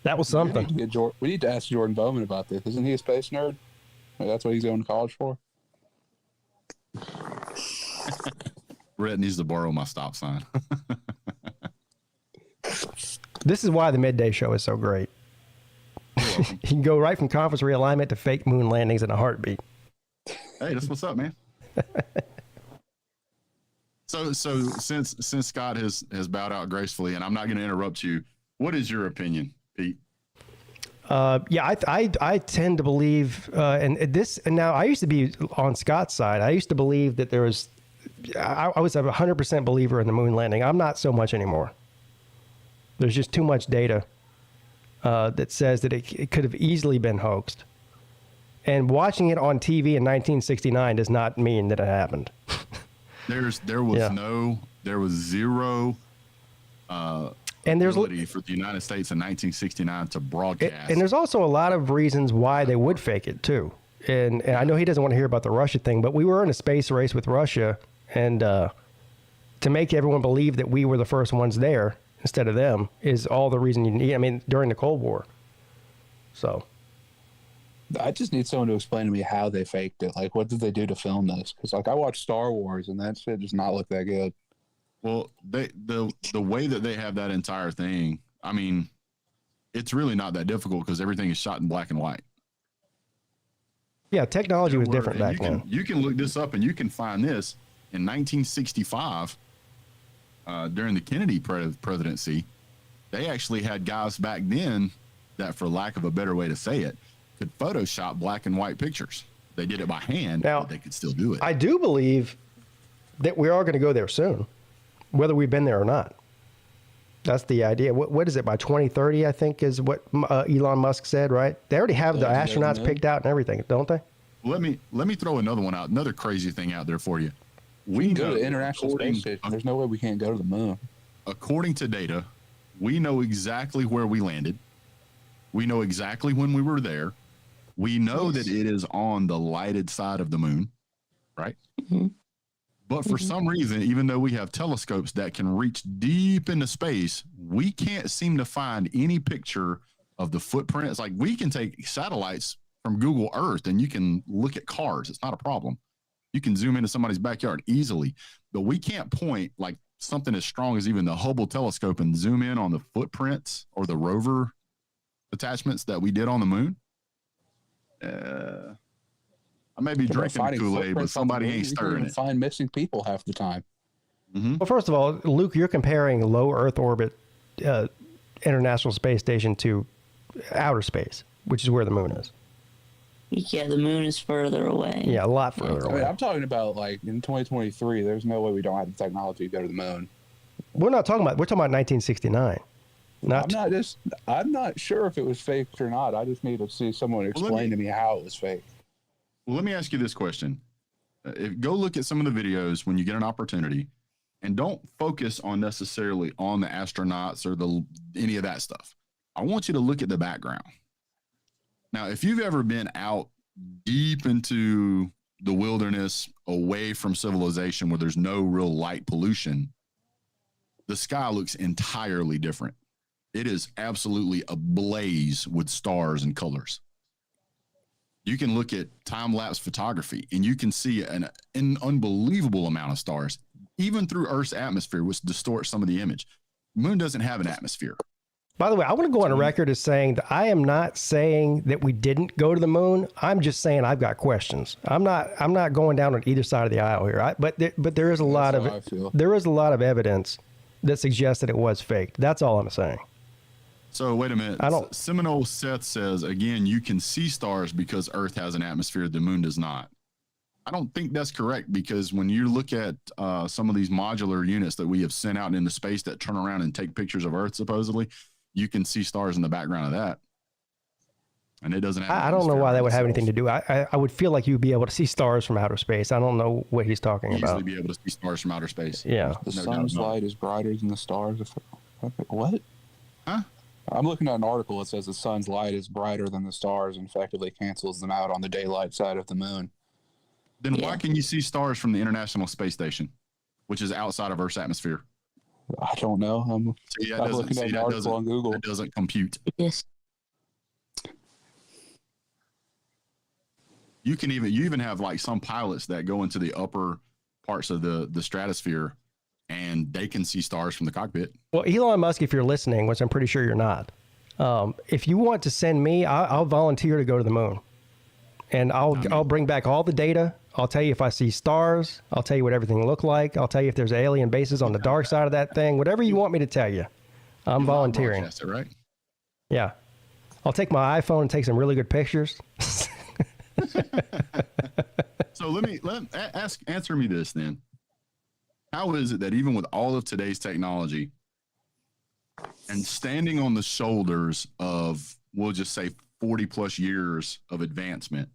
That was something. We need to ask Jordan Bowman about this. Isn't he a space nerd? That's what he's going to college for. Rhett needs to borrow my stop sign. This is why the Midday Show is so great. You can go right from conference realignment to fake moon landings in a heartbeat. Hey, that's what's up, man. So since Scott has bowed out gracefully, and I'm not going to interrupt you, what is your opinion, Pete? I tend to believe, and now I used to be on Scott's side. I used to believe that I was a 100% believer in the moon landing. I'm not so much anymore. There's just too much data that says that it could have easily been hoaxed. And watching it on TV in 1969 does not mean that it happened. There was zero and there's ability for the United States in 1969 to broadcast. And there's also a lot of reasons why they would fake it too. And I know he doesn't want to hear about the Russia thing, but we were in a space race with Russia, and to make everyone believe that we were the first ones there instead of them is all the reason you need. I mean, during the Cold War. So. I just need someone to explain to me how they faked it. Like, what did they do to film this? Because, like, I watched Star Wars, and that shit does not look that good. Well, the way that they have that entire thing, I mean, it's really not that difficult because everything is shot in black and white. Yeah, technology was different back then. You can look this up, and you can find this in 1965 during the Kennedy presidency. They actually had guys back then that, for lack of a better way to say it, could Photoshop black and white pictures. They did it by hand, but they could still do it. I do believe that we are going to go there soon, whether we've been there or not. That's the idea. What is it, by 2030, I think, is what Elon Musk said, right? They already have the astronauts picked out and everything, don't they? Let me throw another one out, another crazy thing out there for you. We can go to the International Space Station. There's no way we can't go to the moon. According to data, we know exactly where we landed. We know exactly when we were there. We know that it is on the lighted side of the moon, right? Mm-hmm. But for some reason, even though we have telescopes that can reach deep into space, we can't seem to find any picture of the footprints. Like, we can take satellites from Google Earth and you can look at cars. It's not a problem. You can zoom into somebody's backyard easily, but we can't point like something as strong as even the Hubble telescope and zoom in on the footprints or the rover attachments that we did on the moon. I may be drinking Kool-Aid, but somebody ain't stirring it. Find missing people half the time. Mm-hmm. Well, first of all, Luke, you're comparing low Earth orbit International Space Station to outer space, which is where the moon is. Yeah, the moon is further away. Yeah, a lot further away. I'm talking about like in 2023. There's no way we don't have the technology to go to the moon. We're talking about 1969. I'm not sure if it was fake or not. I just need to see someone explain to me how it was fake. Well, let me ask you this question. Go look at some of the videos when you get an opportunity, and don't focus on necessarily on the astronauts or any of that stuff. I want you to look at the background. Now, if you've ever been out deep into the wilderness, away from civilization, where there's no real light pollution, the sky looks entirely different. It is absolutely ablaze with stars and colors. You can look at time-lapse photography and you can see an unbelievable amount of stars, even through Earth's atmosphere, which distorts some of the image. The moon doesn't have an atmosphere. By the way, I want to go on record as saying that I am not saying that we didn't go to the moon. I'm just saying I've got questions. I'm not going down on either side of the aisle here. But there is a lot of evidence that suggests that it was faked. That's all I'm saying. So wait a minute. Seminole Seth says, again, you can see stars because Earth has an atmosphere, the moon does not. I don't think that's correct, because when you look at some of these modular units that we have sent out into space that turn around and take pictures of Earth, supposedly, you can see stars in the background of that. And it doesn't have. I don't know why that would have anything to do. I would feel like you'd be able to see stars from outer space. I don't know what he's talking about. Easily be able to see stars from outer space. Yeah. The sun's light is brighter than the stars. What? Huh? I'm looking at an article that says the sun's light is brighter than the stars and effectively cancels them out on the daylight side of the moon. Then why can you see stars from the International Space Station, which is outside of Earth's atmosphere? I don't know. I'm looking at an article on Google. That doesn't compute. Yes. You even have like some pilots that go into the upper parts of the stratosphere, and they can see stars from the cockpit. Well, Elon Musk, if you're listening, which I'm pretty sure you're not, if you want to send me, I'll volunteer to go to the moon, and I'll bring back all the data. I'll tell you if I see stars. I'll tell you what everything looked like. I'll tell you if there's alien bases on the dark side of that thing. Whatever you want me to tell you, I'm volunteering. It, right? Yeah. I'll take my iPhone and take some really good pictures. So answer me this then. How is it that even with all of today's technology and standing on the shoulders of, we'll just say 40 plus years of advancement,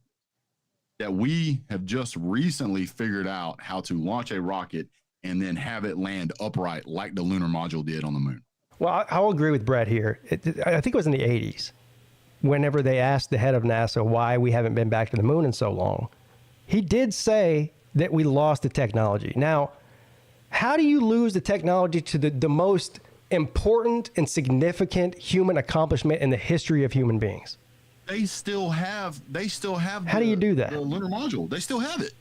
that we have just recently figured out how to launch a rocket and then have it land upright like the lunar module did on the moon? Well, I'll agree with Brett here. I think it was in the 80s, whenever they asked the head of NASA why we haven't been back to the moon in so long. He did say that we lost the technology. Now, how do you lose the technology to the most important and significant human accomplishment in the history of human beings? They still have. How do you do that? The lunar module. They still have it.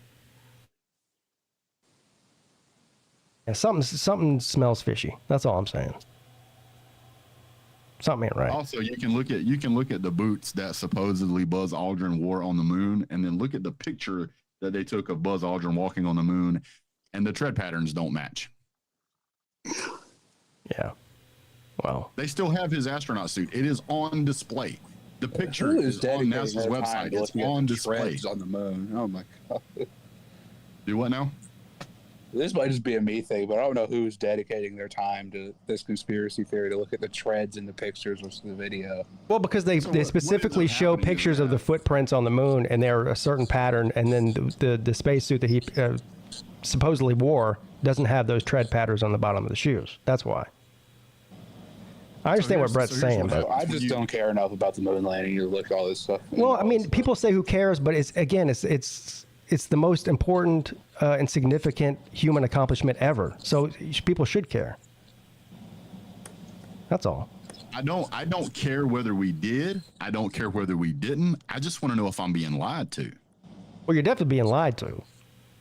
Yeah, something smells fishy. That's all I'm saying. Something ain't right. Also, you can look at the boots that supposedly Buzz Aldrin wore on the moon, and then look at the picture that they took of Buzz Aldrin walking on the moon, and the tread patterns don't match. Yeah. Well, they still have his astronaut suit. It is on display. The picture is on NASA's website. It's on display. On the moon. Oh my God. Do what now? This might just be a me thing, but I don't know who's dedicating their time to this conspiracy theory to look at the treads in the pictures versus the video. Well, because they specifically show pictures of the footprints on the moon, and they're a certain pattern, and then the spacesuit that he supposedly wore doesn't have those tread patterns on the bottom of the shoes. That's why. I understand what Brett's saying, but I just don't care enough about the moon landing to look at all this stuff. Well, I mean, people say who cares, but it's the most important and significant human accomplishment ever. So people should care. That's all. I don't care whether we did. I don't care whether we didn't. I just want to know if I'm being lied to. Well, you're definitely being lied to.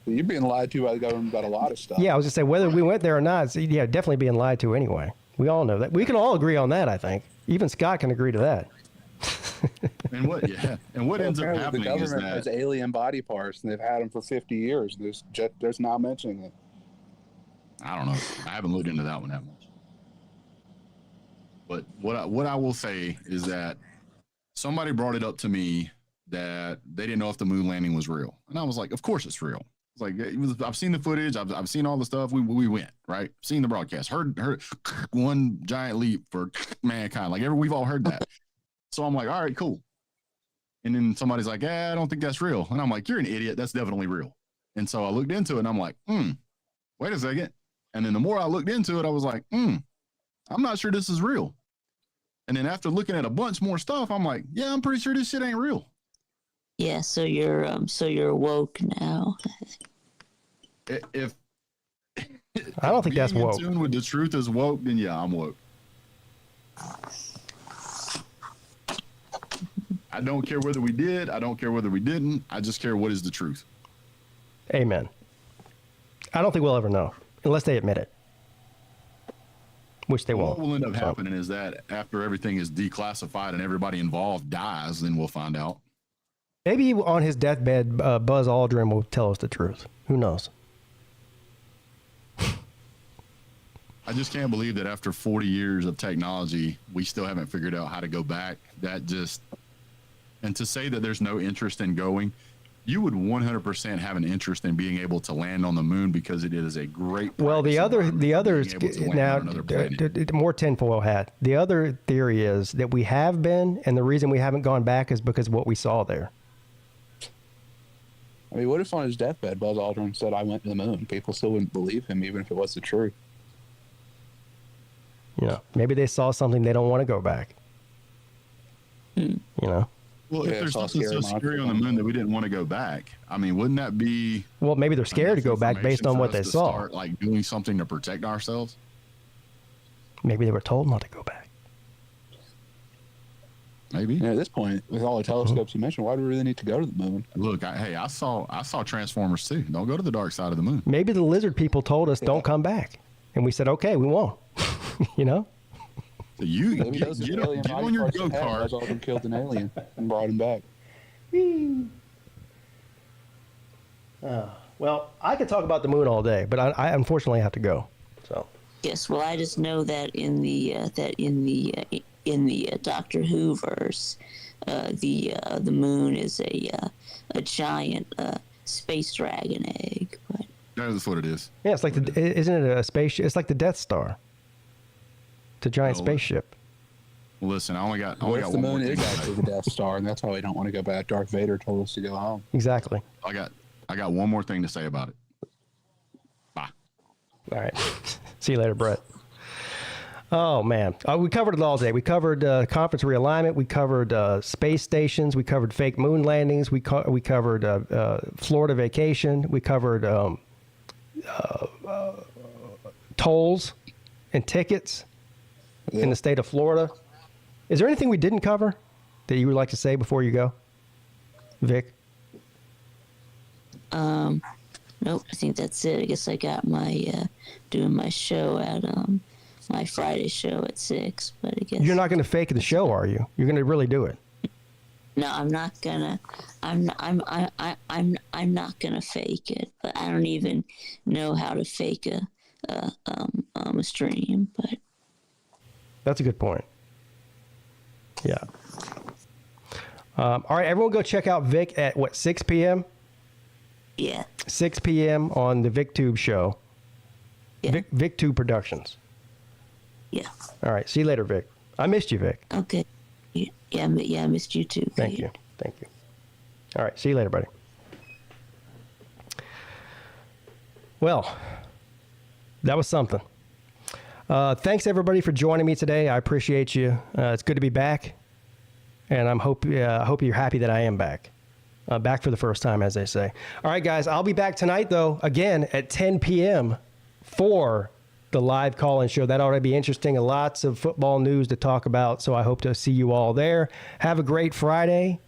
You're being lied to by the government about a lot of stuff. Yeah, I was just saying whether we went there or not. Yeah, definitely being lied to anyway. We all know that. We can all agree on that. I think even Scott can agree to that. And what? Yeah. And what ends up happening the is government has alien body parts, and they've had them for 50 years. There's not mentioning it. I don't know. I haven't looked into that one that much. But what I will say is that somebody brought it up to me that they didn't know if the moon landing was real, and I was like, of course it's real. It's like I've seen the footage. I've seen all the stuff. We went right. Seen the broadcast. Heard one giant leap for mankind. Like we've all heard that. So I'm like, all right, cool. And then somebody's like, I don't think that's real. And I'm like, you're an idiot. That's definitely real. And so I looked into it and I'm like, wait a second. And then the more I looked into it, I was like, I'm not sure this is real. And then after looking at a bunch more stuff, I'm like, yeah, I'm pretty sure this shit ain't real. Yeah, so you're woke now. If I don't think that's being in woke. tune with the truth is woke, then yeah, I'm woke. I don't care whether we did. I don't care whether we didn't. I just care what is the truth. Amen. I don't think we'll ever know unless they admit it, which they won't. What will end up happening is that after everything is declassified and everybody involved dies, then we'll find out. Maybe on his deathbed, Buzz Aldrin will tell us the truth. Who knows? I just can't believe that after 40 years of technology, we still haven't figured out how to go back. And to say that there's no interest in going, you would 100% have an interest in being able to land on the moon because it is a great. Well, the others now, more tinfoil hat. The other theory is that we have been, and the reason we haven't gone back is because of what we saw there. I mean, what if on his deathbed, Buzz Aldrin said, I went to the moon? People still wouldn't believe him, even if it was the truth. You know, maybe they saw something they don't want to go back. You know? Well, if there's something so scary on the moon that we didn't want to go back, I mean, wouldn't that be... Well, maybe they're scared to go back based on what they saw. Start, like, doing something to protect ourselves? Maybe they were told not to go back. Maybe. Yeah, at this point, with all the telescopes you mentioned, why do we really need to go to the moon? Look, I saw Transformers too. Don't go to the dark side of the moon. Maybe the lizard people told us don't come back, and we said okay, we won't. You know. So you get on your go-kart. Aldrin killed an alien and brought him back. Well, I could talk about the moon all day, but I unfortunately have to go. So. Yes, well, I just know that in the Doctor Who verse, the moon is a giant space dragon egg. But that's what it is. Yeah, it's like isn't it a spaceship? It's like the Death Star. It's a giant spaceship. Well, listen, I only got the one more moon thing. is actually the Death Star, and that's why we don't want to go back. Darth Vader told us to go home. Exactly. I got one more thing to say about it. Bye. All right. See you later, Brett. Oh, man. We covered it all day. We covered conference realignment. We covered space stations. We covered fake moon landings. We covered Florida vacation. We covered tolls and tickets in the state of Florida. Is there anything we didn't cover that you would like to say before you go, Vic? Nope. I think that's it. I guess I got my doing my show at my Friday show at 6. But I guess you're not going to fake the show, are you? You're going to really do it? No, I'm not gonna. I'm not gonna fake it. But I don't even know how to fake a stream. But that's a good point. Yeah. All right, everyone, go check out Vic at 6 p.m. Yeah. 6 p.m. on the VicTube show. Yeah. VicTube Productions. Yeah. All right. See you later, Vic. I missed you, Vic. Okay. Yeah, I missed you too. Thank you. Thank you. All right. See you later, buddy. Well, that was something. Thanks, everybody, for joining me today. I appreciate you. It's good to be back. And I hope you're happy that I am back. Back for the first time, as they say. All right, guys. I'll be back tonight, though, again at 10 p.m. for the live call-in show. That ought to be interesting. Lots of football news to talk about, so I hope to see you all there. Have a great Friday.